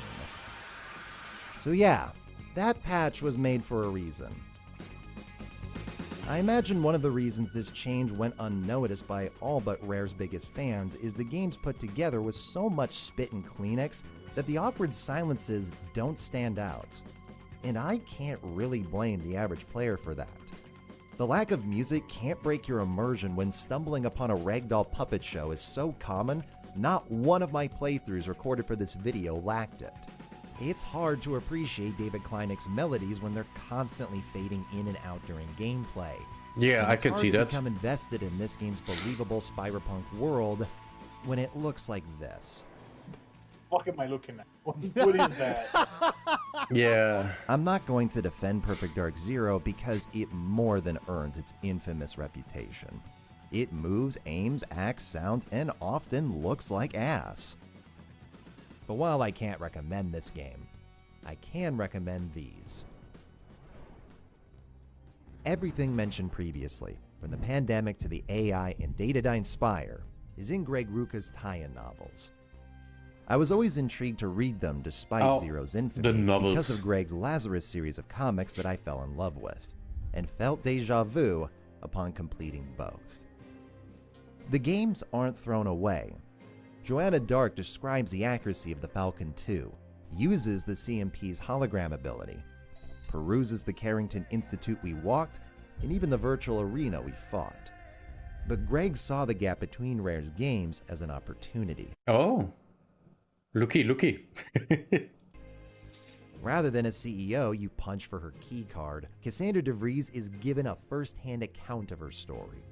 So yeah, that patch was made for a reason. I imagine one of the reasons this change went unnoticed by all but Rare's biggest fans is the game's put together with so much spit and Kleenex that the awkward silences don't stand out. And I can't really blame the average player for that. The lack of music can't break your immersion when stumbling upon a ragdoll puppet show is so common. Not one of my playthroughs recorded for this video lacked it. It's hard to appreciate David Kleinek's melodies when they're constantly fading in and out during gameplay. Yeah, I can see that. It's hard to become invested in this game's believable Spyropunk world when it looks like this. What am I looking at? What is that? Yeah. I'm not going to defend Perfect Dark Zero because it more than earns its infamous reputation. It moves, aims, acts, sounds, and often looks like ass. But while I can't recommend this game, I can recommend these. Everything mentioned previously, from the pandemic to the AI in Datadyne Spire, is in Greg Rucka's tie-in novels. I was always intrigued to read them despite Zero's infamy because of Greg's Lazarus series of comics that I fell in love with, and felt deja vu upon completing both. The games aren't thrown away. Joanna Dark describes the accuracy of the Falcon 2, uses the CMP's hologram ability, peruses the Carrington Institute we walked, and even the virtual arena we fought. But Greg saw the gap between Rare's games as an opportunity. Oh, looky. Rather than a CEO you punch for her key card, Cassandra DeVries is given a first-hand account of her story.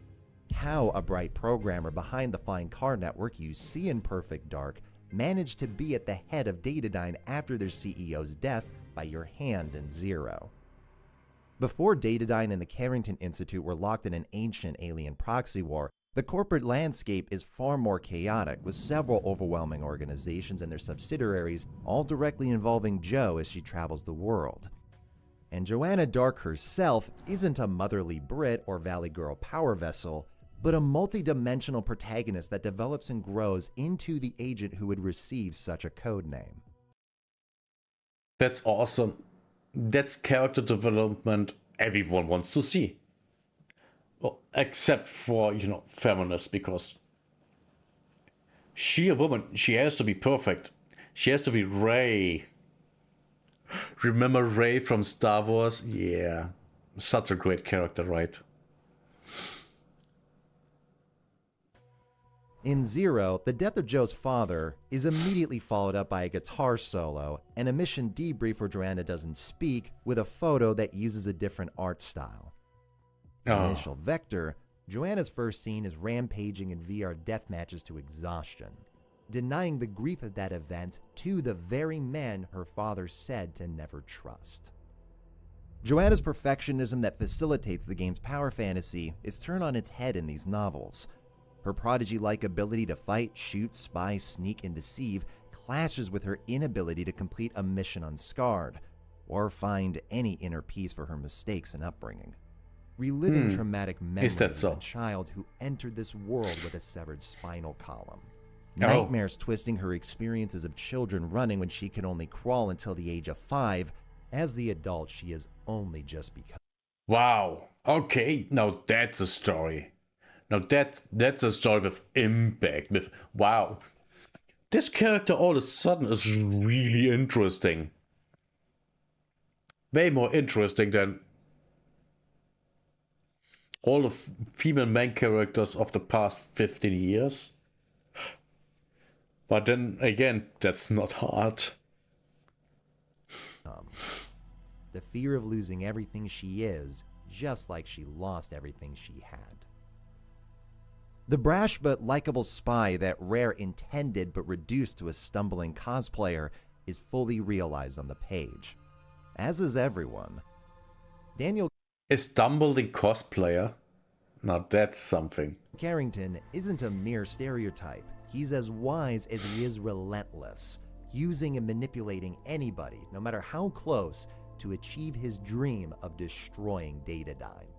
How a bright programmer behind the Flying Car Network you see in Perfect Dark managed to be at the head of Datadyne after their CEO's death by your hand in Zero. Before Datadyne and the Carrington Institute were locked in an ancient alien proxy war, the corporate landscape is far more chaotic, with several overwhelming organizations and their subsidiaries all directly involving Jo as she travels the world. And Joanna Dark herself isn't a motherly Brit or Valley Girl power vessel, but a multi-dimensional protagonist that develops and grows into the agent who would receive such a code name. That's awesome. That's character development everyone wants to see. Well, except for, feminists, because she a woman, she has to be perfect. She has to be Rey. Remember Rey from Star Wars? Yeah, such a great character, right? In Zero, the death of Jo's father is immediately followed up by a guitar solo and a mission debrief where Joanna doesn't speak, with a photo that uses a different art style. In Initial Vector, Joanna's first scene is rampaging in VR death matches to exhaustion, denying the grief of that event to the very men her father said to never trust. Joanna's perfectionism that facilitates the game's power fantasy is turned on its head in these novels. Her prodigy-like ability to fight, shoot, spy, sneak, and deceive clashes with her inability to complete a mission unscarred, or find any inner peace for her mistakes and upbringing. Reliving traumatic memories as a child who entered this world with a severed spinal column. Nightmares twisting her experiences of children running when she could only crawl until the age of 5. As the adult, she has only just become. Wow. Okay, now that's a story. Now that's a story with impact. With wow, this character all of a sudden is really interesting. Way more interesting than all the female main characters of the past 15 years. But then again, that's not hard. The fear of losing everything she is, just like she lost everything she had. The brash but likable spy that Rare intended but reduced to a stumbling cosplayer is fully realized on the page, as is everyone. Daniel A stumbling cosplayer? Now that's something. Carrington isn't a mere stereotype. He's as wise as he is relentless, using and manipulating anybody, no matter how close, to achieve his dream of destroying Datadyne.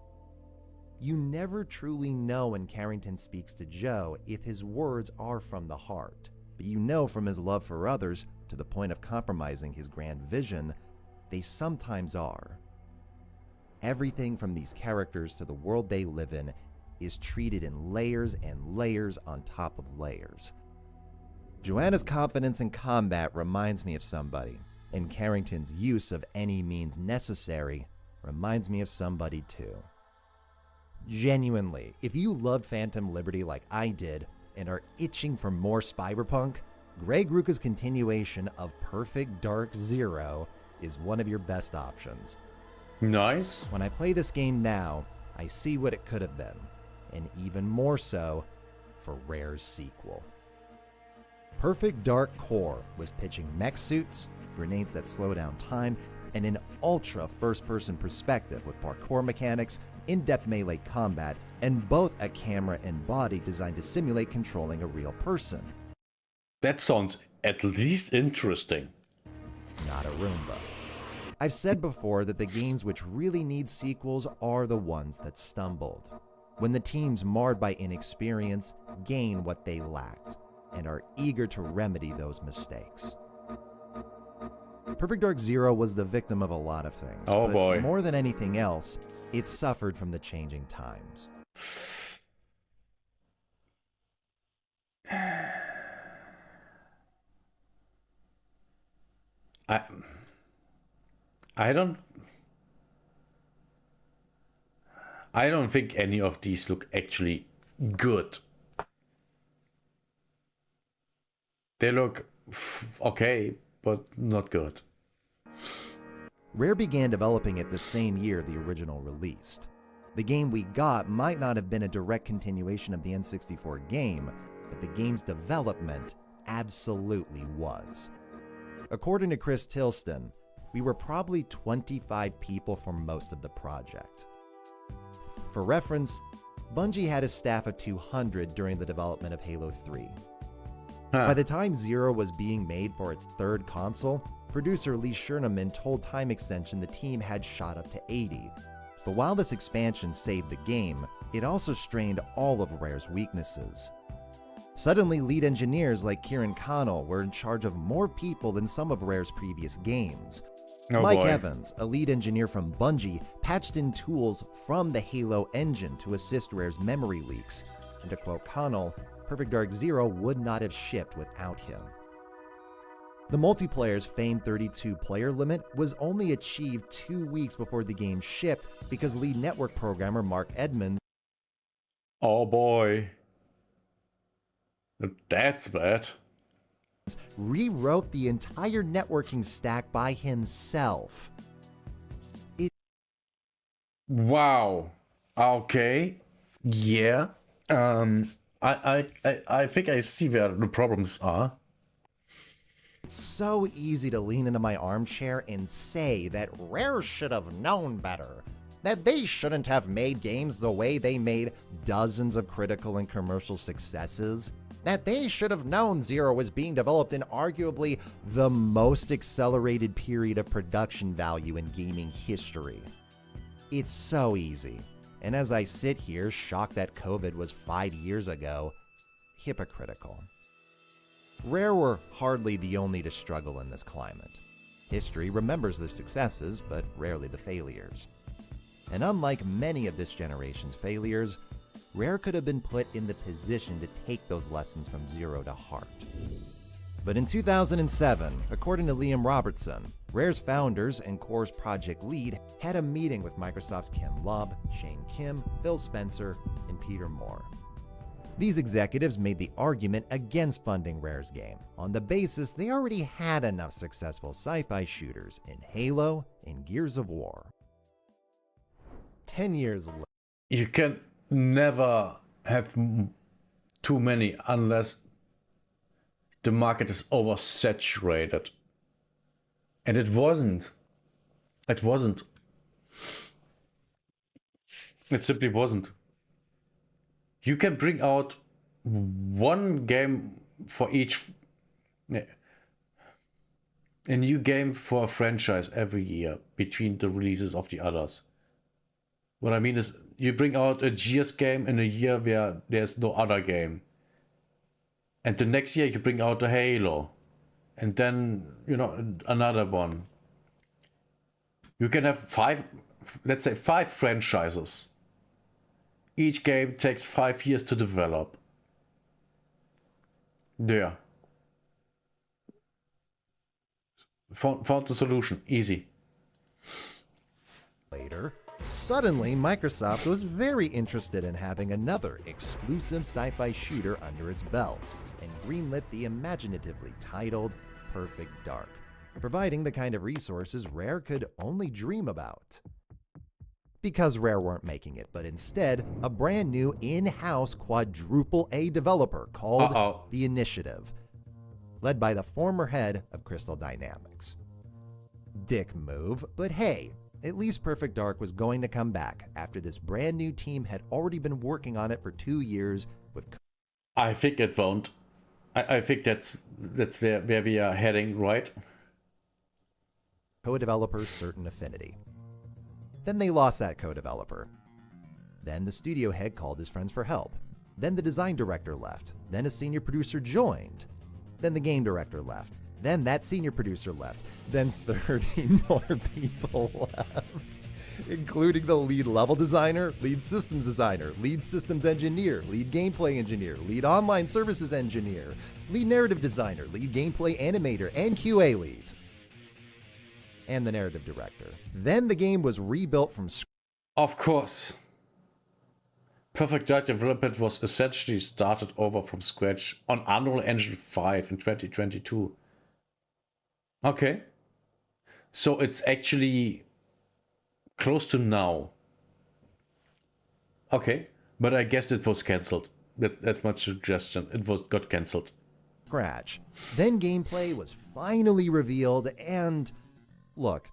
You never truly know when Carrington speaks to Joe if his words are from the heart, but you know from his love for others, to the point of compromising his grand vision, they sometimes are. Everything from these characters to the world they live in is treated in layers and layers on top of layers. Joanna's confidence in combat reminds me of somebody, and Carrington's use of any means necessary reminds me of somebody too. Genuinely, if you loved Phantom Liberty like I did and are itching for more Spyberpunk, Greg Rucka's continuation of Perfect Dark Zero is one of your best options. Nice. When I play this game now, I see what it could have been, and even more so for Rare's sequel. Perfect Dark Core was pitching mech suits, grenades that slow down time, and an ultra first-person perspective with parkour mechanics, in-depth melee combat, and both a camera and body designed to simulate controlling a real person. That sounds at least interesting. Not a Roomba. I've said before that the games which really need sequels are the ones that stumbled, when the teams marred by inexperience gain what they lacked, and are eager to remedy those mistakes. Perfect Dark Zero was the victim of a lot of things, oh but boy. More than anything else, it suffered from the changing times. I don't think any of these look actually good. They look okay, but not good. Rare began developing it the same year the original released. The game we got might not have been a direct continuation of the N64 game, but the game's development absolutely was. According to Chris Tilston, we were probably 25 people for most of the project. For reference, Bungie had a staff of 200 during the development of Halo 3. By the time Zero was being made for its third console, producer Lee Shernaman told Time Extension the team had shot up to 80. But while this expansion saved the game, it also strained all of Rare's weaknesses. Suddenly, lead engineers like Kieran Connell were in charge of more people than some of Rare's previous games. Oh Mike boy. Evans, a lead engineer from Bungie, patched in tools from the Halo engine to assist Rare's memory leaks, and to quote Connell, Perfect Dark Zero would not have shipped without him. The multiplayer's famed 32-player limit was only achieved 2 weeks before the game shipped because lead network programmer Mark Edmonds Oh boy. That's bad. rewrote the entire networking stack by himself. Wow. Okay. Yeah. I think I see where the problems are. It's so easy to lean into my armchair and say that Rare should have known better. That they shouldn't have made games the way they made dozens of critical and commercial successes. That they should have known Zero was being developed in arguably the most accelerated period of production value in gaming history. It's so easy. And as I sit here, shocked that COVID was 5 years ago, hypocritical. Rare were hardly the only to struggle in this climate. History remembers the successes, but rarely the failures. And unlike many of this generation's failures, Rare could have been put in the position to take those lessons from Zero to heart. But in 2007, according to Liam Robertson, Rare's founders and Core's project lead had a meeting with Microsoft's Ken Lobb, Shane Kim, Phil Spencer, and Peter Moore. These executives made the argument against funding Rare's game on the basis they already had enough successful sci-fi shooters in Halo and Gears of War. 10 years later, You can never have too many unless the market is oversaturated. And it wasn't. It wasn't. It simply wasn't. You can bring out one game for each, a new game for a franchise every year between the releases of the others. What I mean is, you bring out a Gears game in a year where there's no other game. And the next year you bring out a Halo. And then, another one. You can have let's say five franchises. Each game takes 5 years to develop. There. Found the solution. Easy. Later, suddenly Microsoft was very interested in having another exclusive sci-fi shooter under its belt, and greenlit the imaginatively titled Perfect Dark, providing the kind of resources Rare could only dream about. Because Rare weren't making it, but instead a brand new in-house quadruple A developer called The Initiative, led by the former head of Crystal Dynamics. Dick move, but hey, at least Perfect Dark was going to come back after this brand new team had already been working on it for 2 years with... I think it won't. I think that's where we are heading, right? Co-developer Certain Affinity. Then they lost that co-developer. Then the studio head called his friends for help. Then the design director left. Then a senior producer joined. Then the game director left. Then that senior producer left. Then 30 more people left, including the lead level designer, lead systems designer, lead systems engineer, lead gameplay engineer, lead online services engineer, lead narrative designer, lead gameplay animator, and QA lead. And the narrative director. Then the game was rebuilt from scratch. Of course. Perfect Dark development was essentially started over from scratch on Unreal Engine 5 in 2022. Okay. So it's actually close to now. Okay. But I guess it was cancelled. That's my suggestion. Got cancelled. Scratch. Then gameplay was finally revealed and... Look,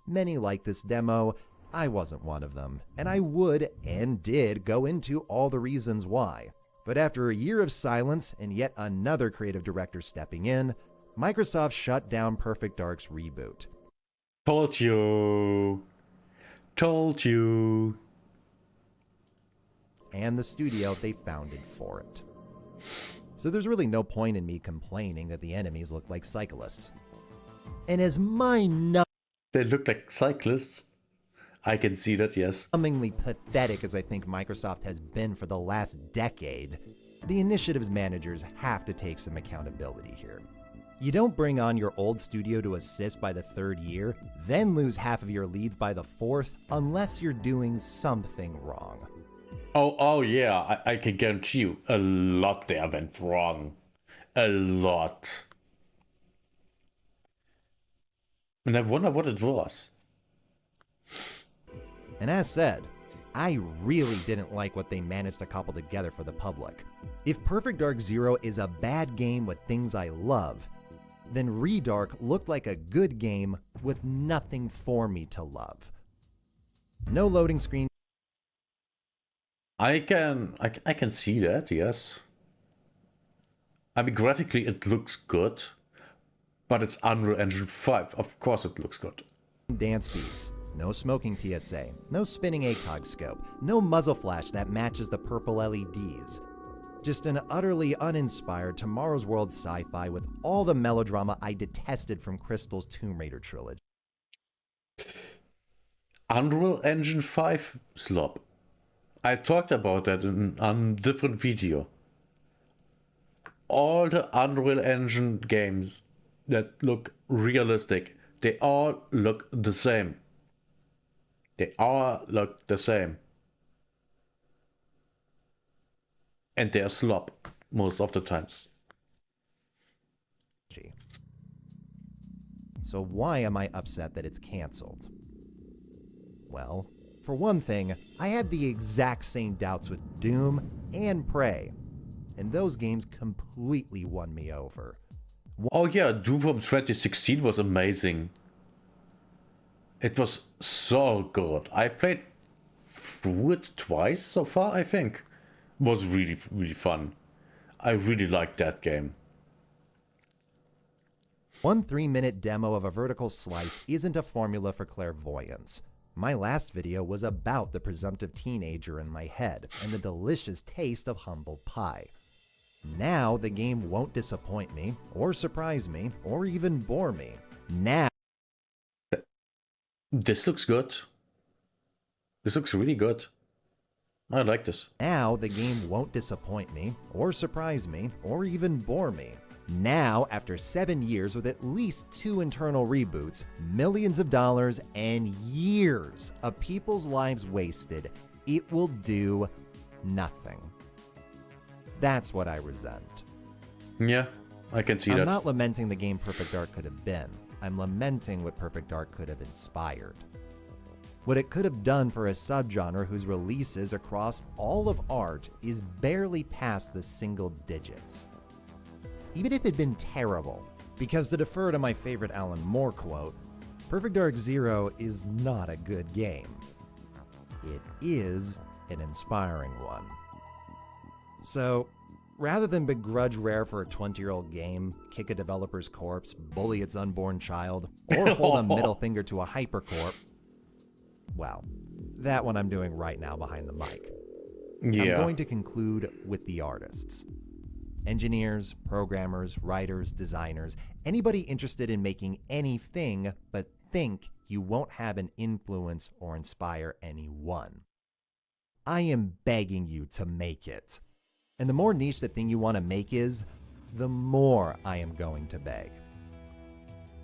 many like this demo, I wasn't one of them, and I would and did go into all the reasons why. But after a year of silence and yet another creative director stepping in, Microsoft shut down Perfect Dark's reboot. Told you. Told you. And the studio they founded for it. So there's really no point in me complaining that the enemies look like cyclists. And as my They look like cyclists. I can see that, yes. Numbingly pathetic as I think Microsoft has been for the last decade, the Initiative's managers have to take some accountability here. You don't bring on your old studio to assist by the 3rd year, then lose half of your leads by the 4th, unless you're doing something wrong. Oh yeah, I can guarantee you a lot there went wrong. A lot. And I wonder what it was. And as said, I really didn't like what they managed to cobble together for the public. If Perfect Dark Zero is a bad game with things I love, then Redark looked like a good game with nothing for me to love. No loading screen. I can see that, yes. I mean, graphically it looks good, but it's Unreal Engine 5. Of course it looks good. Dance beats, no smoking PSA, no spinning ACOG scope, no muzzle flash that matches the purple LEDs. Just an utterly uninspired Tomorrow's World sci-fi with all the melodrama I detested from Crystal's Tomb Raider trilogy. Unreal Engine 5 slop. I talked about that in a different video. All the Unreal Engine games that look realistic, they all look the same. They all look the same. And they're slop most of the times. So why am I upset that it's canceled? Well, for one thing, I had the exact same doubts with Doom and Prey, and those games completely won me over. Oh yeah, Doom from 2016 was amazing. It was so good. I played through it twice so far, I think. It was really, really fun. I really liked that game. One 3-minute demo of a vertical slice isn't a formula for clairvoyance. My last video was about the presumptive teenager in my head and the delicious taste of humble pie. Now the game won't disappoint me, or surprise me, or even bore me. Now... This looks good. This looks really good. I like this. Now the game won't disappoint me, or surprise me, or even bore me. Now, after 7 years with at least 2 internal reboots, millions of dollars, and years of people's lives wasted, it will do nothing. That's what I resent. Yeah, I can see that. I'm not lamenting the game Perfect Dark could have been. I'm lamenting what Perfect Dark could have inspired. What it could have done for a subgenre whose releases across all of art is barely past the single digits. Even if it'd been terrible, because to defer to my favorite Alan Moore quote, Perfect Dark Zero is not a good game. It is an inspiring one. So, rather than begrudge Rare for a 20-year-old game, kick a developer's corpse, bully its unborn child, or hold a middle finger to a hypercorp, well, that one I'm doing right now behind the mic. Yeah. I'm going to conclude with the artists. Engineers, programmers, writers, designers, anybody interested in making anything but think you won't have an influence or inspire anyone. I am begging you to make it. And the more niche the thing you want to make is, the more I am going to beg.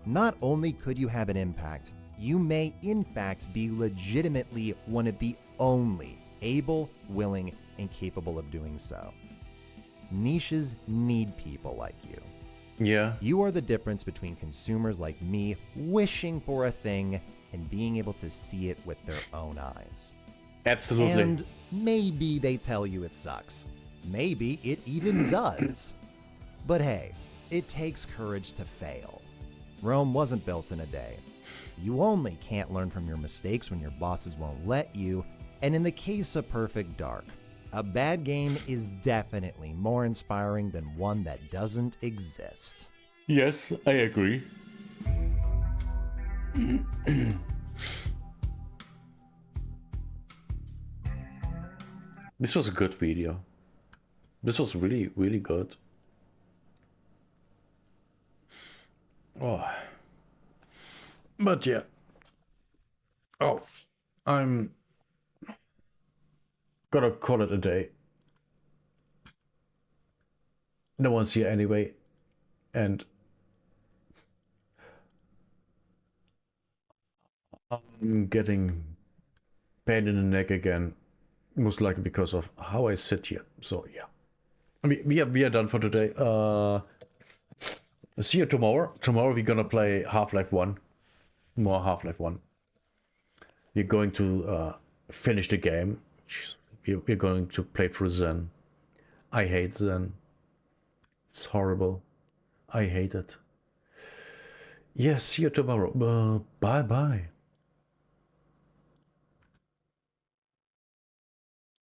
Not only could you have an impact, you may in fact be legitimately one of the only able, willing, and capable of doing so. Niches need people like you. Yeah. You are the difference between consumers like me wishing for a thing and being able to see it with their own eyes. Absolutely. And maybe they tell you it sucks. Maybe it even does. But hey, it takes courage to fail. Rome wasn't built in a day. You only can't learn from your mistakes when your bosses won't let you, and in the case of Perfect Dark, a bad game is definitely more inspiring than one that doesn't exist. Yes, I agree. This was a good video. This was really, really good. Oh. But yeah. Oh, I'm gonna call it a day. No one's here anyway, and I'm getting pain in the neck again, most likely because of how I sit here. So yeah, I mean we are done for today. See you tomorrow. Tomorrow we're gonna play Half-Life 1, more Half-Life 1. We're going to finish the game. We're going to play through Zen. I hate Zen. It's horrible. I hate it. Yes, see you tomorrow. Bye bye.